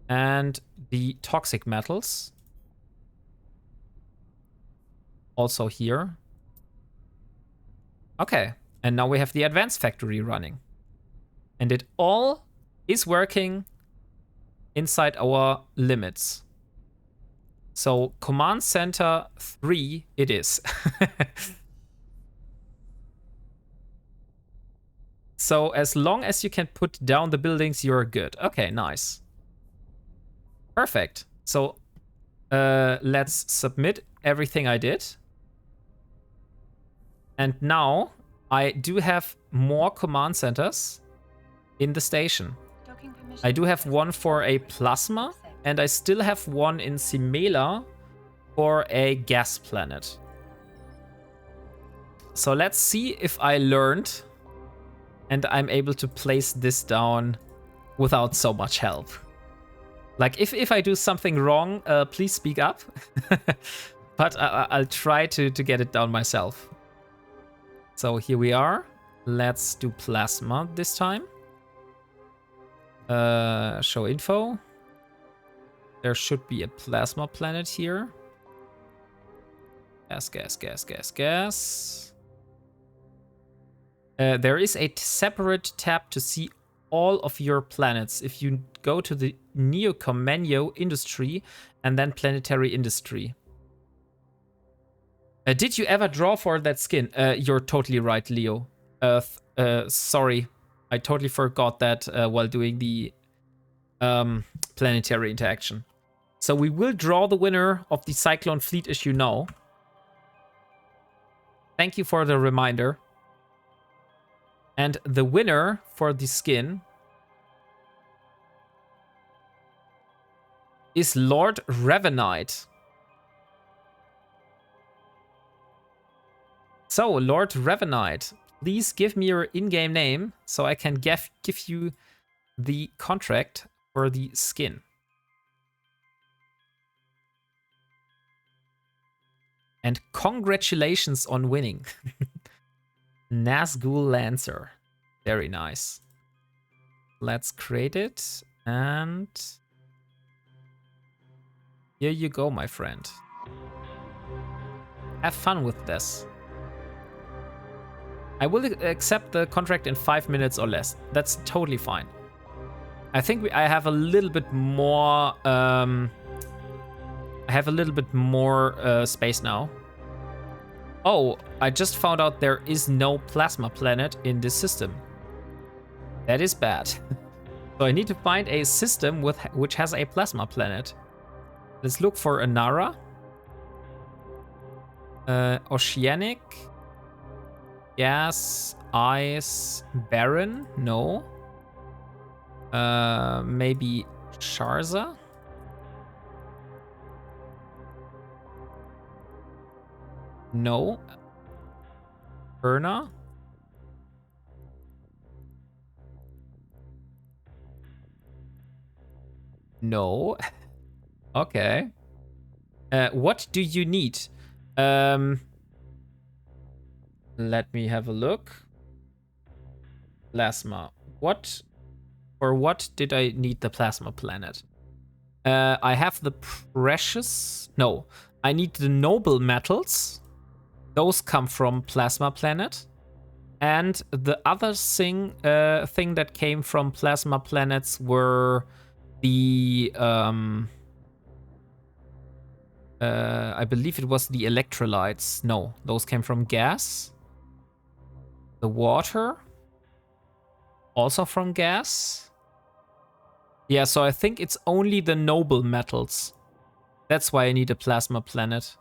And the toxic metals. Also here. Okay, and now we have the advanced factory running. And it all is working inside our limits. So command center 3 it is. So as long as you can put down the buildings, you're good. Okay, nice. Perfect. So let's submit everything I did. And now I do have more command centers in the station. I do have one for a plasma, and I still have one in Simela for a gas planet. So let's see if I learned and I'm able to place this down without so much help. Like, if I do something wrong, please speak up. But I'll try to get it down myself. So here we are. Let's do plasma this time. Show info. There should be a plasma planet here. Gas, gas, gas, gas, gas. There is a separate tab to see all of your planets. If you go to the Neocom menu, industry, and then planetary industry. Did you ever draw for that skin? You're totally right, Leo. Sorry, I totally forgot that while doing the planetary interaction. So we will draw the winner of the Cyclone Fleet issue now. Thank you for the reminder. And the winner for the skin is Lord Revenite. So, Lord Revenite, please give me your in-game name so I can give you the contract for the skin. And congratulations on winning. Nazgul Lancer. Very nice. Let's create it. And here you go, my friend. Have fun with this. I will accept the contract in 5 minutes or less. That's totally fine. I think I have a little bit more. I have a little bit more space now. Oh, I just found out there is no plasma planet in this system. That is bad. So I need to find a system which has a plasma planet. Let's look for Anara. Oceanic. Gas, ice, barren? No. Maybe Sharza? No. Perna? No. Okay. What do you need? Let me have a look. Plasma. What did I need the plasma planet? I have the precious. No, I need the noble metals. Those come from plasma planet. And the other thing that came from plasma planets were the I believe it was the electrolytes. No, those came from gas. The water, also from gas. Yeah, so I think it's only the noble metals. That's why I need a plasma planet.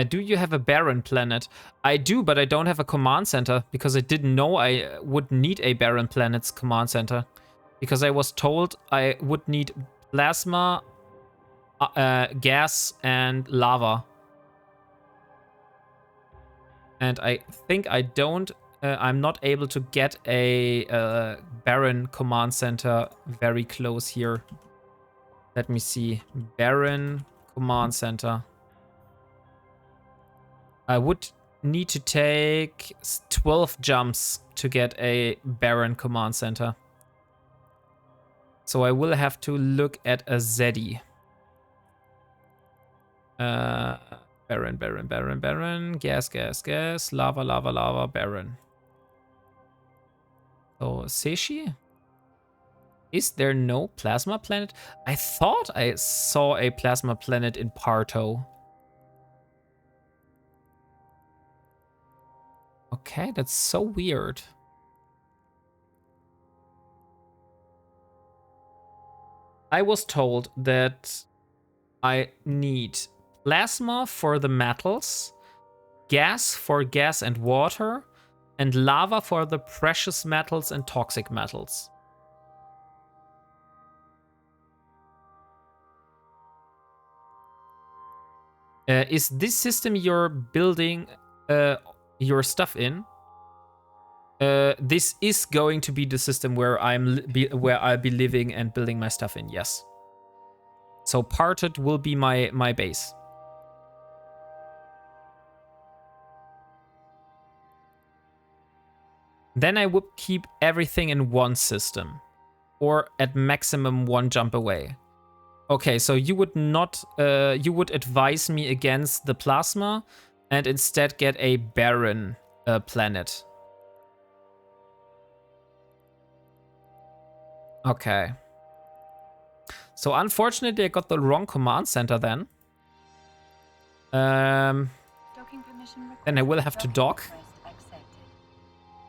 Do you have a barren planet? I do, but I don't have a command center because I didn't know I would need a barren planet's command center. Because I was told I would need plasma, gas, and lava. And I think I'm not able to get a barren command center very close here. Let me see. Barren command center. I would need to take 12 jumps to get a barren command center. So I will have to look at a Zeddy. Baron, Baron, Baron, Baron. Gas, gas, gas. Lava, lava, lava, Baron. So, Seishi? Is there no plasma planet? I thought I saw a plasma planet in Parto. Okay, that's so weird. I was told that I need plasma for the metals, gas for gas and water, and lava for the precious metals and toxic metals. Is this system you're building your stuff in? This is going to be the system where I'll be living and building my stuff in. Yes. So Parted will be my base. Then I would keep everything in one system, or at maximum one jump away. Okay, so you would not, you would advise me against the plasma and instead get a barren planet. Okay. So unfortunately, I got the wrong command center then. Then I will have to dock.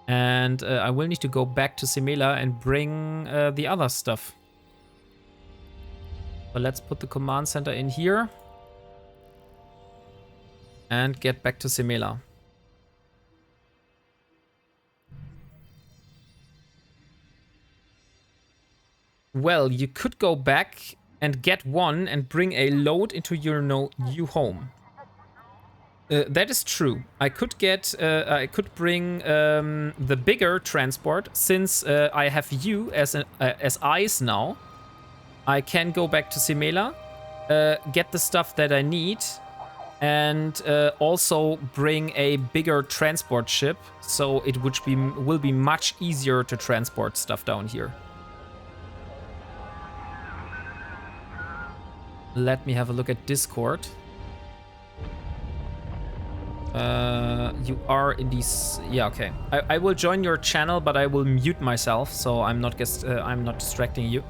And I will need to go back to Simela and bring the other stuff. But let's put the command center in here. And get back to Simela. Well, you could go back and get one and bring a load into your new home. That is true. I could get, I could bring the bigger transport since I have you as eyes now. I can go back to Simela, get the stuff that I need, and also bring a bigger transport ship, so it will be much easier to transport stuff down here. Let me have a look at Discord. You are in these. Yeah, okay. I will join your channel, but I will mute myself, so I'm not distracting you.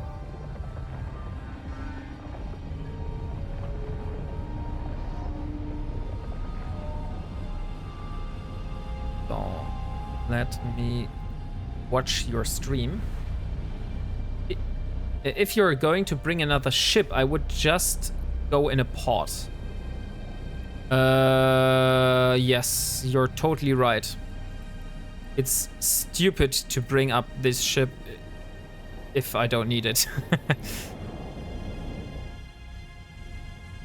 So let me watch your stream. If you're going to bring another ship, I would just go in a pod. Yes, you're totally right. It's stupid to bring up this ship if I don't need it.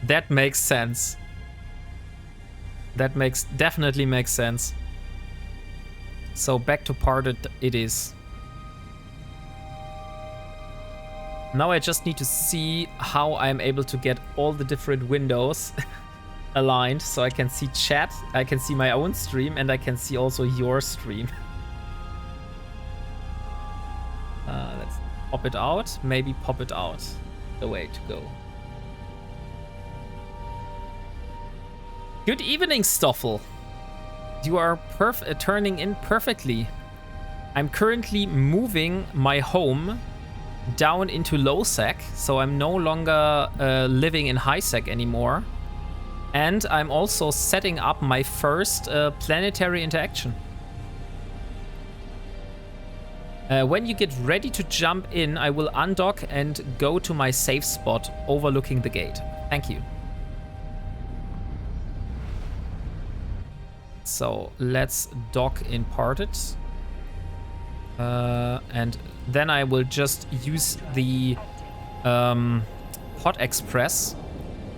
That makes sense. That definitely makes sense. So back to Parted it is. Now I just need to see how I'm able to get all the different windows aligned so I can see chat, I can see my own stream, and I can see also your stream. Let's pop it out. Maybe pop it out. The way to go. Good evening, Stoffel. You are turning in perfectly. I'm currently moving my home down into low sec, so I'm no longer living in high sec anymore. And I'm also setting up my first planetary interaction. When you get ready to jump in, I will undock and go to my safe spot overlooking the gate. Thank you. So let's dock in Parted. And then I will just use the Pod Express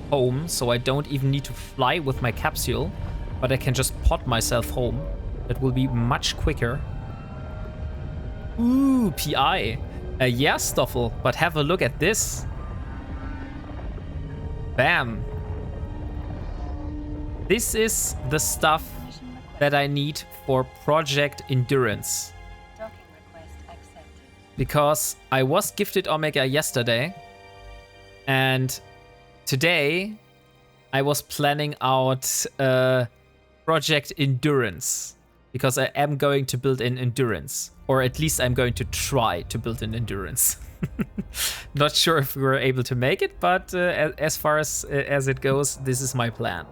home, so I don't even need to fly with my capsule, but I can just pod myself home. That will be much quicker. Ooh, PI. Yeah, Stoffel, but have a look at this. Bam. This is the stuff that I need for Project Endurance. because I was gifted Omega yesterday, and today I was planning out Project Endurance, because I am going to build an Endurance, or at least I'm going to try to build an Endurance. Not sure if we were able to make it, but as far as it goes, this is my plan.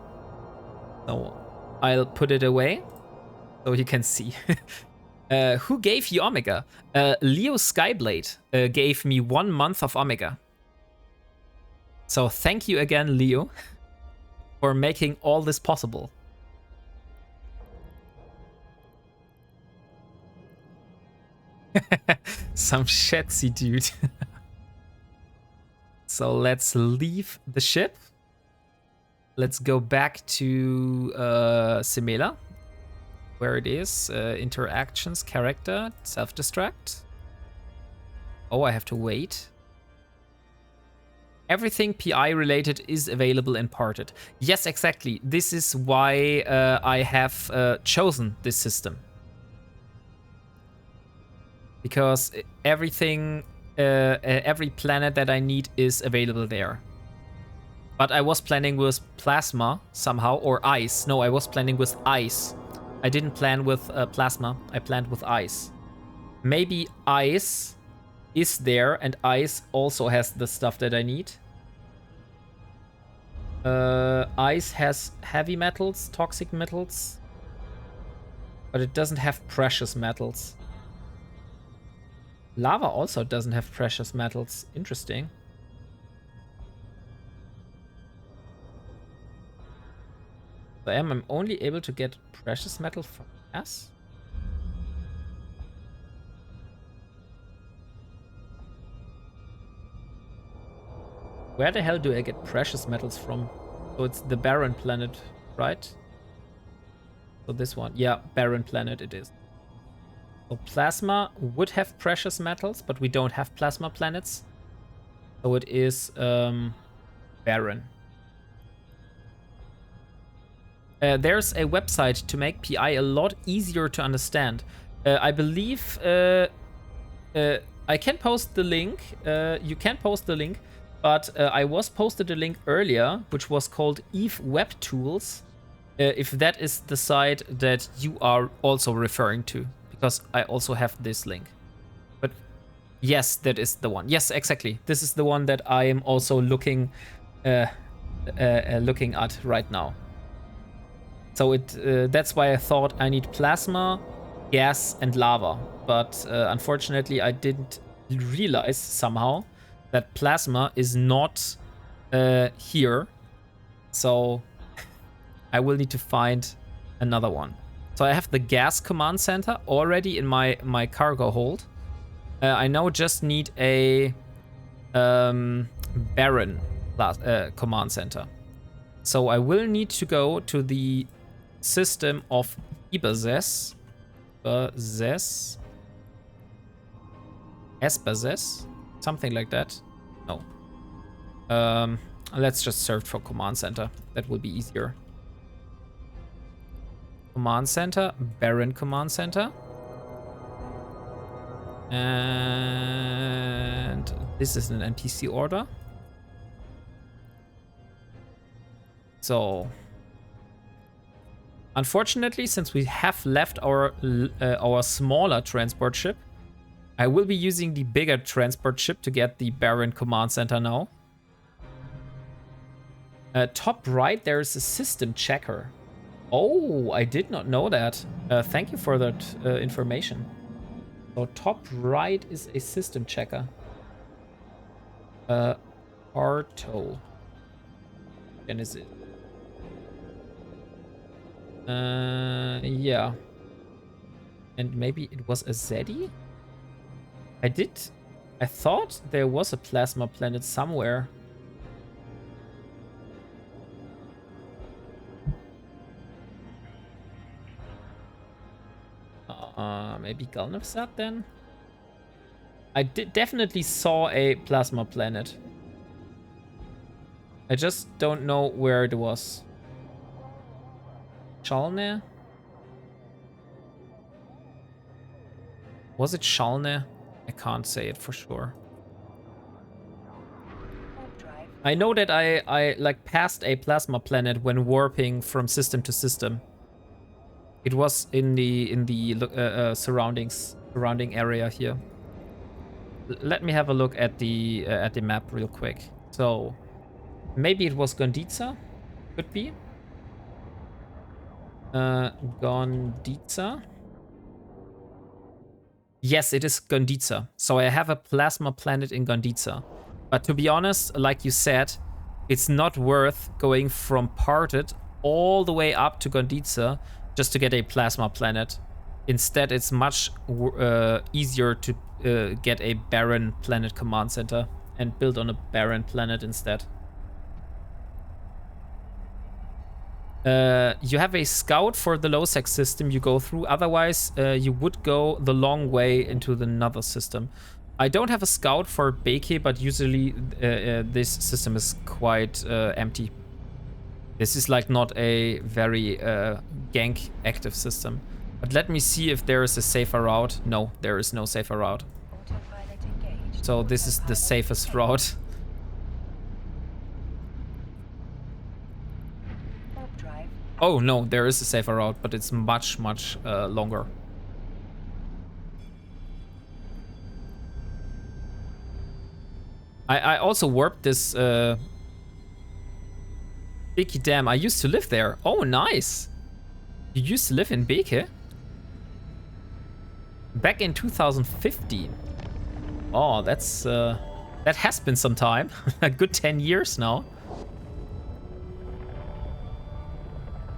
So I'll put it away so you can see. Who gave you Omega? Leo Skyblade gave me 1 month of Omega. So thank you again, Leo, for making all this possible. Some shetsy dude. So let's leave the ship. Let's go back to Simela, where it is. Interactions, character, self-destruct. Oh, I have to wait. Everything PI related is available and parted. Yes, exactly. This is why I have chosen this system. Because everything, every planet that I need is available there. But I was planning with plasma somehow, or ice. No, I was planning with ice. I didn't plan with plasma. I planned with ice. Maybe ice is there, and ice also has the stuff that I need. Ice has heavy metals, toxic metals, but it doesn't have precious metals. Lava also doesn't have precious metals. Interesting. So I'm only able to get precious metal from gas? Where the hell do I get precious metals from? So it's the barren planet, right? So this one. Yeah, barren planet it is. So plasma would have precious metals, but we don't have plasma planets. So it is barren. There's a website to make PI a lot easier to understand. I believe I can post the link. You can post the link, but I was posted a link earlier, which was called Eve Web Tools. If that is the site that you are also referring to, because I also have this link. But yes, that is the one. Yes, exactly. This is the one that I am also looking at right now. So that's why I thought I need plasma, gas, and lava. But unfortunately, I didn't realize somehow that plasma is not here. So I will need to find another one. So I have the gas command center already in my cargo hold. I now just need a barren command center. So I will need to go to the system of Ibazes. Espazes? Something like that. No. Let's just search for command center. That will be easier. Command center, barren command center. And this is an NPC order. So, unfortunately, since we have left our smaller transport ship, I will be using the bigger transport ship to get the barren command center now. Top right, there is a system checker. Oh, I did not know that. Thank you for that information. So top right is a system checker. Arto. Genesis. Yeah. And maybe it was a Zeddy? I thought there was a plasma planet somewhere. Maybe Galnavsat then? I definitely saw a plasma planet. I just don't know where it was. Shalne? Was it Shalne? I can't say it for sure.
Warp drive.
I know that I like passed a plasma planet when warping from system to system. It was in the surrounding area here. Let me have a look at the map real quick. So maybe it was Gonditza, could be. Gonditza. Yes, it is Gonditza. So I have a plasma planet in Gonditza. But to be honest, like you said, it's not worth going from Parted all the way up to Gonditza just to get a plasma planet. Instead, it's much easier to get a barren planet command center and build on a barren planet instead. You have a scout for the low-sec system you go through. Otherwise, you would go the long way into the another system. I don't have a scout for Beke, but usually this system is quite empty. This is like not a very gank active system. But let me see if there is a safer route. No, there is no safer route.
Autopilot engaged.
So this is the safest route.
Warp drive.
Oh no, there is a safer route, but it's much longer. I also warped this Beke Dam. I used to live there. Oh, nice. You used to live in Beke? Back in 2015. Oh, that's that has been some time. A good 10 years now.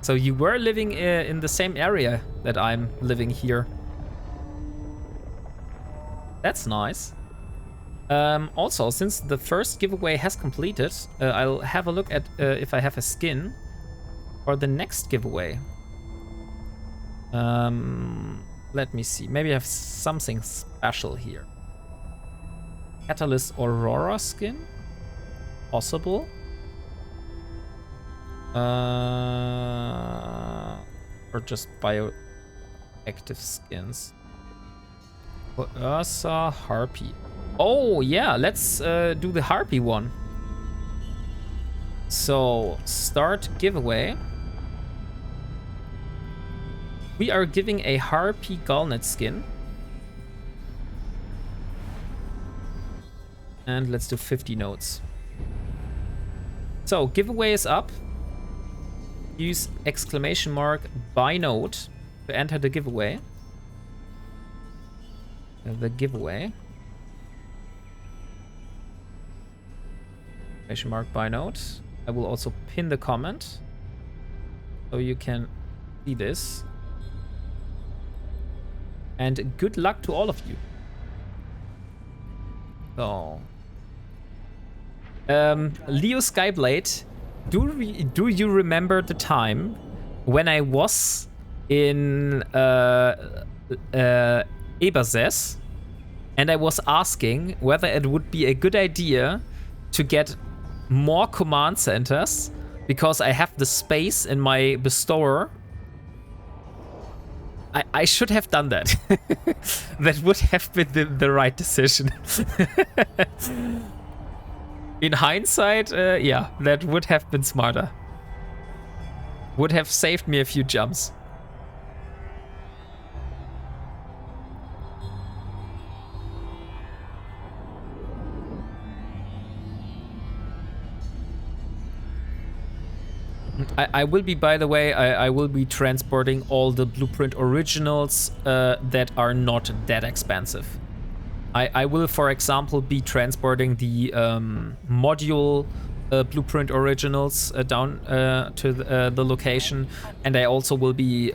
So you were living in the same area that I'm living here. That's nice. Also, since the first giveaway has completed, I'll have a look at if I have a skin for the next giveaway. Let me see. Maybe I have something special here. Catalyst Aurora skin? Possible. Or just bioactive skins. For Ursa Harpy. Oh yeah, let's do the Harpy one. So start giveaway. We are giving a Harpy Gallnet skin. And let's do 50 notes. So giveaway is up. Use ! Buy note to enter the giveaway. Buy note. I will also pin the comment so you can see this. And good luck to all of you. So, Leo Skyblade, do you remember the time when I was in Ebersess and I was asking whether it would be a good idea to get more command centers because I have the space in my bestower? I should have done that. That would have been the right decision. In hindsight, yeah, that would have been smarter. Would have saved me a few jumps. I will be, by the way, I will be transporting all the Blueprint originals that are not that expensive. I will, for example, be transporting the module Blueprint originals down to the location, and I also will be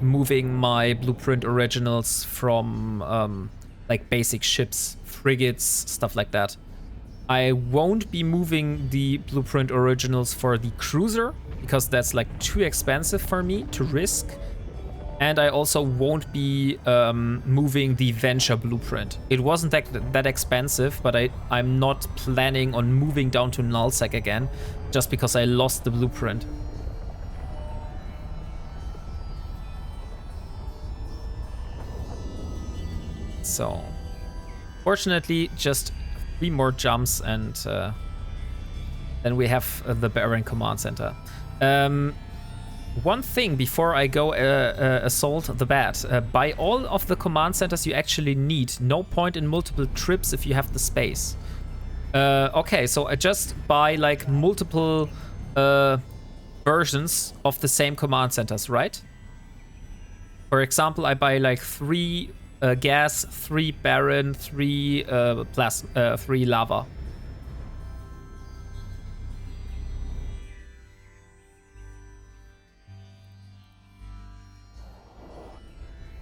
moving my Blueprint originals from like basic ships, frigates, stuff like that. I won't be moving the Blueprint originals for the cruiser because that's like too expensive for me to risk. And I also won't be moving the Venture Blueprint. It wasn't that expensive, but I'm not planning on moving down to Nullsec again just because I lost the Blueprint. So, Fortunately, just 3 more jumps and then we have the Baron Command Center. One thing before I go assault the bat. Buy all of the command centers you actually need. No point in multiple trips if you have the space. Okay, so I just buy like multiple versions of the same command centers, right? For example, I buy like 3 gas, 3 Baron, 3 plasma, 3 lava.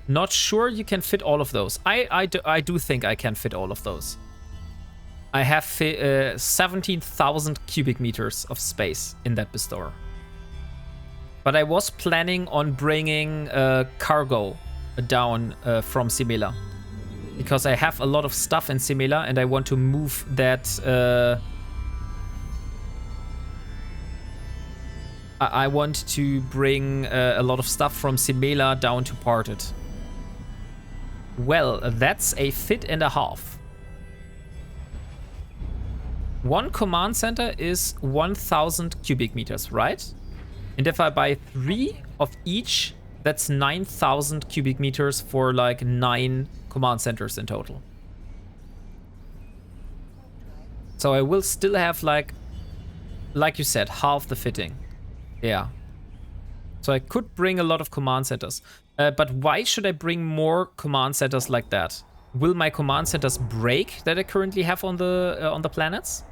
Not sure you can fit all of those. I do think I can fit all of those. I have 17,000 cubic meters of space in that bestower. But I was planning on bringing cargo down from Simila. Because I have a lot of stuff in Simila and I want to move that... I want to bring a lot of stuff from Simila down to Parted. Well, that's a fit and a half. 1 command center is 1,000 cubic meters, right? And if I buy 3 of each, that's 9,000 cubic meters for like 9 command centers in total. So I will still have like you said, half the fitting. Yeah. So I could bring a lot of command centers. But why should I bring more command centers like that? Will my command centers break that I currently have on the planets?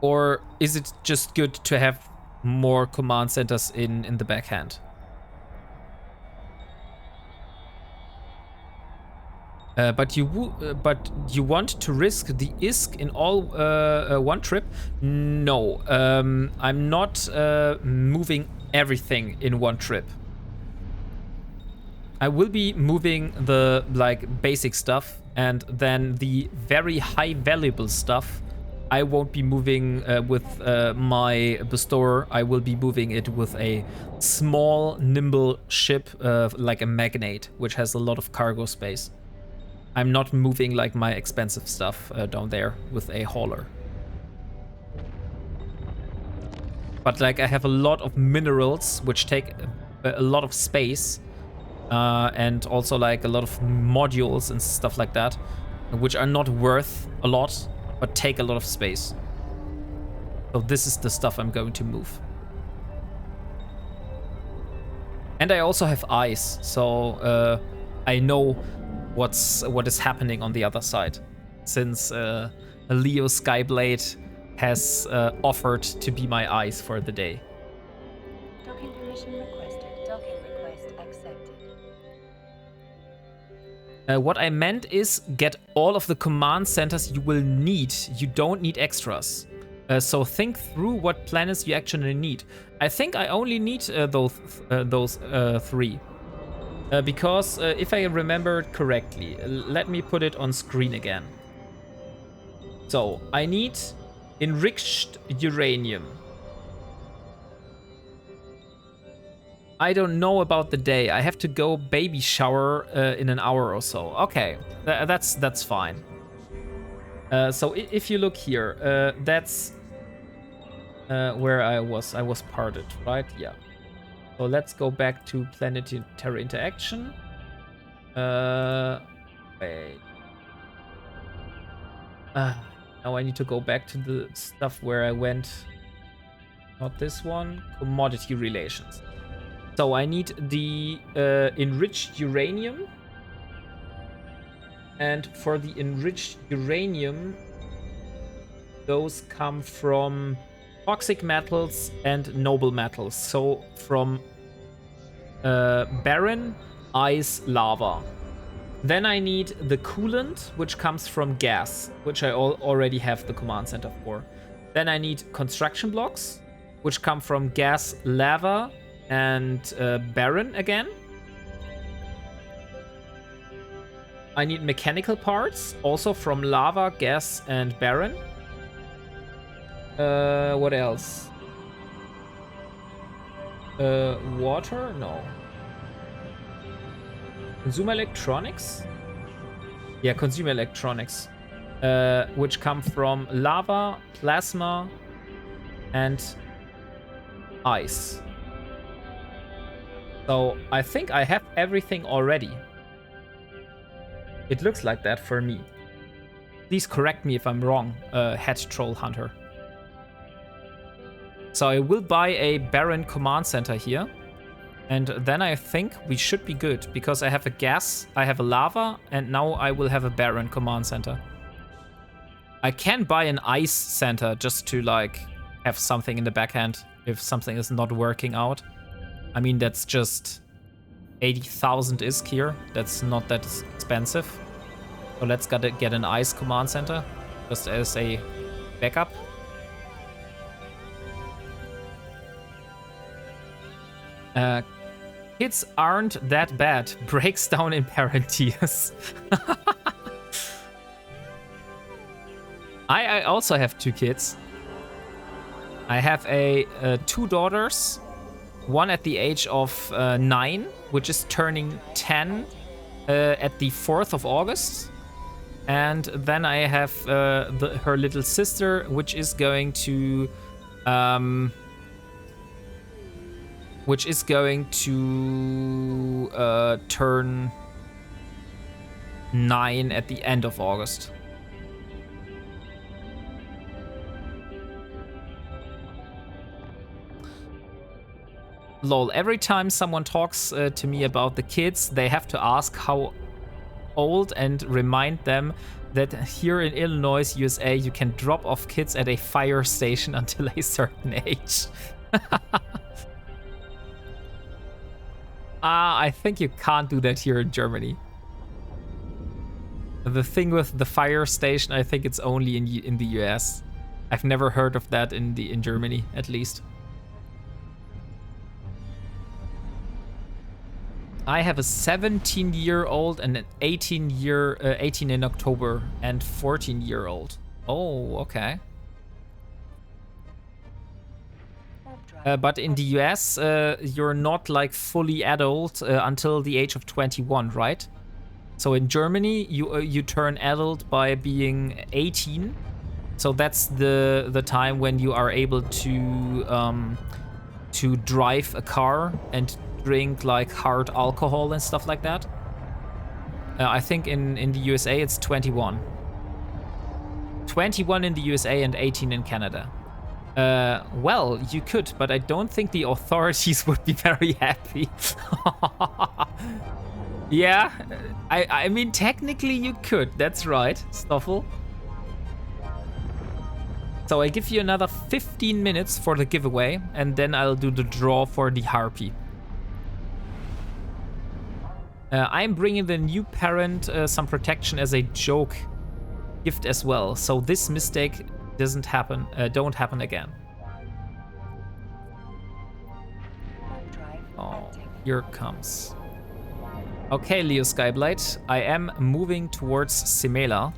Or is it just good to have more command centers in the backhand? But you want to risk the ISK in all one trip? No, I'm not moving everything in one trip. I will be moving the like basic stuff, and then the very high valuable stuff I won't be moving with my bestower. I will be moving it with a small nimble ship like a Magnate, which has a lot of cargo space. I'm not moving like my expensive stuff down there with a hauler. But like I have a lot of minerals which take a lot of space, and also like a lot of modules and stuff like that, which are not worth a lot but take a lot of space. So this is the stuff I'm going to move. And I also have eyes, so I know what is happening on the other side, since a Leo Skyblade has offered to be my eyes for the day.
Docking permission requested. Docking request accepted.
What I meant is get all of the command centers you will need. You don't need extras. So think through what planets you actually need. I think I only need those 3. Because if I remember correctly, let me put it on screen again. So I need enriched uranium. I don't know about the day. I have to go baby shower in an hour or so. Okay, that's fine. So if you look here, that's where I was parted, right? Yeah. So let's go back to planetary interaction. Wait. Now I need to go back to the stuff where I went. Not this one. Commodity relations. So I need the enriched uranium. And for the enriched uranium, those come from toxic metals and noble metals. So from barren, ice, lava. Then I need the coolant, which comes from gas, which I already have the command center for. Then I need construction blocks, which come from gas, lava, and barren again. I need mechanical parts, also from lava, gas, and barren. What else? Water? No. Consumer electronics? Yeah, consumer electronics. Which come from lava, plasma, and ice. So I think I have everything already. It looks like that for me. Please correct me if I'm wrong, head troll hunter. So I will buy a Baron command center here. And then I think we should be good, because I have a gas, I have a lava, and now I will have a Baron command center. I can buy an ice center just to like have something in the backhand if something is not working out. I mean, that's just 80,000 ISK here. That's not that expensive. So let's get an ice command center just as a backup. Kids aren't that bad. Breaks down in parent tears. I also have 2 kids. I have two daughters. One at the age of 9, which is turning 10 at the 4th of August. And then I have her little sister, which is going to turn 9 at the end of August. Lol, every time someone talks to me about the kids, they have to ask how old and remind them that here in Illinois, USA, you can drop off kids at a fire station until a certain age. I think you can't do that here in Germany. The thing with the fire station, I think it's only in the US. I've never heard of that in Germany, at least. I have a 17-year-old and an 18 in October and 14-year-old. Oh, okay. But in the US, you're not like fully adult until the age of 21, right? So in Germany, you turn adult by being 18. So that's the time when you are able to drive a car and drink like hard alcohol and stuff like that. I think in the USA it's 21. 21 in the USA and 18 in Canada. Well, you could, but I don't think the authorities would be very happy. Yeah, I mean, technically you could. That's right, Stoffel. So I give you another 15 minutes for the giveaway, and then I'll do the draw for the Harpy. I'm bringing the new parent some protection as a joke gift as well, so this mistake don't happen again. Oh, here it comes. Okay, Leo Skyblight, I am moving towards Simela.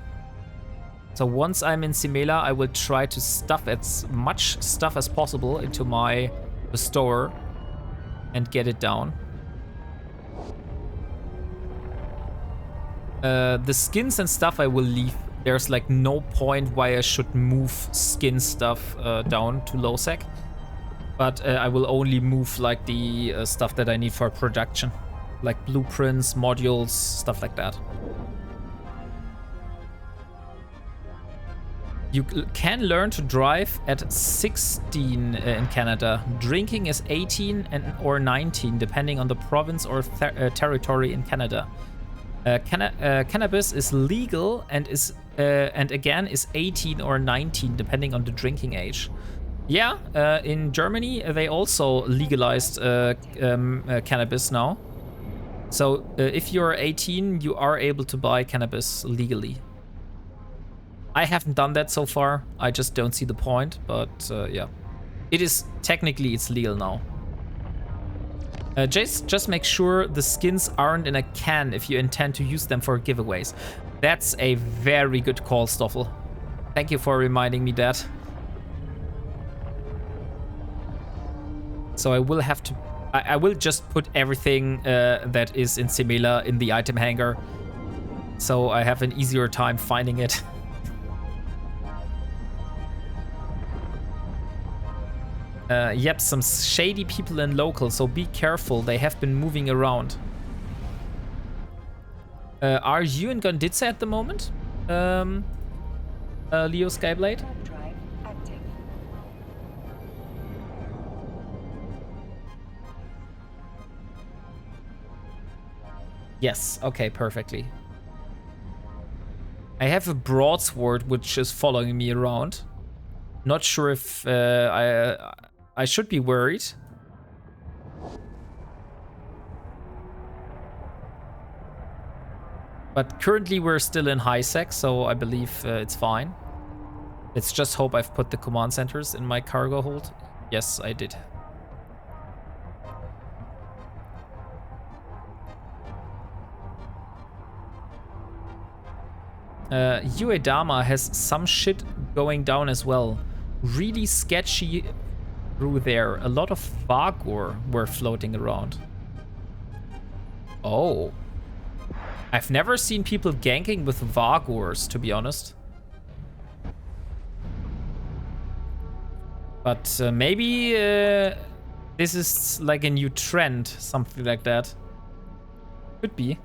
So once I'm in Simela, I will try to stuff as much stuff as possible into my bestower and get it down. The skins and stuff I will leave. There's like no point why I should move skin stuff down to low sec. But I will only move like the stuff that I need for production. Like blueprints, modules, stuff like that. You can learn to drive at 16 in Canada. Drinking is 18 or 19, depending on the province or territory in Canada. Cannabis is legal and again is 18 or 19, depending on the drinking age. Yeah, in Germany they also legalized cannabis now. So if you're 18, you are able to buy cannabis legally. I haven't done that so far. I just don't see the point, but yeah. It's legal now. Just make sure the skins aren't in a can if you intend to use them for giveaways. That's a very good call, Stoffel. Thank you for reminding me that. So I will have to I will just put everything that is in Simila in the item hangar, so I have an easier time finding it. Yep, some shady people and local, so be careful. They have been moving around. Are you in Gonditza at the moment? Leo Skyblade?
Warp drive active.
Yes, okay, perfectly. I have a broadsword which is following me around. Not sure if I should be worried. But currently we're still in high sec, so I believe it's fine. Let's just hope I've put the command centers in my cargo hold. Yes, I did. Uedama has some shit going down as well. Really sketchy through there. A lot of Vagur were floating around. Oh. I've never seen people ganking with Vagurs, to be honest. But maybe this is like a new trend, something like that. Could be.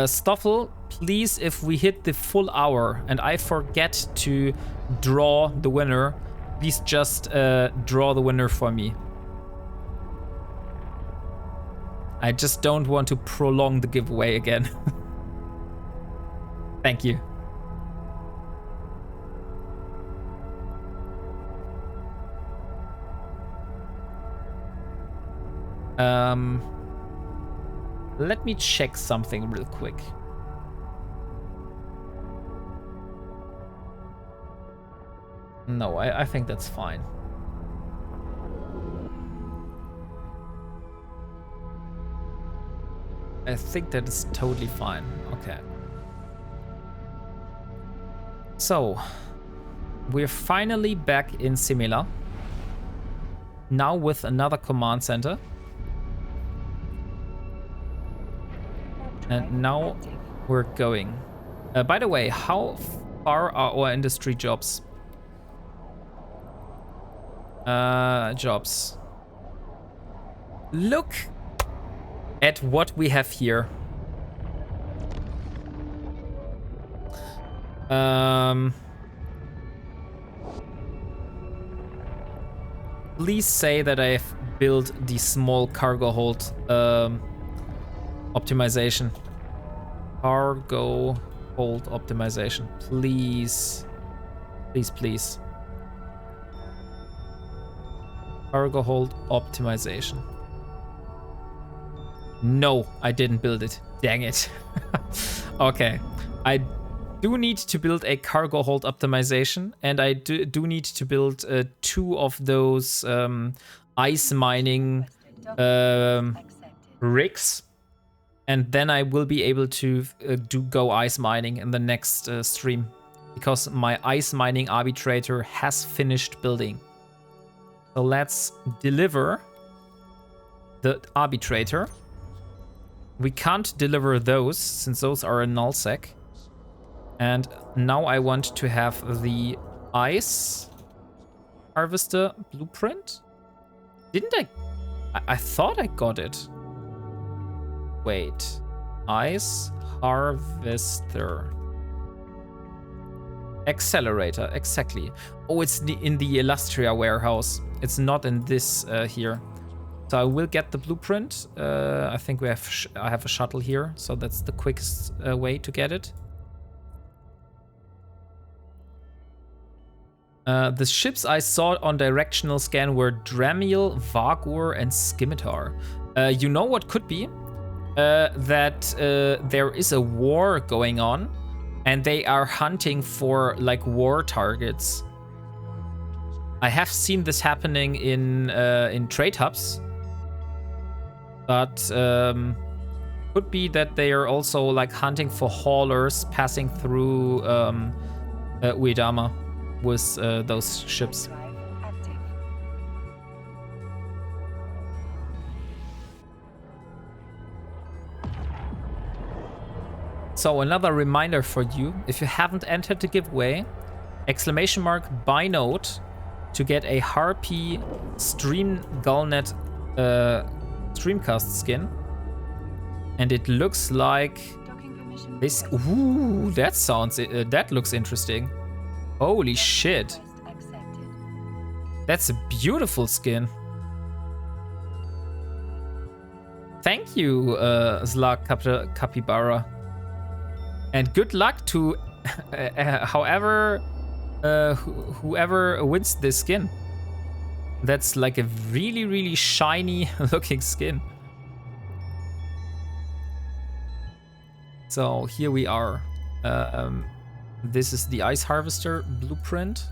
Stoffel, please, if we hit the full hour and I forget to draw the winner, please just draw the winner for me. I just don't want to prolong the giveaway again. Thank you. Let me check something real quick. No, I think that's fine. I think that is totally fine. Okay. So, we're finally back in Simila. Now with another command center. And now we're going. By the way, how far are our industry jobs? Jobs. Look at what we have here. Please say that I've built the small cargo hold optimization. Cargo hold optimization. Please. Please, please. Cargo hold optimization. No, I didn't build it. Dang it. Okay. I do need to build a cargo hold optimization, and I do need to build 2 of those ice mining rigs. And then I will be able to go ice mining in the next stream, because my ice mining arbitrator has finished building. So let's deliver the arbitrator. We can't deliver those since those are a nullsec. And now I want to have the ice harvester blueprint. Didn't I thought I got it. Wait, ice harvester accelerator, exactly. Oh, it's in the Illustria warehouse. It's not in this here. So I will get the blueprint. I think I have a shuttle here, so that's the quickest way to get it. The ships I saw on directional scan were Dramiel, Vagur, and Scimitar. You know what could be? That there is a war going on, and they are hunting for like war targets. I have seen this happening in trade hubs, but Could be that they are also like hunting for haulers passing through Uedama with those ships.
Drive active.
So another reminder for you, if you haven't entered the giveaway, !buy note to get a Harpy Stream Gullnet Streamcast skin. And it looks like
Docking permission
this.
requested.
Ooh, that sounds, that looks interesting. Holy shit.
Request accepted.
That's a beautiful skin. Thank you, Zlag Capybara. And good luck to whoever wins this skin. That's like a really, really shiny looking skin. So here we are. This is the Ice Harvester blueprint.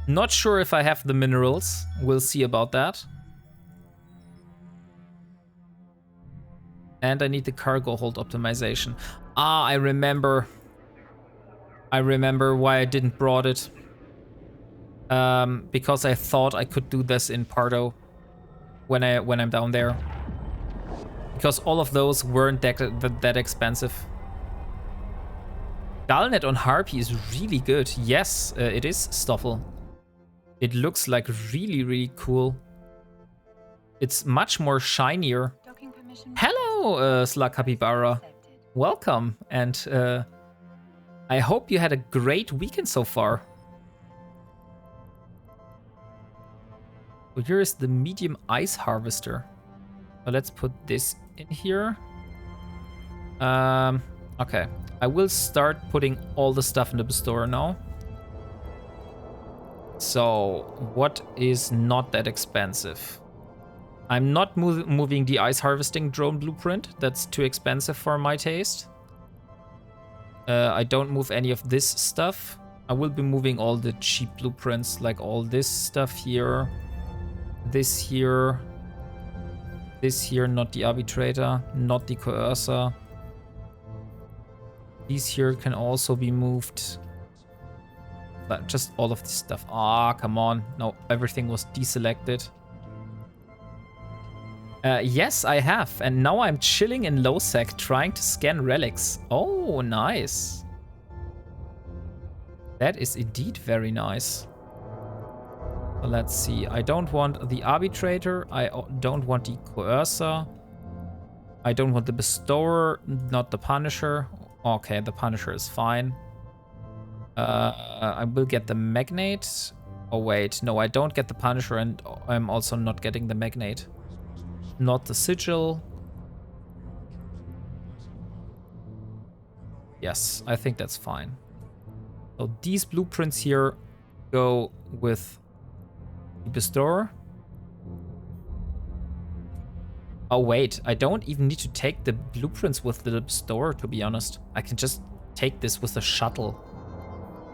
Not sure if I have the minerals. We'll see about that. And I need the cargo hold optimization. Ah, I remember. I remember why I didn't brought it. Because I thought I could do this in Pardo when I'm down there. Because all of those weren't that expensive. Gullnet on Harpy is really good. Yes, it is, Stoffel. It looks like really, really cool. It's much more shinier.
Docking permission
Hello, Slug Capybara.
accepted.
Welcome, and I hope you had a great weekend so far. So here is the medium ice harvester. So let's put this in here. Okay, I will start putting all the stuff in the store now. So what is not that expensive? I'm not moving the ice harvesting drone blueprint. That's too expensive for my taste. I don't move any of this stuff. I will be moving all the cheap blueprints, like all this stuff here. This here. This here, not the arbitrator, not the coercer. These here can also be moved. But just all of this stuff. Ah, come on. No, everything was deselected. Yes, I have. And now I'm chilling in low sec trying to scan relics. Oh, nice. That is indeed very nice. So let's see. I don't want the arbitrator. I don't want the coercer. I don't want the bestower, not the punisher. Okay, the punisher is fine. I will get the magnate. Oh wait, no, I don't get the punisher, and I'm also not getting the magnate. Not the sigil. Yes, I think that's fine. So these blueprints here go with the bestower. Oh wait, I don't even need to take the blueprints with the bestower, to be honest. I can just take this with the shuttle.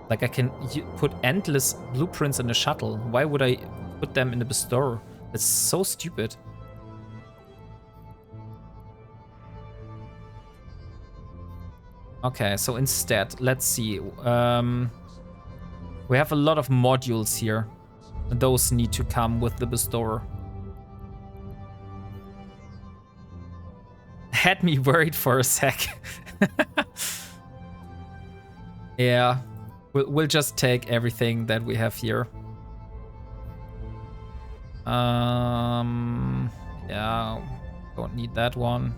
Like I can put endless blueprints in the shuttle. Why would I put them in the bestower? It's so stupid. Okay, so instead, let's see. We have a lot of modules here. Those need to come with the bestower. Had me worried for a sec. Yeah, we'll just take everything that we have here. Yeah, don't need that one.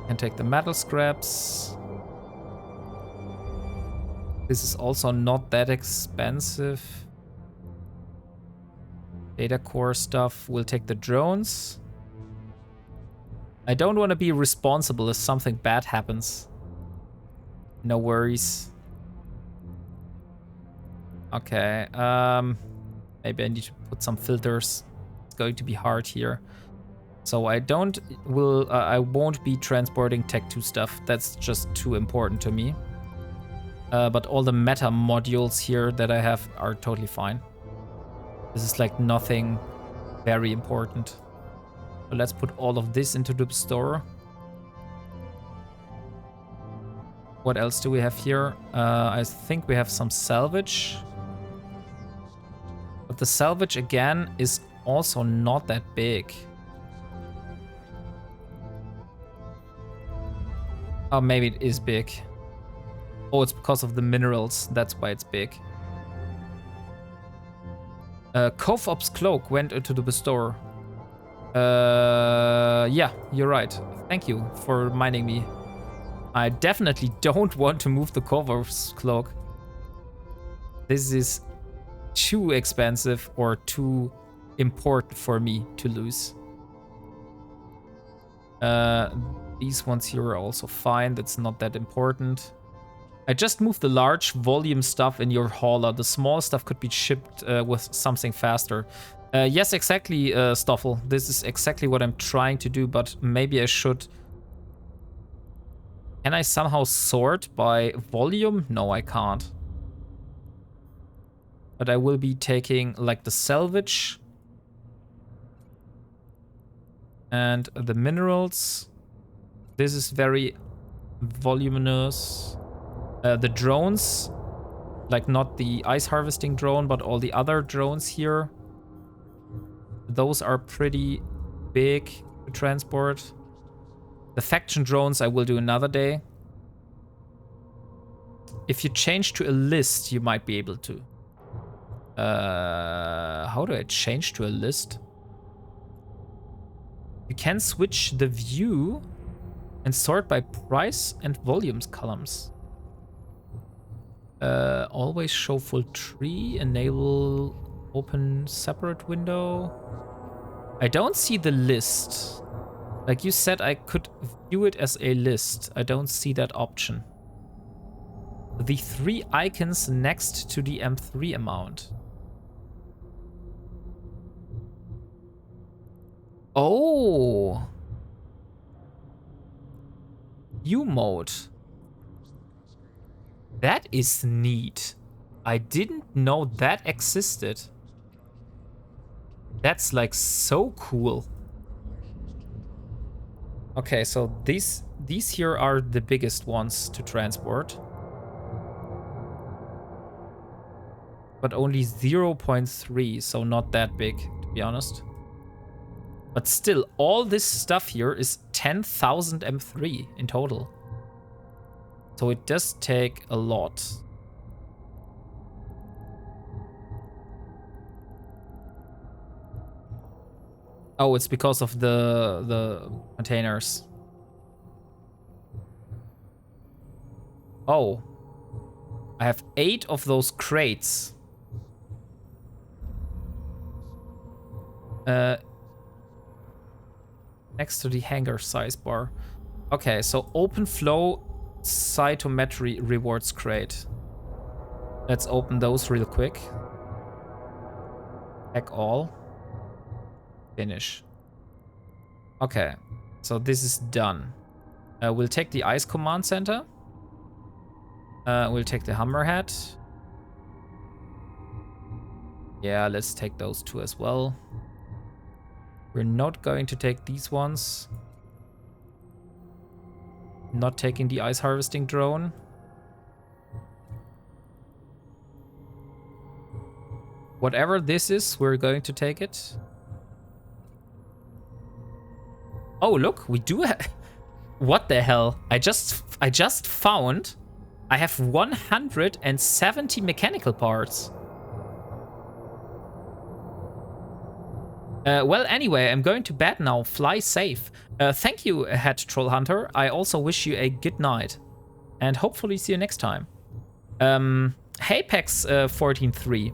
Can take the metal scraps. This is also not that expensive. Data core stuff. We'll take the drones. I don't want to be responsible if something bad happens. No worries. Okay. Maybe I need to put some filters. It's going to be hard here. So I won't be transporting Tech 2 stuff. That's just too important to me. But all the meta modules here that I have are totally fine. This is like nothing Very important. So let's put all of this into the store. What else do we have here? I think we have some salvage. But the salvage, again, is also not that big. Oh, maybe it is big. Oh, it's because of the minerals. That's why it's big. Cove Ops Cloak went into the store. Yeah, you're right. Thank you for reminding me. I definitely don't want to move the Cove Ops Cloak. This is too expensive or too important for me to lose. These ones here are also fine. That's not that important. I just moved the large volume stuff in your hauler. The small stuff could be shipped with something faster. Yes, exactly, Stoffel. This is exactly what I'm trying to do, but maybe I should... Can I somehow sort by volume? No, I can't. But I will be taking, like, the salvage. And the minerals. This is very voluminous. The drones, like not the ice harvesting drone, but all the other drones here. Those are pretty big to transport. The faction drones I will do another day. If you change to a list, you might be able to. How do I change to a list? You can switch the view and sort by price and volumes columns. Always show full tree, enable open separate window. I don't see the list. Like you said, I could view it as a list. I don't see that option. The 3 icons next to the M3 amount. Oh. View mode. That is neat. I didn't know that existed. That's like so cool. Okay, so these here are the biggest ones to transport. But only 0.3, so not that big, to be honest. But still, all this stuff here is 10,000 M3 in total. So it does take a lot. Oh, it's because of the containers. Oh. I have 8 of those crates. Next to the hangar size bar. Okay, so open flow cytometry rewards crate. Let's open those real quick. Check all. Finish. Okay, so this is done. We'll take the ice command center. We'll take the hammerhead. Yeah, let's take those 2 as well. We're not going to take these ones. Not taking the ice harvesting drone. Whatever this is, we're going to take it. Oh, look, we do have... What the hell? I just found I have 170 mechanical parts. Well, anyway, I'm going to bed now. Fly safe. Thank you, Head Troll Hunter. I also wish you a good night. And hopefully see you next time. Hapex 14.3.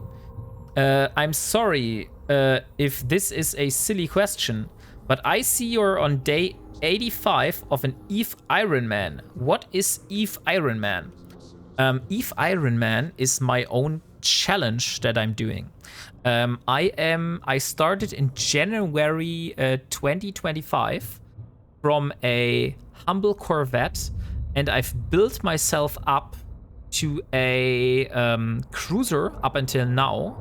I'm sorry if this is a silly question, but I see you're on day 85 of an EVE Ironman. What is EVE Ironman? EVE Ironman is my own challenge that I'm doing. I started in January 2025 from a humble Corvette, and I've built myself up to a cruiser up until now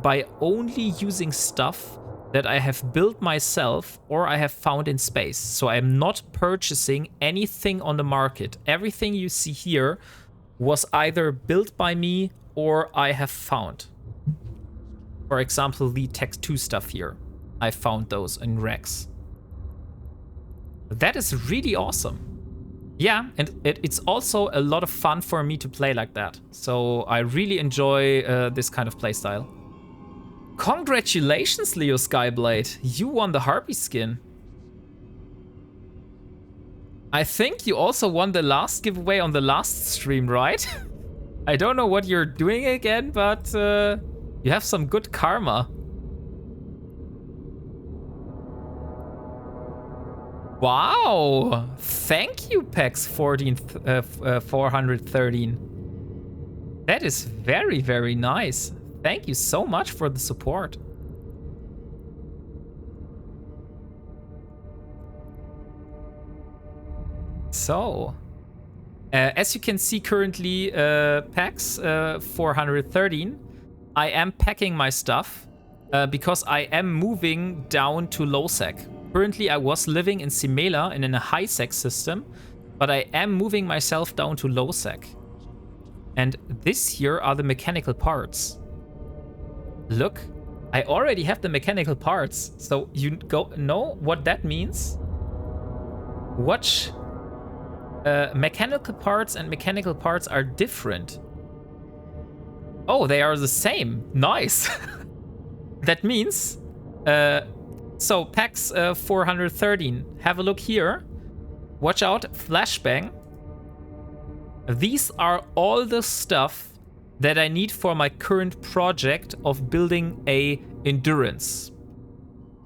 by only using stuff that I have built myself or I have found in space. So I'm not purchasing anything on the market. Everything you see here was either built by me or I have found. For example, the Tech 2 stuff here. I found those in Rex. That is really awesome. Yeah, and it's also a lot of fun for me to play like that. So I really enjoy this kind of playstyle. Congratulations, Leo Skyblade. You won the Harpy skin. I think you also won the last giveaway on the last stream, right? I don't know what you're doing again, but you have some good karma. Wow! Thank you, Pex 413. That is very, very nice. Thank you so much for the support. So, as you can see currently, Pex 413, I am packing my stuff because I am moving down to low sec. Currently, I was living in Simela and in a high sec system, but I am moving myself down to low sec. And this here are the mechanical parts. Look, I already have the mechanical parts. So you know what that means? Watch. Mechanical parts and mechanical parts are different. Oh, they are the same. Nice. That means... So, Pax 413, have a look here. Watch out, flashbang. These are all the stuff that I need for my current project of building a endurance.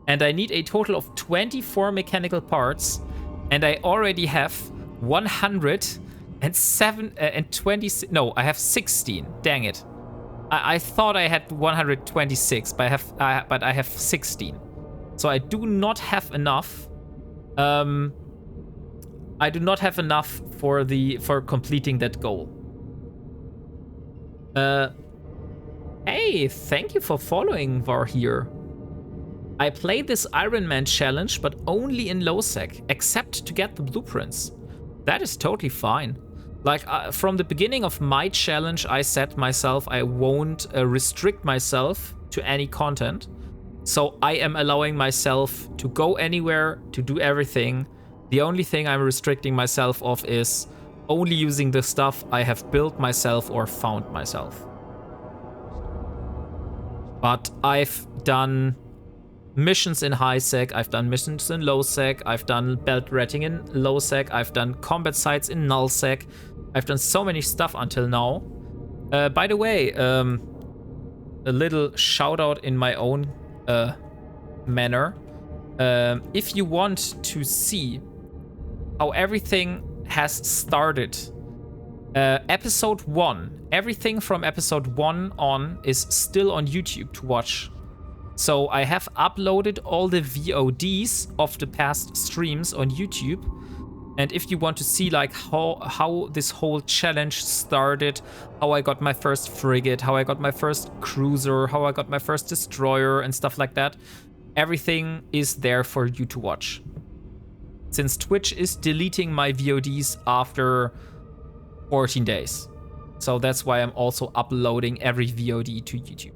And I need a total of 24 mechanical parts, and I already have 126. No, I have 16. Dang it. I thought I had 126, but I have 16. So I do not have enough. I do not have enough for completing that goal. Hey, thank you for following, Var here. I played this Ironman challenge, but only in low sec, except to get the blueprints. That is totally fine. Like, from the beginning of my challenge, I said myself I won't restrict myself to any content. So I am allowing myself to go anywhere, to do everything. The only thing I'm restricting myself of is only using the stuff I have built myself or found myself. But I've done missions in high sec, I've done missions in low sec, I've done belt ratting in low sec, I've done combat sites in null sec. I've done so many stuff until now. By the way, a little shout out in my own manner. If you want to see how everything has started, episode 1, everything from episode 1 on is still on YouTube to watch. So I have uploaded all the VODs of the past streams on YouTube. And if you want to see like how this whole challenge started, how I got my first frigate, how I got my first cruiser, how I got my first destroyer and stuff like that, everything is there for you to watch. Since Twitch is deleting my VODs after 14 days. So that's why I'm also uploading every VOD to YouTube.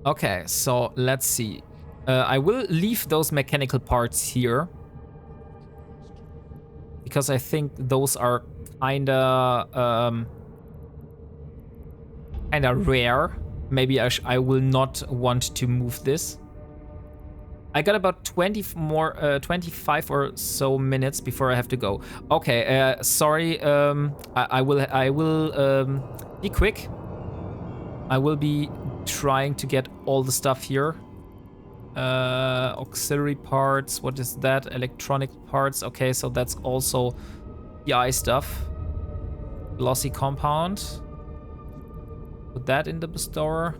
Okay, so let's see. I will leave those mechanical parts here because I think those are kinda rare. Maybe I will not want to move this. I got about 25 or so minutes before I have to go. Okay, sorry. I will be quick. I will be trying to get all the stuff here. Auxiliary parts, what is that? Electronic parts, okay, so that's also PI stuff. Glossy compound. Put that in the bestower.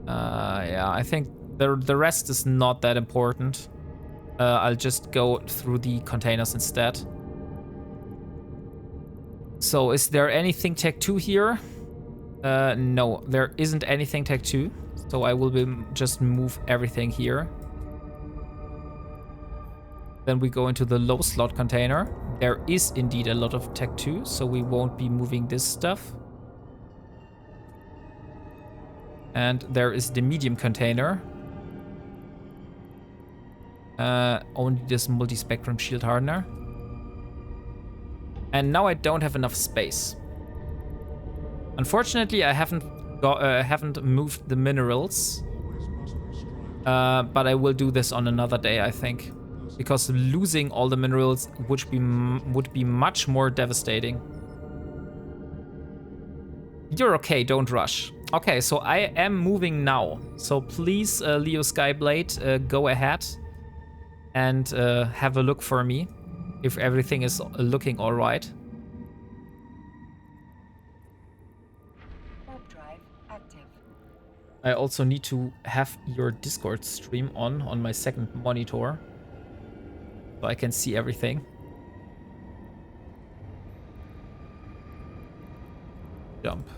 Yeah, I think the rest is not that important. I'll just go through the containers instead. So is there anything Tech 2 here? No, there isn't anything tech 2. So I will be just move everything here. Then we go into the low slot container. There is indeed a lot of tech 2, so we won't be moving this stuff. And there is the medium container. Only this multi-spectrum shield hardener. And now I don't have enough space. Unfortunately, I haven't moved the minerals. But I will do this on another day, I think. Because losing all the minerals would be much more devastating. You're okay, don't rush. Okay, so I am moving now. So please, Leo Skyblade, go ahead and have a look for me if everything is looking all right.
Warp drive active.
I also need to have your Discord stream on my second monitor so I can see everything. Jump.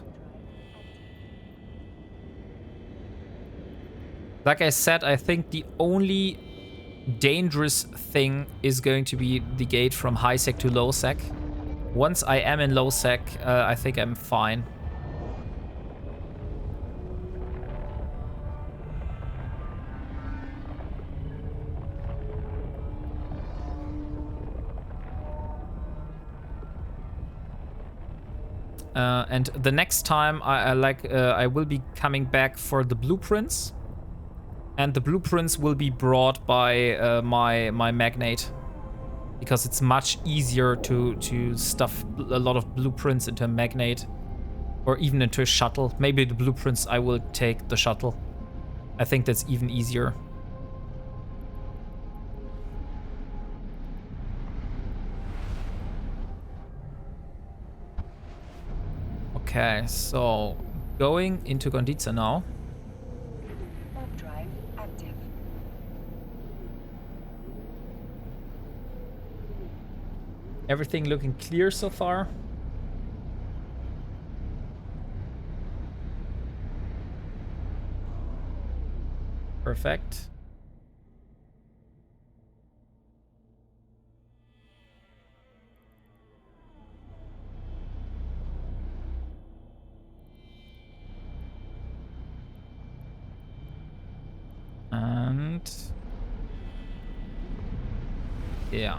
Like I said, I think the only dangerous thing is going to be the gate from high sec to low sec. Once I am in low sec, I think I'm fine. And the next time I will be coming back for the blueprints. And the blueprints will be brought by my magnate, because it's much easier to stuff a lot of blueprints into a magnate or even into a shuttle. Maybe the blueprints I will take the shuttle. I think that's even easier. Okay, so going into Gonditza now. Everything looking clear so far. Perfect. And yeah.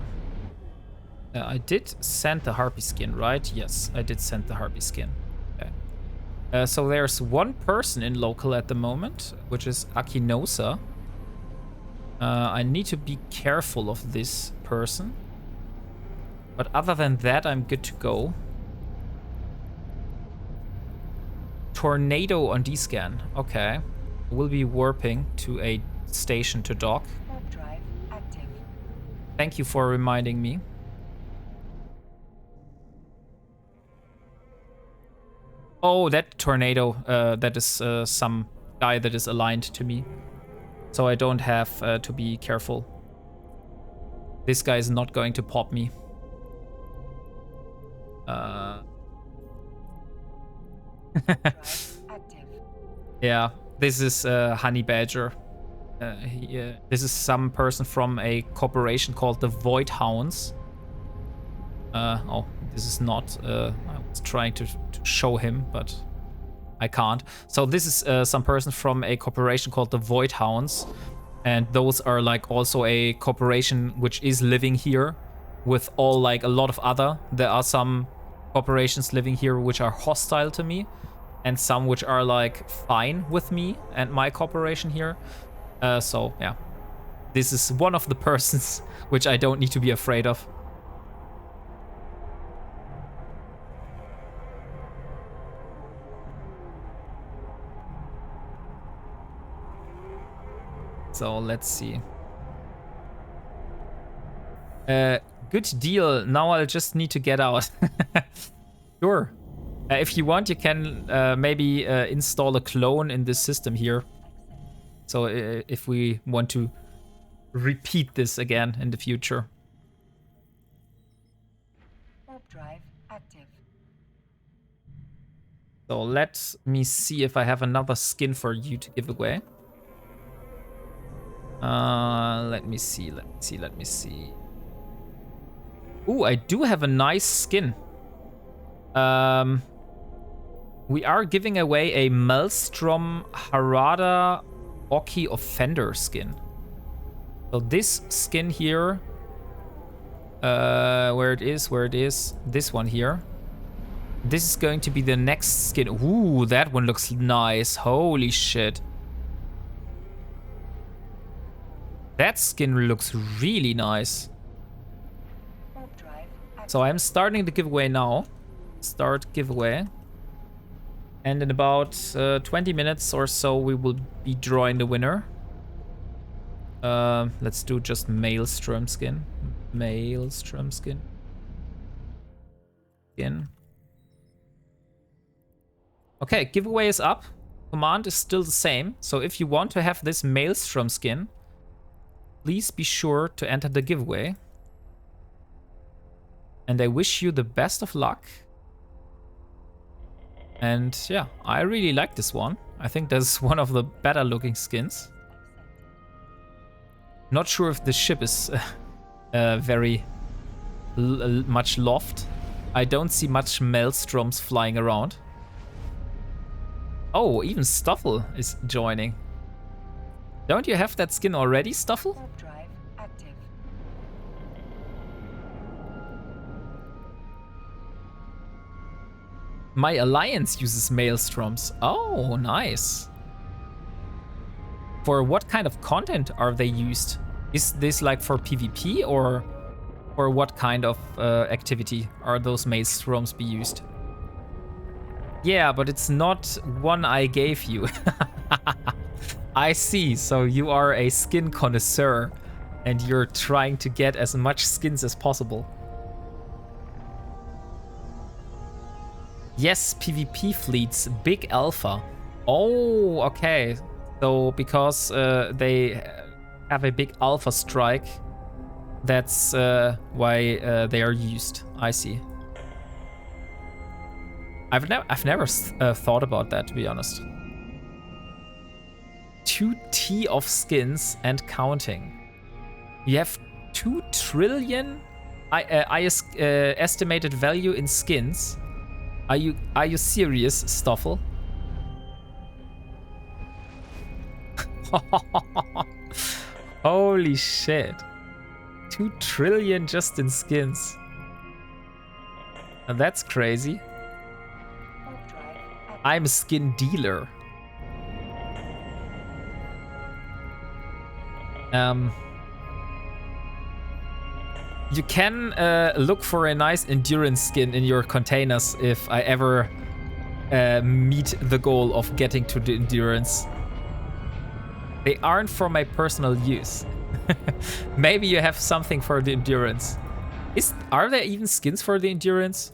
I did send the harpy skin, right? Yes, I did send the harpy skin. Okay. So there's one person in local at the moment, which is Akinosa. I need to be careful of this person. But other than that, I'm good to go. Tornado on D-scan. Okay. We'll be warping to a station to dock.
Warp drive active.
Thank you for reminding me. Oh, that tornado, that is some guy that is aligned to me. So I don't have to be careful. This guy is not going to pop me. Yeah, this is Honey Badger. This is some person from a corporation called the Void Hounds. Oh, this is not... I was trying to show him, but I can't. So this is some person from a corporation called the Void Hounds. And those are like also a corporation which is living here with all like a lot of other. There are some corporations living here which are hostile to me. And some which are like fine with me and my corporation here. So yeah, this is one of the persons which I don't need to be afraid of. So let's see. Good deal. Now I'll just need to get out. Sure. If you want, you can maybe install a clone in this system here. So if we want to repeat this again in the future.
Warp drive active.
So let me see if I have another skin for you to give away. Let me see. Ooh, I do have a nice skin. We are giving away a Maelstrom Harada Oki Offender skin. So this skin here, where it is, this one here. This is going to be the next skin. Ooh, that one looks nice. Holy shit. That skin looks really nice. So I'm starting the giveaway now. Start giveaway. And in about 20 minutes or so, we will be drawing the winner. Let's do just Maelstrom skin. Maelstrom skin. Okay, giveaway is up. Command is still the same. So if you want to have this Maelstrom skin, please be sure to enter the giveaway. And I wish you the best of luck. And yeah, I really like this one. I think that's one of the better looking skins. Not sure if the ship is very much loved. I don't see much Maelstroms flying around. Oh, even Stuffle is joining. Don't you have that skin already, Stuffle?
Warp drive active.
My alliance uses Maelstroms. Oh, nice. For what kind of content are they used? Is this like for PvP or for what kind of activity are those Maelstroms be used? Yeah, but it's not one I gave you. I see, so you are a skin connoisseur and you're trying to get as much skins as possible. Yes, PvP fleets, big alpha. Oh, okay. So because they have a big alpha strike, that's why they are used. I see. I've never thought about that, to be honest. 2T of skins and counting. You have 2 trillion estimated value in skins. Are you serious, Stoffel? Holy shit. 2 trillion just in skins. And that's crazy. I'm a skin dealer. You can look for a nice endurance skin in your containers if I ever meet the goal of getting to the endurance. They aren't for my personal use. Maybe you have something for the endurance. Are there even skins for the endurance?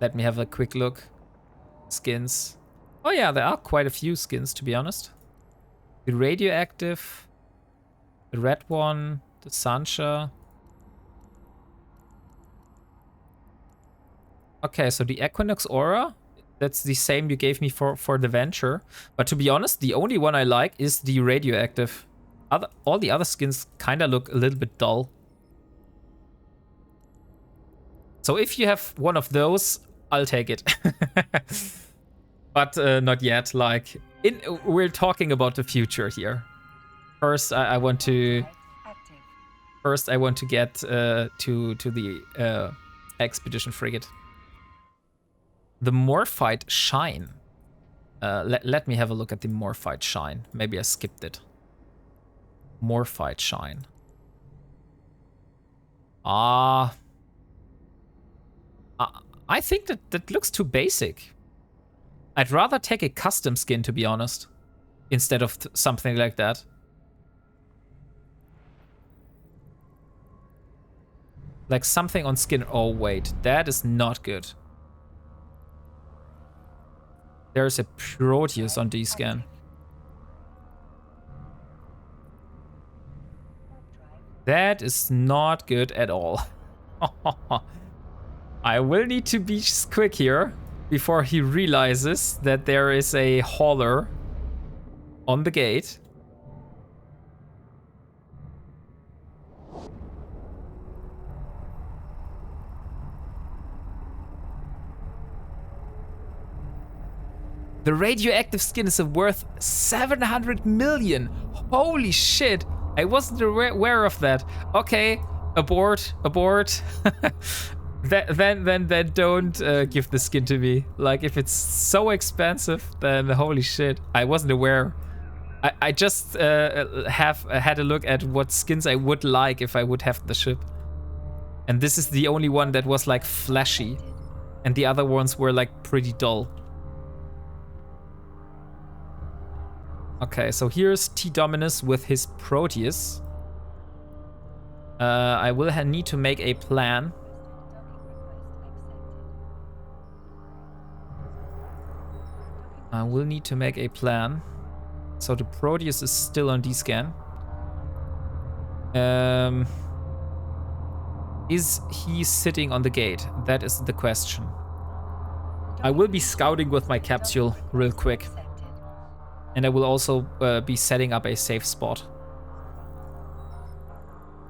Let me have a quick look. Skins. Oh yeah, there are quite a few skins, to be honest. The radioactive, the red one, the Sancha. Okay, so the Equinox Aura, that's the same you gave me for the Venture. But to be honest, the only one I like is the radioactive. All the other skins kind of look a little bit dull. So if you have one of those, I'll take it. But not yet. Like, we're talking about the future here. First, I want to. First, I want to get to the expedition frigate. The Morphite Shine. Let me have a look at the Morphite Shine. Maybe I skipped it. Morphite Shine. I think that looks too basic. I'd rather take a custom skin, to be honest, instead of something like that. Like something on skin. Oh, wait. That is not good. There's a Proteus on D-scan. That is not good at all. I will need to be quick here. before he realizes that there is a hauler on the gate. The radioactive skin is worth 700 million. Holy shit. I wasn't aware of that. Okay, abort. Then don't give the skin to me. Like, if it's so expensive, then holy shit. I wasn't aware. I just had a look at what skins I would like if I would have the ship. And this is the only one that was like flashy. And the other ones were like pretty dull. Okay, so here's T-Dominus with his Proteus. I will need to make a plan. I will need to make a plan. So the Proteus is still on D-scan. Is he sitting on the gate? That is the question. I will be scouting with my capsule real quick. And I will also be setting up a safe spot.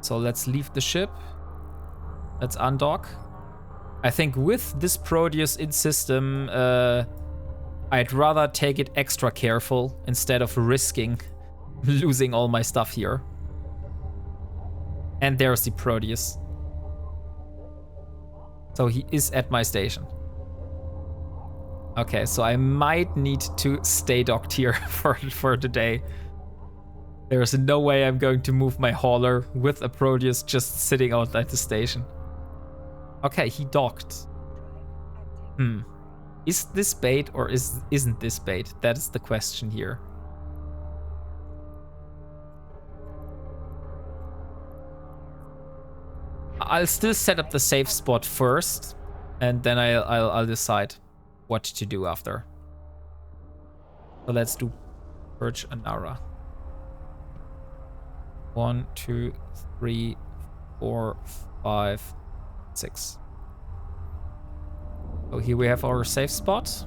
So let's leave the ship. Let's undock. I think with this Proteus in system, I'd rather take it extra careful instead of risking losing all my stuff here. And there's the Proteus. So he is at my station. Okay, so I might need to stay docked here for today. There's no way I'm going to move my hauler with a Proteus just sitting out at the station. Okay, he docked. Is this bait or isn't this bait? That is the question here. I'll still set up the safe spot first, and then I'll decide what to do after. So let's do Purge Anara. 1, 2, 3, 4, 5, 6. So here we have our safe spot.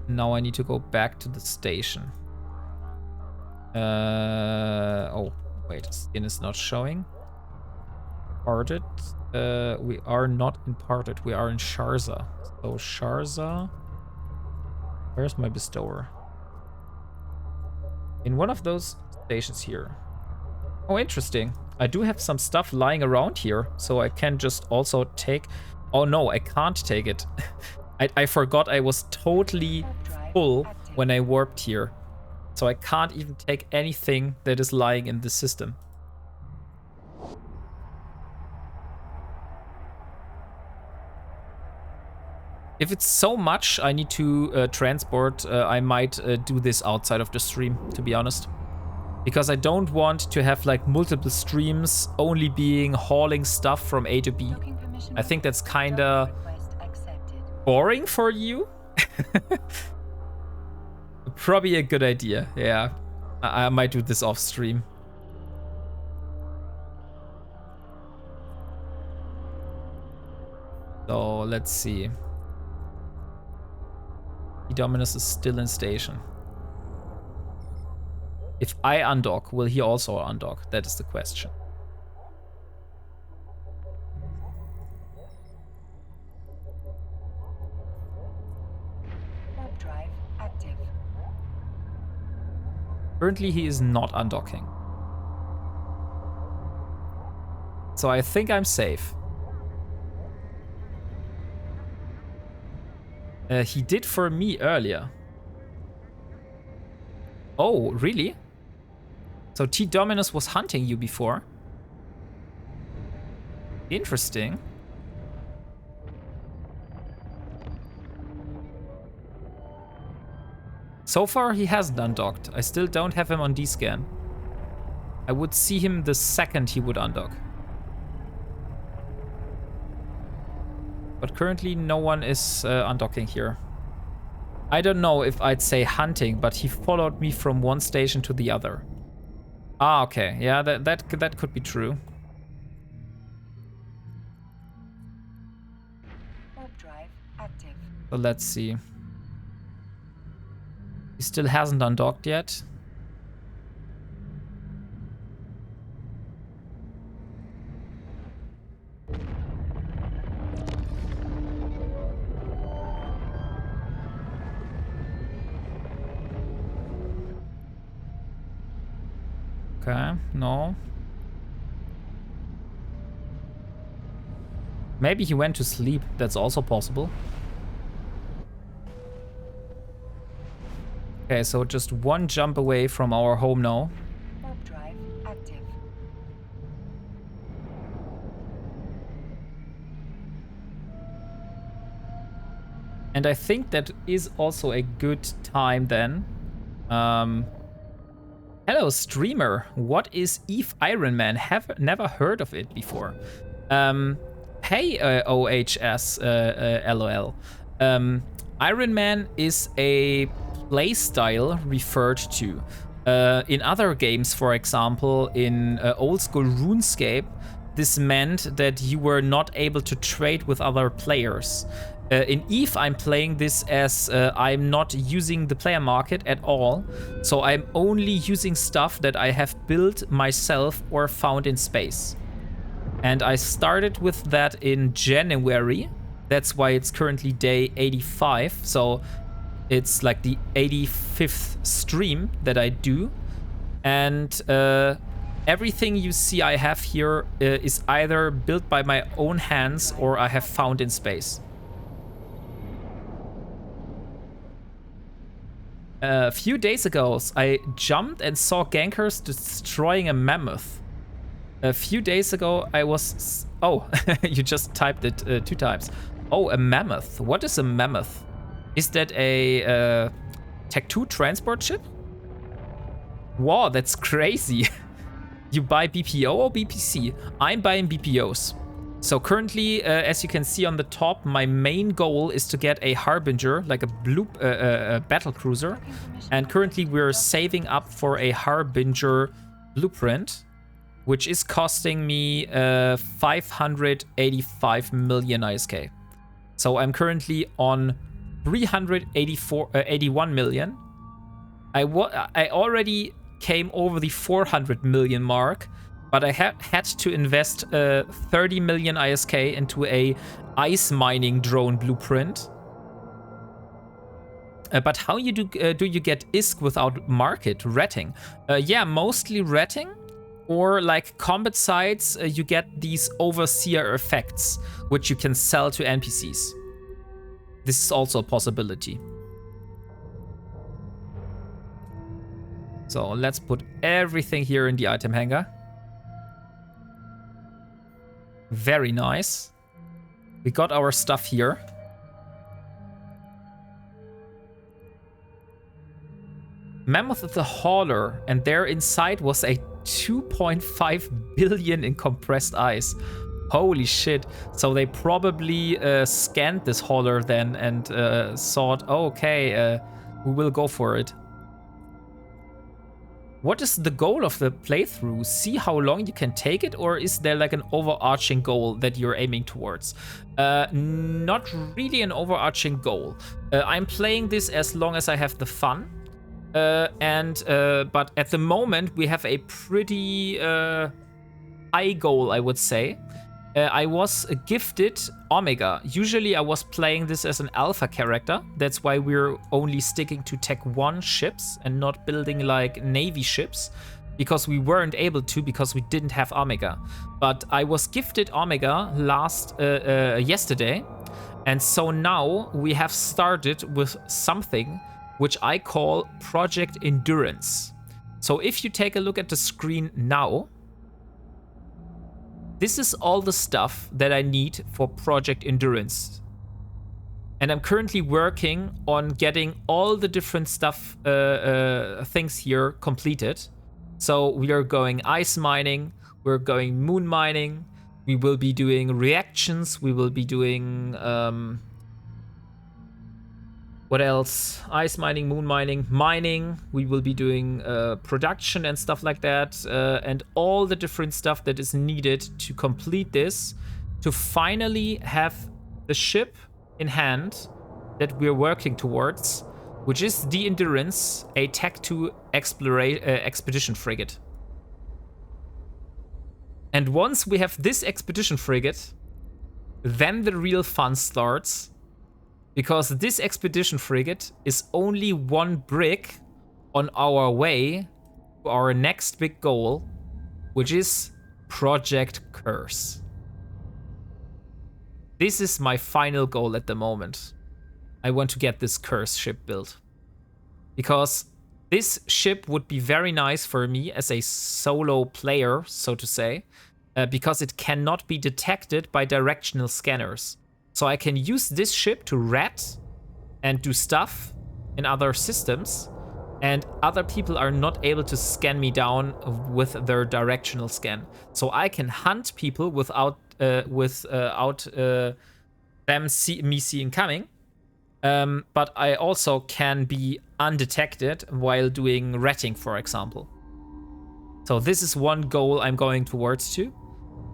Now I need to go back to the station. Oh, wait, skin is not showing. Parted. We are not in Parted, we are in Sharza. So Sharza. Where's my bestower? In one of those stations here. Oh, interesting. I do have some stuff lying around here, so I can just also take... Oh no, I can't take it. I forgot I was totally full when I warped here. So I can't even take anything that is lying in the system. If it's so much I need to transport, I might do this outside of the stream, to be honest. Because I don't want to have like multiple streams only being hauling stuff from A to B. I think that's kinda boring for you. Probably a good idea, yeah. I might do this off stream. So let's see. Dominus is still in station. If I undock, will he also undock? That is the question.
Warp drive active.
Currently, he is not undocking. So I think I'm safe. He did for me earlier. Oh, really? So T-Dominus was hunting you before? Interesting. So far, he hasn't undocked. I still don't have him on D-scan. I would see him the second he would undock. But currently, no one is undocking here. I don't know if I'd say hunting, but he followed me from one station to the other. Ah, okay. Yeah, that could be true. So let's see. He still hasn't undocked yet. Okay, no. Maybe he went to sleep. That's also possible. Okay, so just one jump away from our home now.
Warp drive active.
And I think that is also a good time then. Hello, streamer. What is Eve Ironman? Have never heard of it before. Hey, OHS, LOL. Ironman is a playstyle referred to. In other games, for example, in old school RuneScape, this meant that you were not able to trade with other players. In Eve, I'm playing this as I'm not using the player market at all. So I'm only using stuff that I have built myself or found in space. And I started with that in January. That's why it's currently day 85. So it's like the 85th stream that I do. And everything you see I have here is either built by my own hands or I have found in space. A few days ago, I jumped and saw gankers destroying a mammoth. A few days ago, I was... Oh, you just typed it 2 times. Oh, a mammoth. What is a mammoth? Is that a Tech 2 transport ship? Wow, that's crazy. You buy BPO or BPC? I'm buying BPOs. So currently, as you can see on the top, my main goal is to get a Harbinger, like a battle cruiser. And currently we're saving up for a Harbinger blueprint, which is costing me 585 million ISK. So I'm currently on 381 million. I already came over the 400 million mark, but I had to invest 30 million ISK into a ice mining drone blueprint. But how do you get ISK without market? Retting. Yeah, mostly retting. Or like combat sites, you get these overseer effects, which you can sell to NPCs. This is also a possibility. So let's put everything here in the item hangar. Very nice. We got our stuff here. Mammoth is a hauler, and there inside was a 2.5 billion in compressed ice. Holy shit. So they probably scanned this hauler then and thought, oh, okay, we will go for it. What is the goal of the playthrough? See how long you can take it, or is there like an overarching goal that you're aiming towards? Not really an overarching goal. I'm playing this as long as I have the fun. But at the moment we have a pretty high goal, I would say. I was gifted Omega. Usually I was playing this as an alpha character. That's why we're only sticking to Tech 1 ships and not building like Navy ships, because we weren't able to because we didn't have Omega. But I was gifted Omega yesterday, and so now we have started with something which I call Project Endurance. So if you take a look at the screen now, this is all the stuff that I need for Project Endurance. And I'm currently working on getting all the different stuff, things here completed. So we are going ice mining, we're going moon mining, we will be doing reactions, we will be doing, what else? Ice mining, moon mining, mining. We will be doing production and stuff like that. And all the different stuff that is needed to complete this. To finally have the ship in hand that we're working towards, which is the Endurance, a Tech 2 expedition frigate. And once we have this expedition frigate, then the real fun starts, because this expedition frigate is only one brick on our way to our next big goal, which is Project Curse. This is my final goal at the moment. I want to get this Curse ship built, because this ship would be very nice for me as a solo player, so to say, because it cannot be detected by directional scanners. So I can use this ship to rat and do stuff in other systems, and other people are not able to scan me down with their directional scan. So I can hunt people without them me seeing coming. But I also can be undetected while doing ratting, for example. So this is one goal I'm going towards to.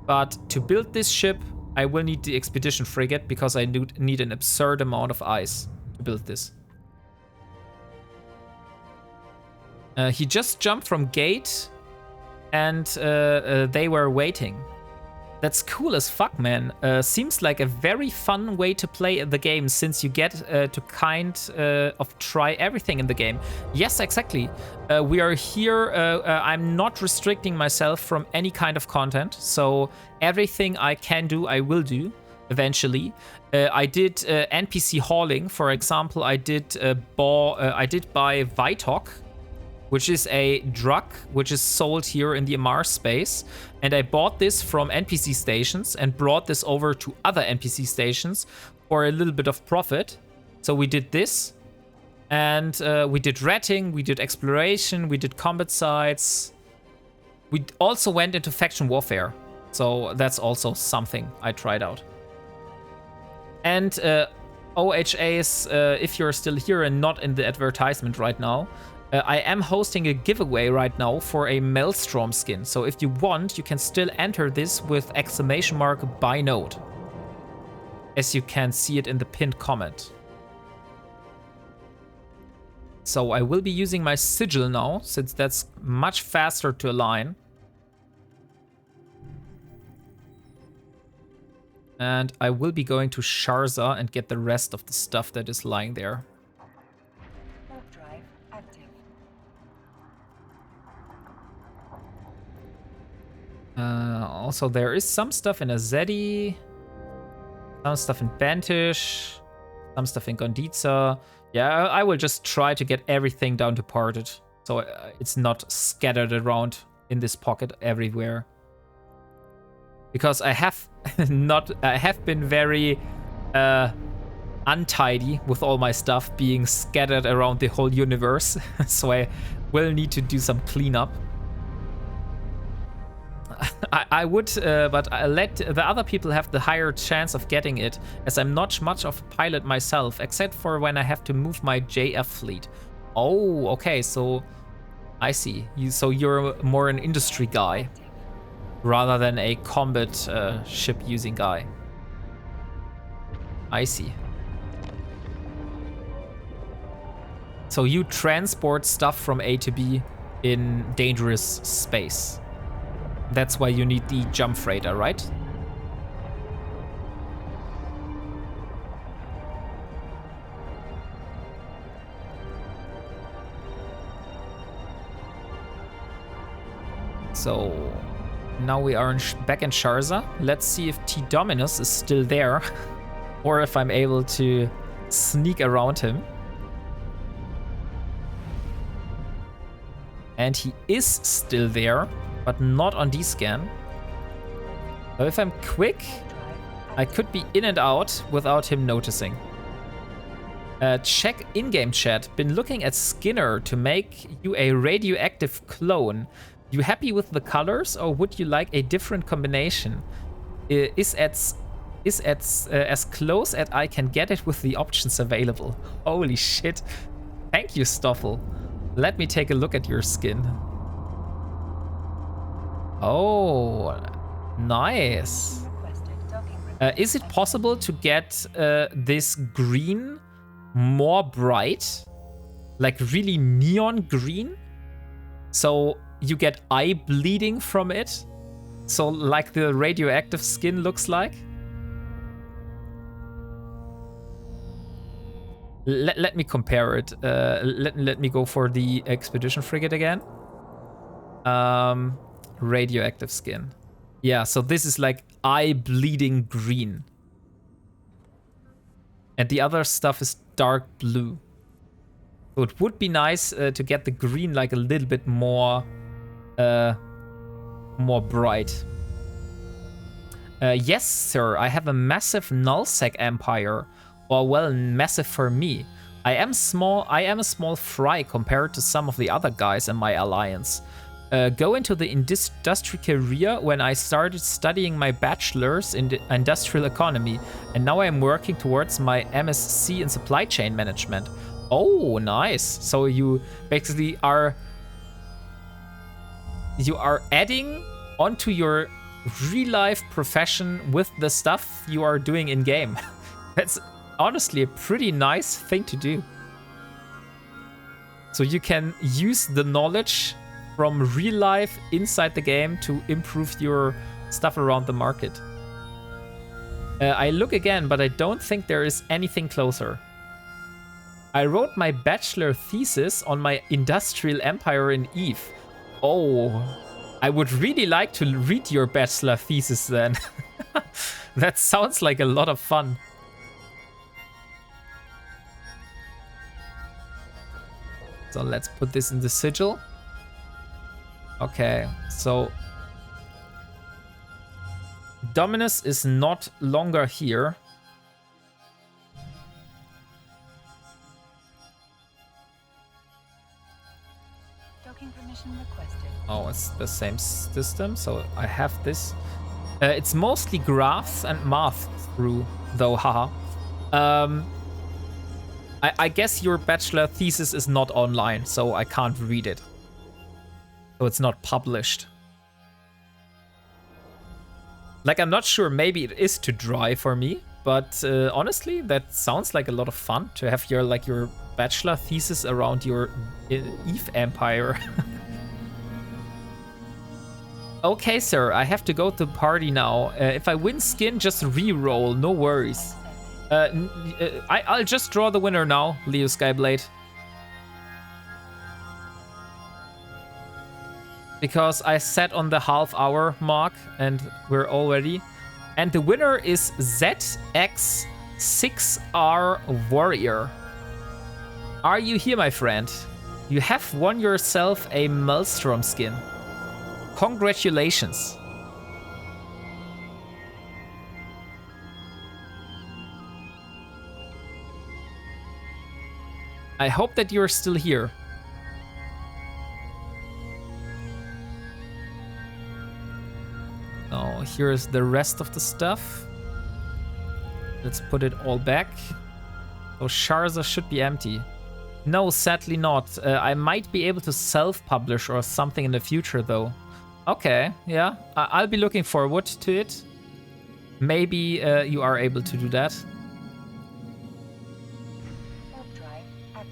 But to build this ship, I will need the expedition frigate, because I need an absurd amount of ice to build this. He just jumped from gate, and they were waiting. That's cool as fuck, man. Seems like a very fun way to play the game, since you get to kind of try everything in the game. Yes, exactly. We are here. I'm not restricting myself from any kind of content, so everything I can do, I will do eventually. I did NPC hauling, for example. I did buy Vitok, which is a drug which is sold here in the MR space. And I bought this from NPC stations and brought this over to other NPC stations for a little bit of profit. So we did this, and we did ratting, we did exploration, we did combat sites. We also went into faction warfare. So that's also something I tried out. And OHAs, if you're still here and not in the advertisement right now, I am hosting a giveaway right now for a Maelstrom skin. So if you want, you can still enter this with ! by node, as you can see it in the pinned comment. So I will be using my sigil now, since that's much faster to align. And I will be going to Sharza and get the rest of the stuff that is lying there.
Warp drive active.
Also, there is some stuff in Azedi, some stuff in Bantish, some stuff in Gonditza. Yeah, I will just try to get everything down to parted, so it's not scattered around in this pocket everywhere. Because I have been very untidy with all my stuff being scattered around the whole universe, so I will need to do some cleanup. I would, but I let the other people have the higher chance of getting it, as I'm not much of a pilot myself, except for when I have to move my JF fleet. Oh, okay, so I see. So you're more an industry guy rather than a combat ship using guy. I see. So you transport stuff from A to B in dangerous space. That's why you need the jump freighter, right? So now we are back in Sharza. Let's see if T Dominus is still there or if I'm able to sneak around him. And he is still there, but not on D-scan. So if I'm quick, I could be in and out without him noticing. Check in-game chat. Been looking at Skinner to make you a radioactive clone. You happy with the colors, or would you like a different combination? Is as close as I can get it with the options available. Holy shit. Thank you, Stoffel. Let me take a look at your skin. Oh, nice. Is it possible to get this green more bright, like really neon green. So you get eye bleeding from it. So like the radioactive skin looks like. Let me compare it. Let me go for the expedition frigate again. Radioactive skin. Yeah, so this is like eye bleeding green. And the other stuff is dark blue. So it would be nice to get the green like a little bit more bright. Yes, sir, I have a massive nullsec empire. Or well, massive for me. I am a small fry compared to some of the other guys in my alliance. Go into the industry career when I started studying my bachelor's in the industrial economy, and now I'm working towards my MSc in supply chain management. Oh, nice. So you basically are adding onto your real life profession with the stuff you are doing in game. That's honestly a pretty nice thing to do. So you can use the knowledge from real life inside the game to improve your stuff around the market. I look again, but I don't think there is anything closer. I wrote my bachelor thesis on my industrial empire in Eve. Oh, I would really like to read your bachelor thesis then. That sounds like a lot of fun. So let's put this in the sigil. Okay, so Dominus is not longer here.
Docking permission requested.
Oh, it's the same system, so I have this. It's mostly graphs and math through, though, haha. I guess your bachelor thesis is not online, so I can't read it. So it's not published. Like, I'm not sure, maybe it is too dry for me, but honestly, that sounds like a lot of fun to have your bachelor thesis around your Eve empire. Okay, sir, I have to go to party now. If I win skin, just re-roll, no worries. I'll just draw the winner now, Leo Skyblade. Because I sat on the half-hour mark and we're already. And the winner is ZX6R Warrior. Are you here, my friend? You have won yourself a Maelstrom skin. Congratulations. I hope that you're still here. Oh, here's the rest of the stuff. Let's put it all back. So Sharza should be empty. No, sadly not. I might be able to self-publish or something in the future, though. Okay, yeah. I'll be looking forward to it. Maybe you are able to do that.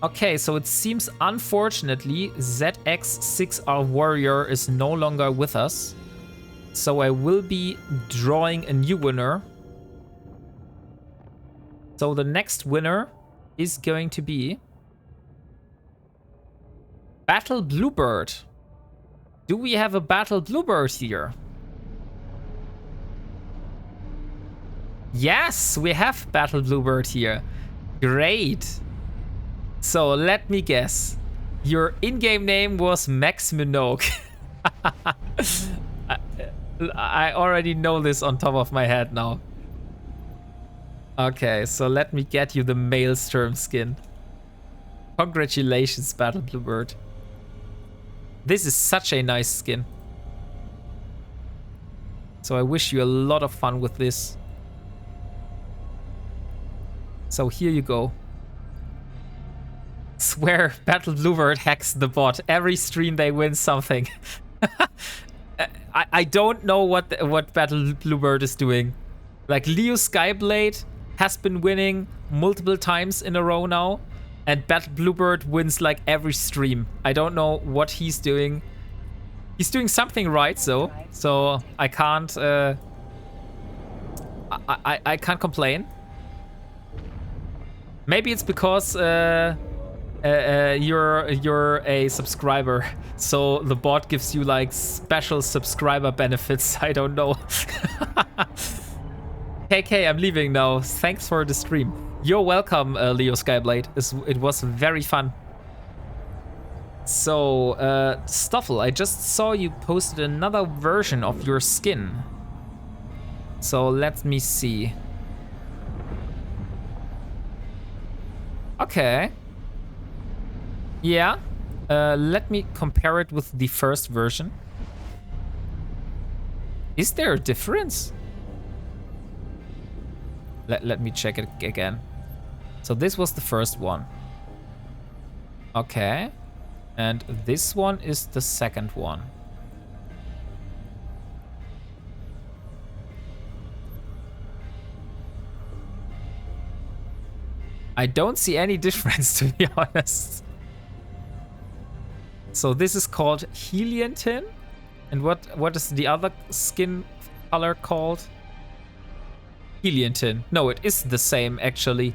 Okay, so it seems, unfortunately, ZX6R Warrior is no longer with us. So I will be drawing a new winner. So the next winner is going to be Battle Bluebird. Do we have a Battle Bluebird here? Yes, we have Battle Bluebird here. Great. So let me guess. Your in-game name was Max Minogue. I already know this on top of my head now. Okay, so let me get you the Maelstrom skin. Congratulations, Battle Bluebird. This is such a nice skin. So I wish you a lot of fun with this. So here you go. Swear, Battle Bluebird hacks the bot. Every stream they win something. I don't know what Battle Bluebird is doing. Like, Leo Skyblade has been winning multiple times in a row now. And Battle Bluebird wins like every stream. I don't know what he's doing. He's doing something right, so I can't I can't complain. Maybe it's because you're a subscriber, so the bot gives you like special subscriber benefits. I don't know. KK, I'm leaving now. Thanks for the stream. You're welcome, Leo Skyblade. It was very fun. So, Stoffel, I just saw you posted another version of your skin. So let me see. Okay. Yeah. Let me compare it with the first version. Is there a difference? Let me check it again. So this was the first one. Okay. And this one is the second one. I don't see any difference, to be honest. So this is called Heliantin. And what is the other skin color called? Heliantin. No, it is the same, actually.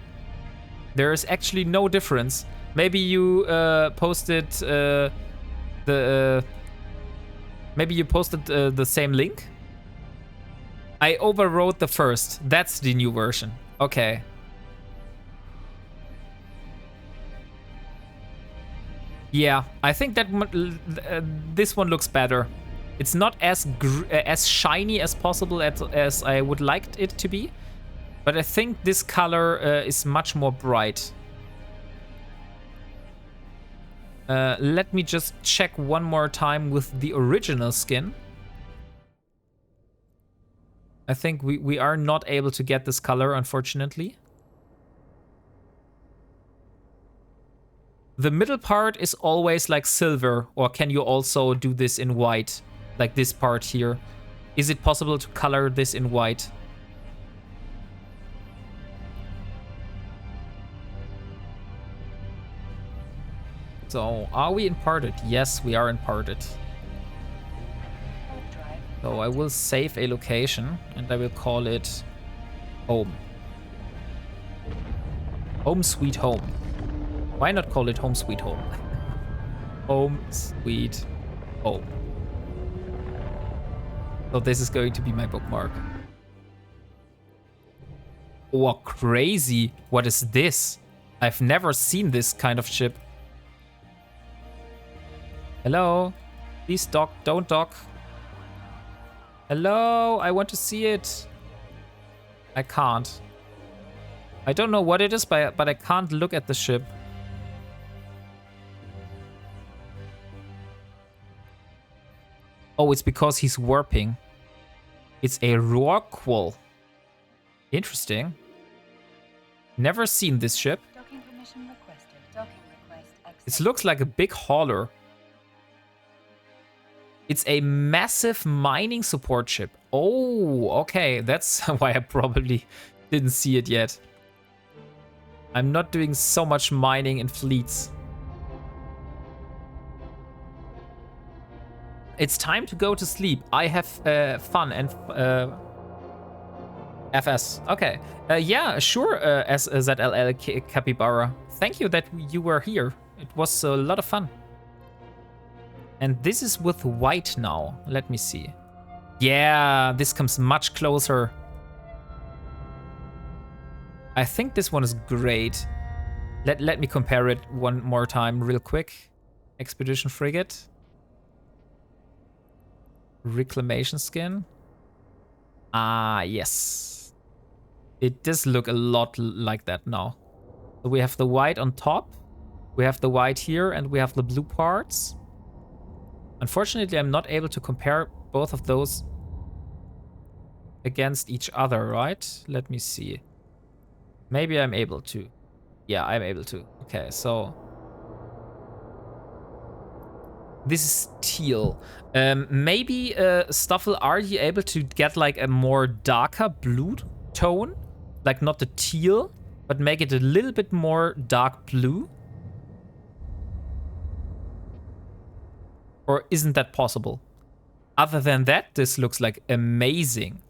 There is actually no difference. Maybe you posted maybe you posted the same link? I overwrote the first. That's the new version. Okay. Yeah, I think that this one looks better. It's not as shiny as possible as I would like it to be, but I think this color is much more bright. Let me just check one more time with the original skin. I think we are not able to get this color, unfortunately. The middle part is always like silver, or can you also do this in white? Like this part here. Is it possible to color this in white? So, are we imparted? Yes, we are imparted. So I will save a location and I will call it home. Home sweet home. Why not call it home sweet home? Home sweet home. So this is going to be my bookmark. Oh, crazy. What is this? I've never seen this kind of ship. Hello? Please dock, don't dock. Hello? I want to see it. I can't. I don't know what it is, but I can't look at the ship. Oh, it's because he's warping. It's a Rorqual. Interesting. Never seen this ship.
Docking permission requested. Docking request
It looks like a big hauler. It's a massive mining support ship. Oh, okay. That's why I probably didn't see it yet. I'm not doing so much mining in fleets. It's time to go to sleep. I have fun and FS. Okay. Yeah, sure, SZLL Capybara. Thank you that you were here. It was a lot of fun. And this is with white now. Let me see. Yeah, this comes much closer. I think this one is great. Let me compare it one more time real quick. Expedition Frigate. Reclamation skin. Ah, yes. It does look a lot like that now. So we have the white on top. We have the white here and we have the blue parts. Unfortunately, I'm not able to compare both of those against each other, right? Let me see. Maybe I'm able to. Yeah, I'm able to. Okay, so this is teal. Maybe, Stoffel, are you able to get like a more darker blue tone? Like not the teal? but make it a little bit more dark blue? Or isn't that possible? Other than that, this looks like amazing.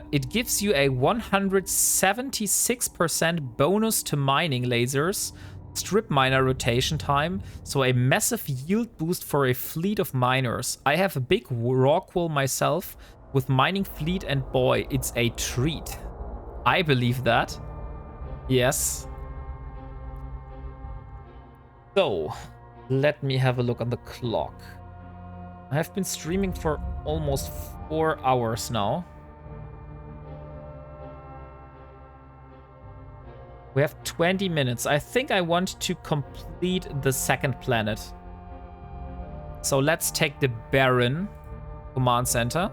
It gives you a 176% bonus to mining lasers, strip miner rotation time, so a massive yield boost for a fleet of miners. I have a big rockwool myself with mining fleet, and boy, it's a treat. I believe that. Yes. So, let me have a look on the clock. I have been streaming for almost 4 hours now. We have 20 minutes. I think I want to complete the second planet. So let's take the Baron command center.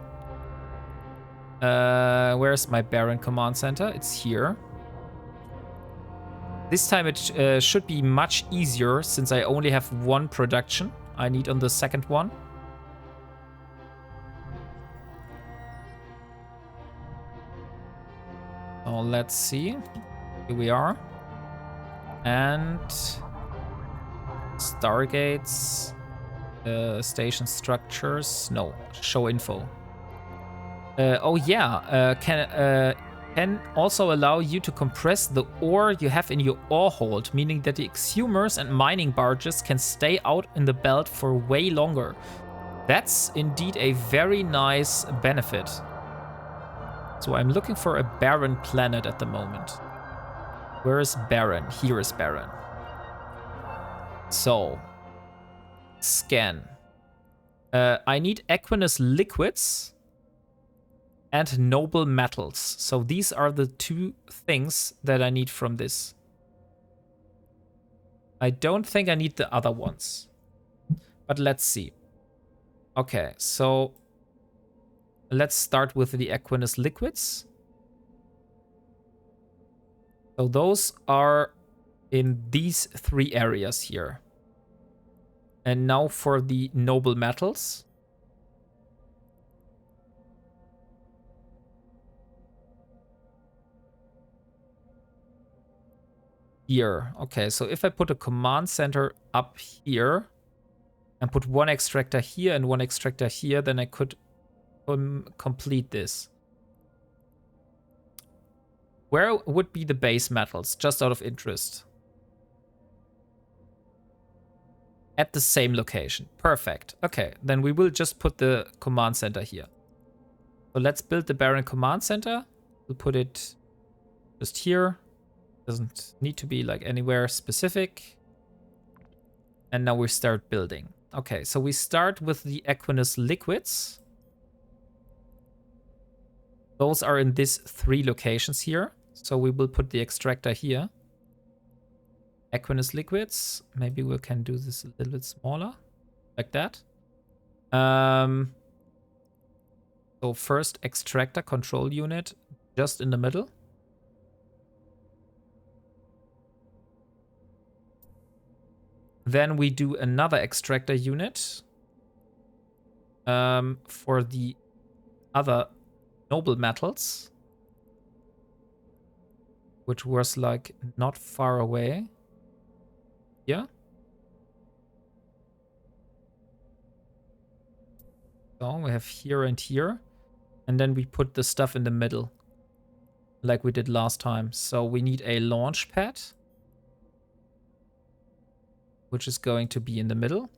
Where's my Baron command center? It's here. This time it should be much easier since I only have one production I need on the second one. So let's see. Here we are. And Stargates, station structures. No, show info. Oh yeah, can also allow you to compress the ore you have in your ore hold, meaning that the exhumers and mining barges can stay out in the belt for way longer. That's indeed a very nice benefit. So I'm looking for a barren planet at the moment. Where is barren? Here is barren. So, scan. I need aqueous liquids and noble metals. So these are the two things that I need from this. I don't think I need the other ones. But let's see. Okay, so let's start with the aqueous liquids. So those are in these three areas here. And now for the noble metals. Here. Okay, so if I put a command center up here and put one extractor here and one extractor here, then I could complete this. Where would be the base metals, just out of interest? At the same location. Perfect. Okay, then we will just put the command center here. So let's build the Baron command center. We'll put it just here. Doesn't need to be like anywhere specific. And now we start building. Okay, so we start with the aqueous liquids. Those are in these three locations here. So we will put the extractor here. Aqueous liquids. Maybe we can do this a little bit smaller. Like that. So first extractor control unit just in the middle. Then we do another extractor unit for the other noble metals, which was like not far away. Yeah. So we have here and here. And then we put the stuff in the middle, like we did last time. So we need a launch pad, which is going to be in the middle.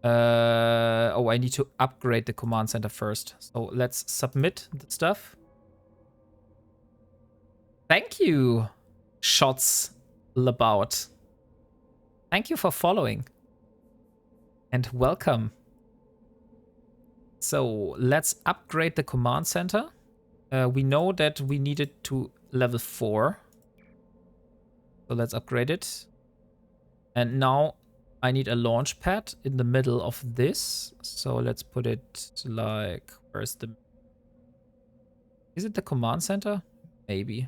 Oh, I need to upgrade the command center first. So let's submit the stuff. Thank you, Shots Labout. Thank you for following. And welcome. So let's upgrade the command center. We know that we need it to level 4. So let's upgrade it. And now I need a launch pad in the middle of this. So let's put it like, where's the... Is it the command center? Maybe.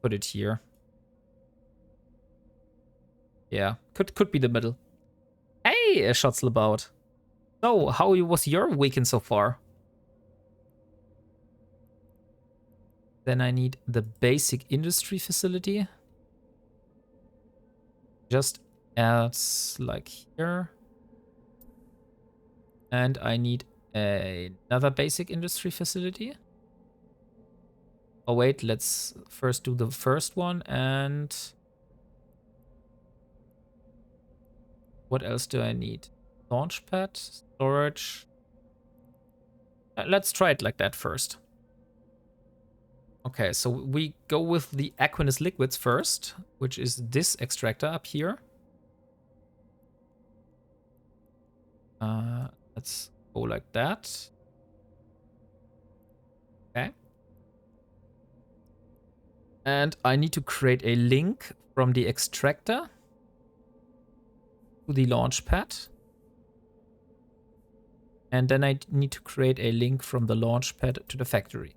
Put it here. Yeah, could be the middle. Hey, Shots Labout. So, how was your weekend so far? Then I need the basic industry facility. Just as like here. And I need another basic industry facility. Oh wait, let's first do the first one. And what else do I need? Launchpad, storage. Let's try it like that first. Okay, so we go with the aqueous liquids first, which is this extractor up here. Let's go like that. Okay. And I need to create a link from the extractor to the launchpad. And then I need to create a link from the launchpad to the factory.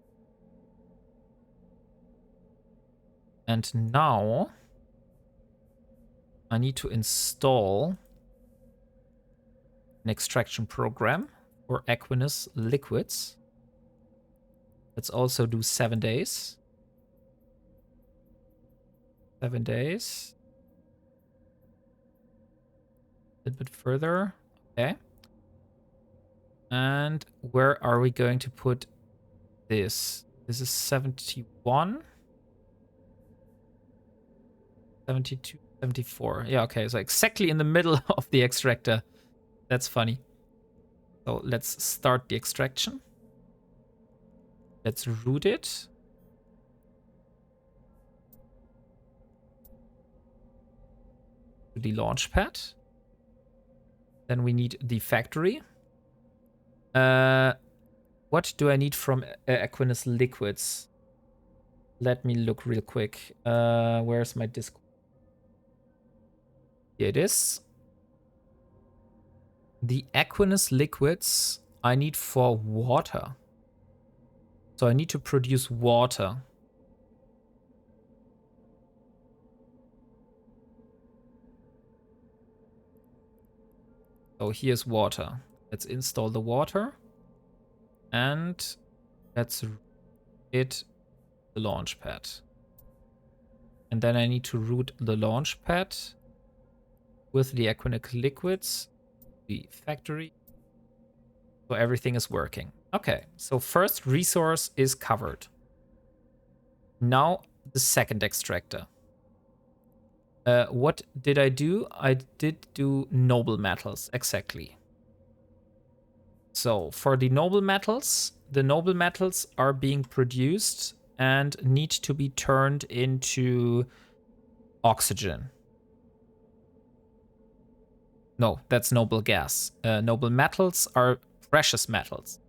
And now I need to install an extraction program for aqueous liquids. Let's also do 7 days. 7 days. A little bit further. Okay. And where are we going to put this? This is 71. 72, 74. Yeah, okay. So exactly in the middle of the extractor. That's funny. So let's start the extraction. Let's route it. To the launch pad. Then we need the factory. What do I need from aqueous liquids? Let me look real quick. Where's my disk? Here it is. The aqueous liquids I need for water. So I need to produce water. So here's water. Let's install the water. And let's route the launch pad. And then I need to route the launch pad with the aqueous liquids, the factory. So everything is working. Okay, so first resource is covered. Now the second extractor. What did I do? I did do noble metals, exactly. So for the noble metals are being produced and need to be turned into oxygen. No, that's noble gas. Noble metals are precious metals.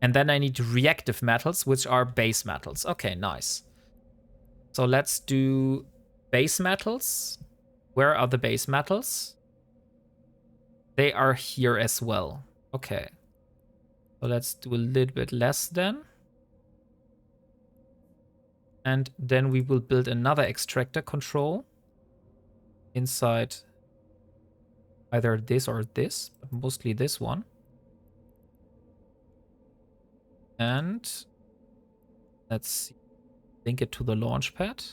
And then I need reactive metals, which are base metals. Okay, nice. So let's do base metals. Where are the base metals? They are here as well. Okay. So let's do a little bit less then. And then we will build another extractor control inside either this or this, but mostly this one. And let's see. Link it to the launch pad.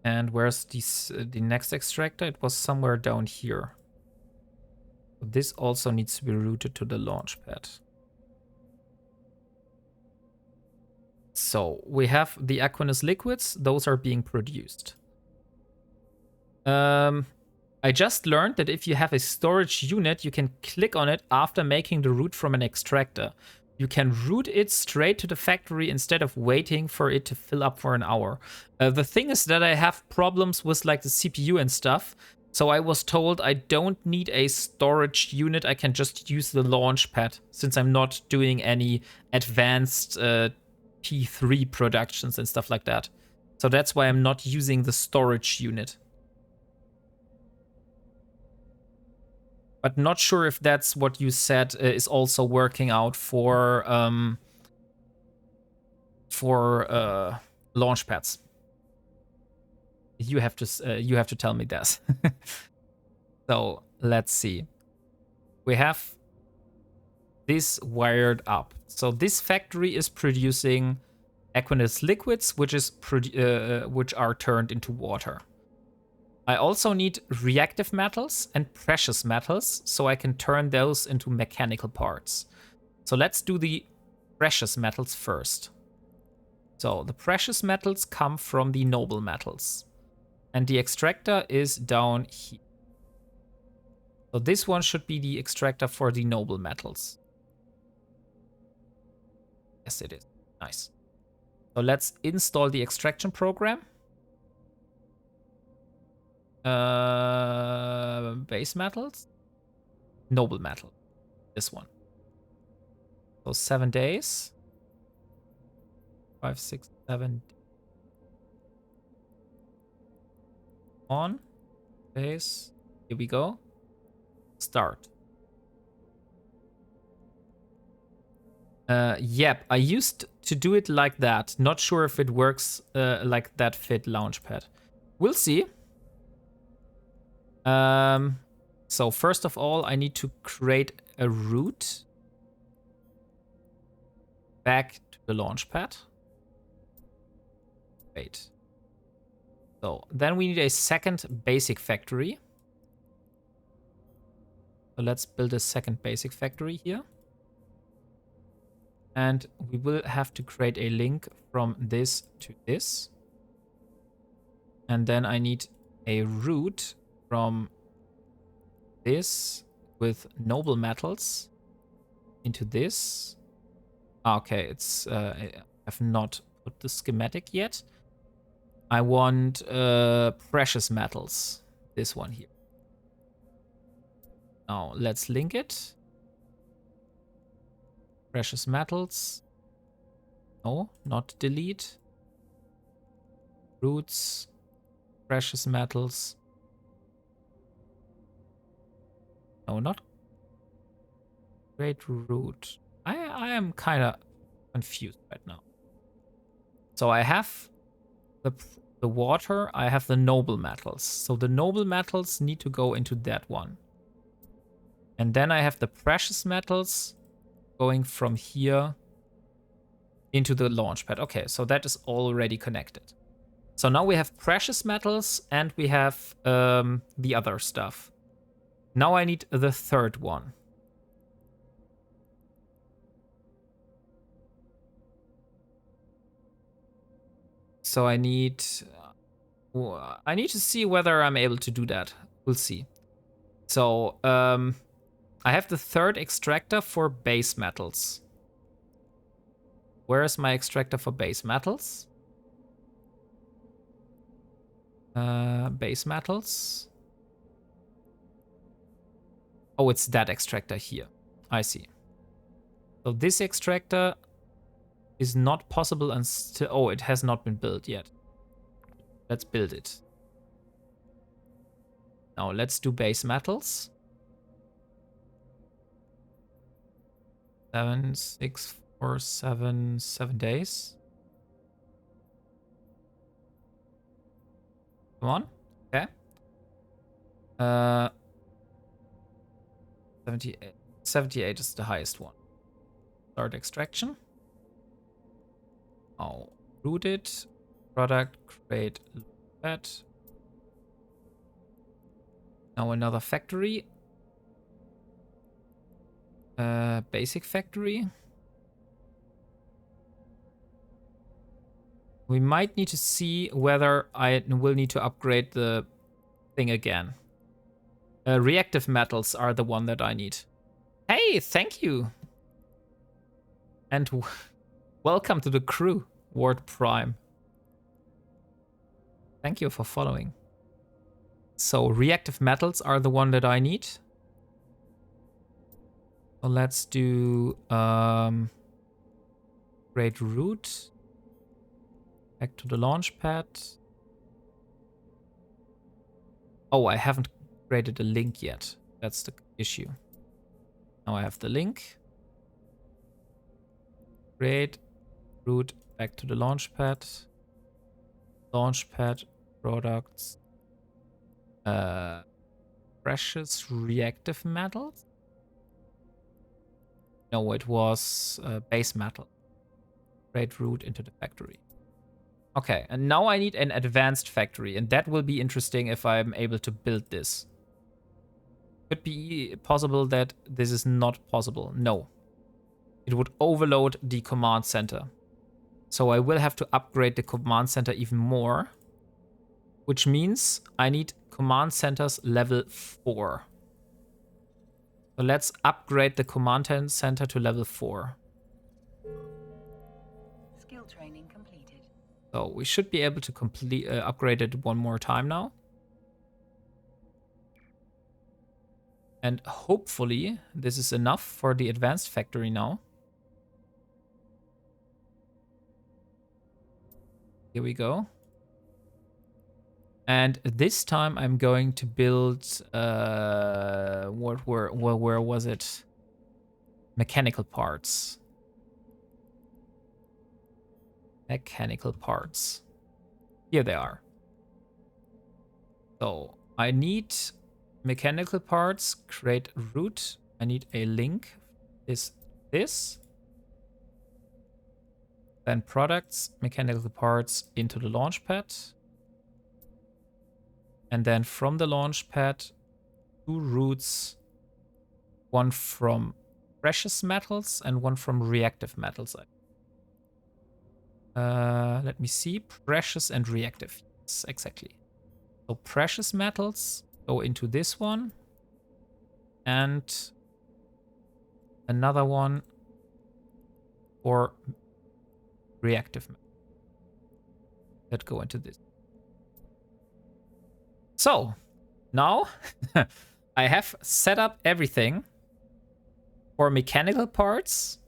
And where's this, the next extractor? It was somewhere down here. This also needs to be routed to the launch pad. So we have the aqueous liquids. Those are being produced. I just learned that if you have a storage unit, you can click on it after making the route from an extractor. You can route it straight to the factory instead of waiting for it to fill up for an hour. The thing is that I have problems with like the CPU and stuff. So I was told I don't need a storage unit. I can just use the launch pad since I'm not doing any advanced P3 productions and stuff like that. So that's why I'm not using the storage unit. But not sure if that's what you said is also working out for launch pads. You have to tell me this. So let's see. We have this wired up. So this factory is producing aqueous liquids, which are turned into water. I also need reactive metals and precious metals, so I can turn those into mechanical parts. So let's do the precious metals first. So the precious metals come from the noble metals. And the extractor is down here. So this one should be the extractor for the noble metals. Yes, it is. Nice. So let's install the extraction program. Base metals. Noble metal. This one. So 7 days. 5, 6, 7. On. Base. Here we go. Start. Yep, I used to do it like that. Not sure if it works like that fit Launchpad. We'll see. So first of all, I need to create a route back to the Launchpad. Wait. So then we need a second basic factory. So let's build a second basic factory here. And we will have to create a link from this to this. And then I need a route from this with noble metals into this. Okay, it's I have not put the schematic yet. I want precious metals. This one here. Now let's link it. Precious metals. No, not delete. Roots. Precious metals. No, not great root. I am kind of confused right now. So I have the water. I have the noble metals. So the noble metals need to go into that one. And then I have the precious metals going from here into the launch pad. Okay, so that is already connected. So now we have precious metals and we have the other stuff. Now I need the third one. So I need to see whether I'm able to do that. We'll see. So I have the third extractor for base metals. Where is my extractor for base metals? Base metals. Oh, it's that extractor here. I see. So this extractor is not possible until... Oh, it has not been built yet. Let's build it. Now let's do base metals. 7, 6, 4, 7 days. Come on. Okay. 78 is the highest one. Start extraction. Oh, root it. Product, create that. Now another factory. Basic factory. We might need to see whether I will need to upgrade the thing again. Reactive metals are the one that I need. Hey, thank you. And welcome to the crew, Ward Prime. Thank you for following. So reactive metals are the one that I need. So let's do create route. Back to the launch pad. Oh, I haven't created a link yet. That's the issue. Now I have the link. Create route back to the launch pad. Launchpad products. Precious reactive metals? No, it was base metal. Trade route into the factory. Okay, and now I need an advanced factory, and that will be interesting if I'm able to build this. Could be possible that this is not possible. No. It would overload the command center. So I will have to upgrade the command center even more, which means I need command centers level 4. So let's upgrade the command center to level 4.
Skill training completed.
So we should be able to upgrade it one more time now. And hopefully this is enough for the advanced factory now. Here we go. And this time I'm going to build, where was it? Mechanical parts. Mechanical parts. Here they are. So I need mechanical parts, create route. I need a link. Is this. Then products, mechanical parts into the launchpad. And then from the launchpad, 2 routes. One from precious metals and one from reactive metals. Let me see. Precious and reactive. Yes, exactly. So precious metals go into this one. And another one for reactive metals. That go into this. So, now I have set up everything for mechanical parts.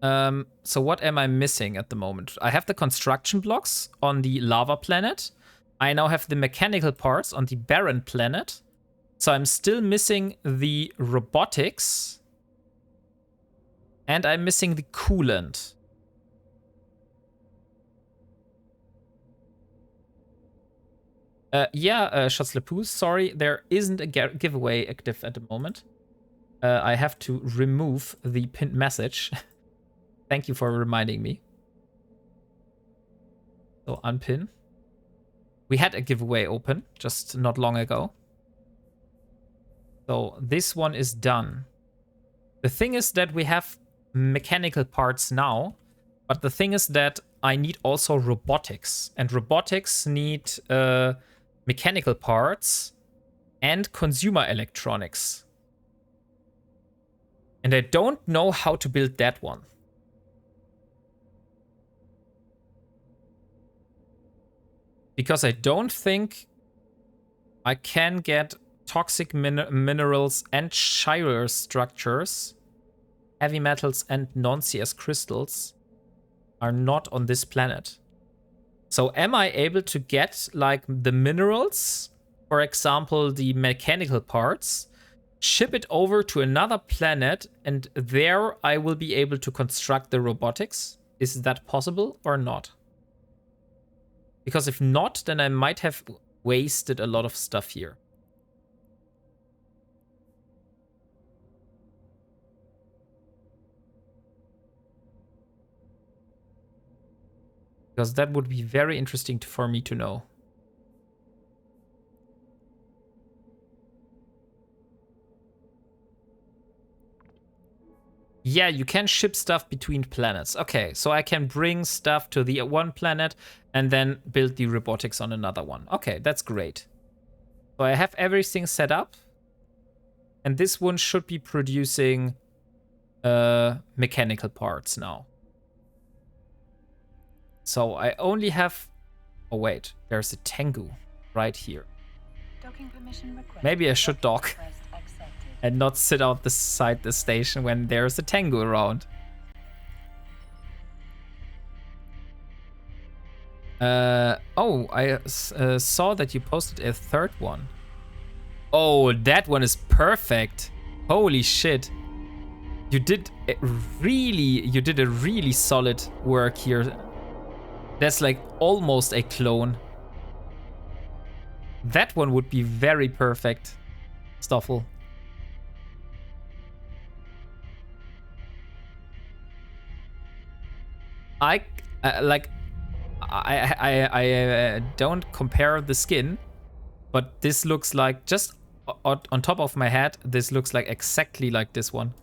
So what am I missing at the moment? I have the construction blocks on the lava planet. I now have the mechanical parts on the barren planet. So I'm still missing the robotics. And I'm missing the coolant. Schutzlepus, sorry, there isn't a giveaway active at the moment. I have to remove the pinned message. Thank you for reminding me. So unpin. We had a giveaway open just not long ago. So this one is done. The thing is that we have mechanical parts now, but the thing is that I need also robotics, and robotics need mechanical parts and consumer electronics. And I don't know how to build that one. Because I don't think I can get toxic minerals and chiral structures, heavy metals and non-CS crystals are not on this planet. So am I able to get like the minerals, for example, the mechanical parts, ship it over to another planet, and there I will be able to construct the robotics? Is that possible or not? Because if not, then I might have wasted a lot of stuff here. Because that would be very interesting for me to know. Yeah, you can ship stuff between planets. Okay, so I can bring stuff to the one planet and then build the robotics on another one. Okay, that's great. So I have everything set up. And this one should be producing mechanical parts now. So I only have... Oh wait, there's a Tengu right here.
Docking permission requested.
Maybe I should dock and not sit outside the station when there's a Tengu around. I saw that you posted a third one. Oh, that one is perfect. Holy shit. You did a really solid work here. That's like almost a clone. That one would be very perfect. Stoffel. I don't compare the skin, but this looks like, just on top of my head, this looks like exactly like this one.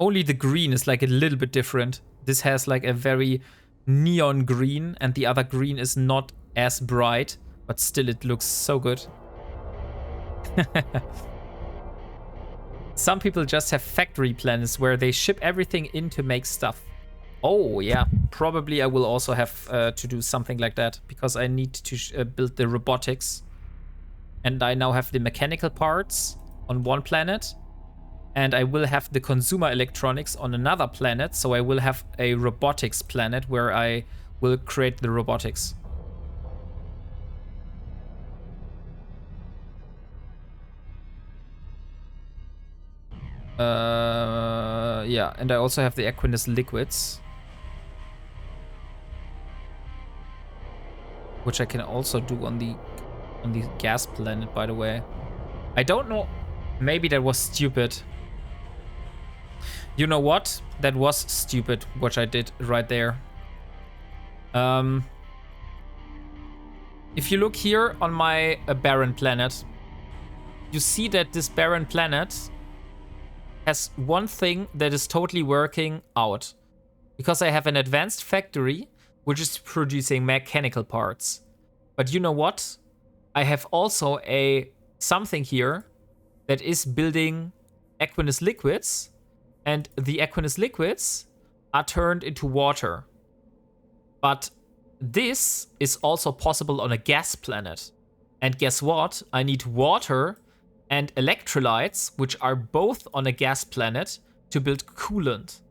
Only the green is like a little bit different. This has like a very neon green, and the other green is not as bright, but still it looks so good. Some people just have factory plans where they ship everything in to make stuff. Oh yeah, probably I will also have to do something like that, because I need to build the robotics. And I now have the mechanical parts on one planet. And I will have the consumer electronics on another planet. So I will have a robotics planet where I will create the robotics. Yeah, and I also have the aqueous liquids, which I can also do on the gas planet, by the way. I don't know. Maybe that was stupid. You know what? That was stupid, what I did right there. If you look here on my barren planet, you see that this barren planet has one thing that is totally working out. Because I have an advanced factory, which is producing mechanical parts. But you know what? I have also something here that is building aqueous liquids. And the aqueous liquids are turned into water. But this is also possible on a gas planet. And guess what? I need water and electrolytes, which are both on a gas planet, to build coolant.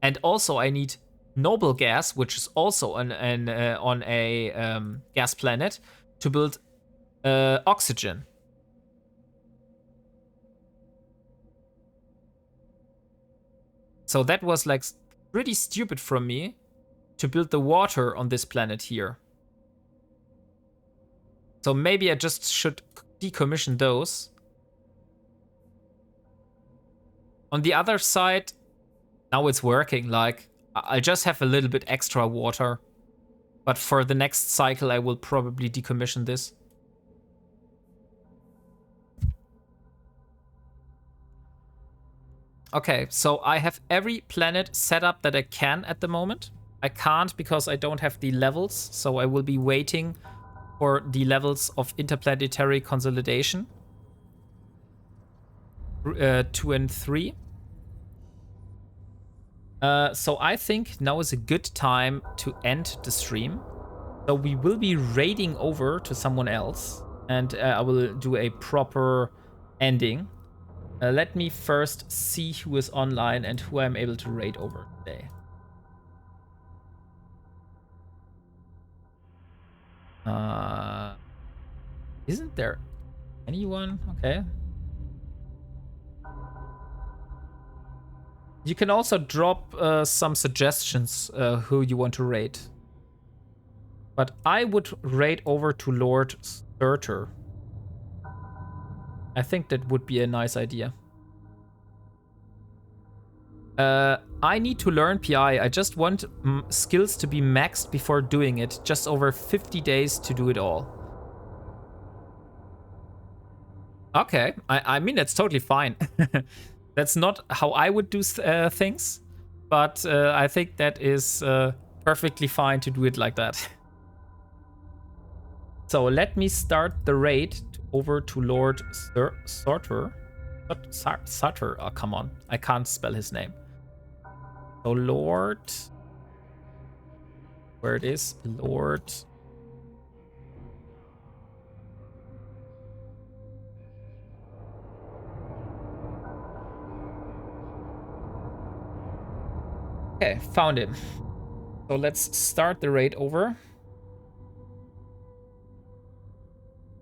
And also I need noble gas, which is also on a gas planet, to build oxygen. So that was like pretty stupid from me to build the water on this planet here. So maybe I just should decommission those. On the other side, now it's working. Like, I just have a little bit extra water. But for the next cycle, I will probably decommission this. Okay, so I have every planet set up that I can at the moment. I can't because I don't have the levels, so I will be waiting for the levels of interplanetary consolidation. 2 and 3. So I think now is a good time to end the stream. So we will be raiding over to someone else, and I will do a proper ending. Let me first see who is online and who I'm able to raid over today. Isn't there anyone? Okay. You can also drop some suggestions who you want to raid. But I would raid over to Lord Surtur. I think that would be a nice idea. I need to learn PI. I just want skills to be maxed before doing it. Just over 50 days to do it all. Okay, I mean, that's totally fine. That's not how I would do things. But I think that is perfectly fine to do it like that. So let me start the raid over to Lord Surtur. Surtur, oh come on, I can't spell his name. So Lord, where it is, Lord. Okay, found him. So let's start the raid over.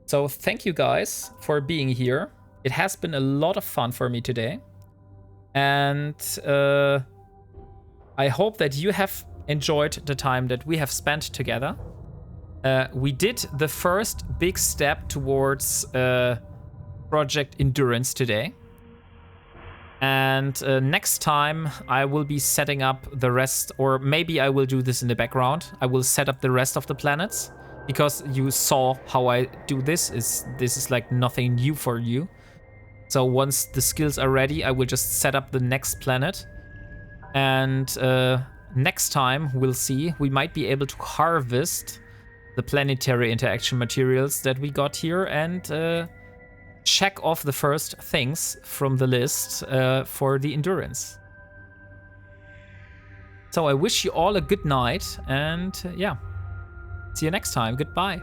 So thank you guys for being here. It has been a lot of fun for me today. And I hope that you have enjoyed the time that we have spent together. We did the first big step towards Project Endurance today. And next time I will be setting up the rest, or maybe I will do this in the background. I will set up the rest of the planets, because you saw how I do this. This is like nothing new for you. So once the skills are ready, I will just set up the next planet. And next time we'll see, we might be able to harvest the planetary interaction materials that we got here and check off the first things from the list for the endurance. So I wish you all a good night, and yeah, see you next time. Goodbye.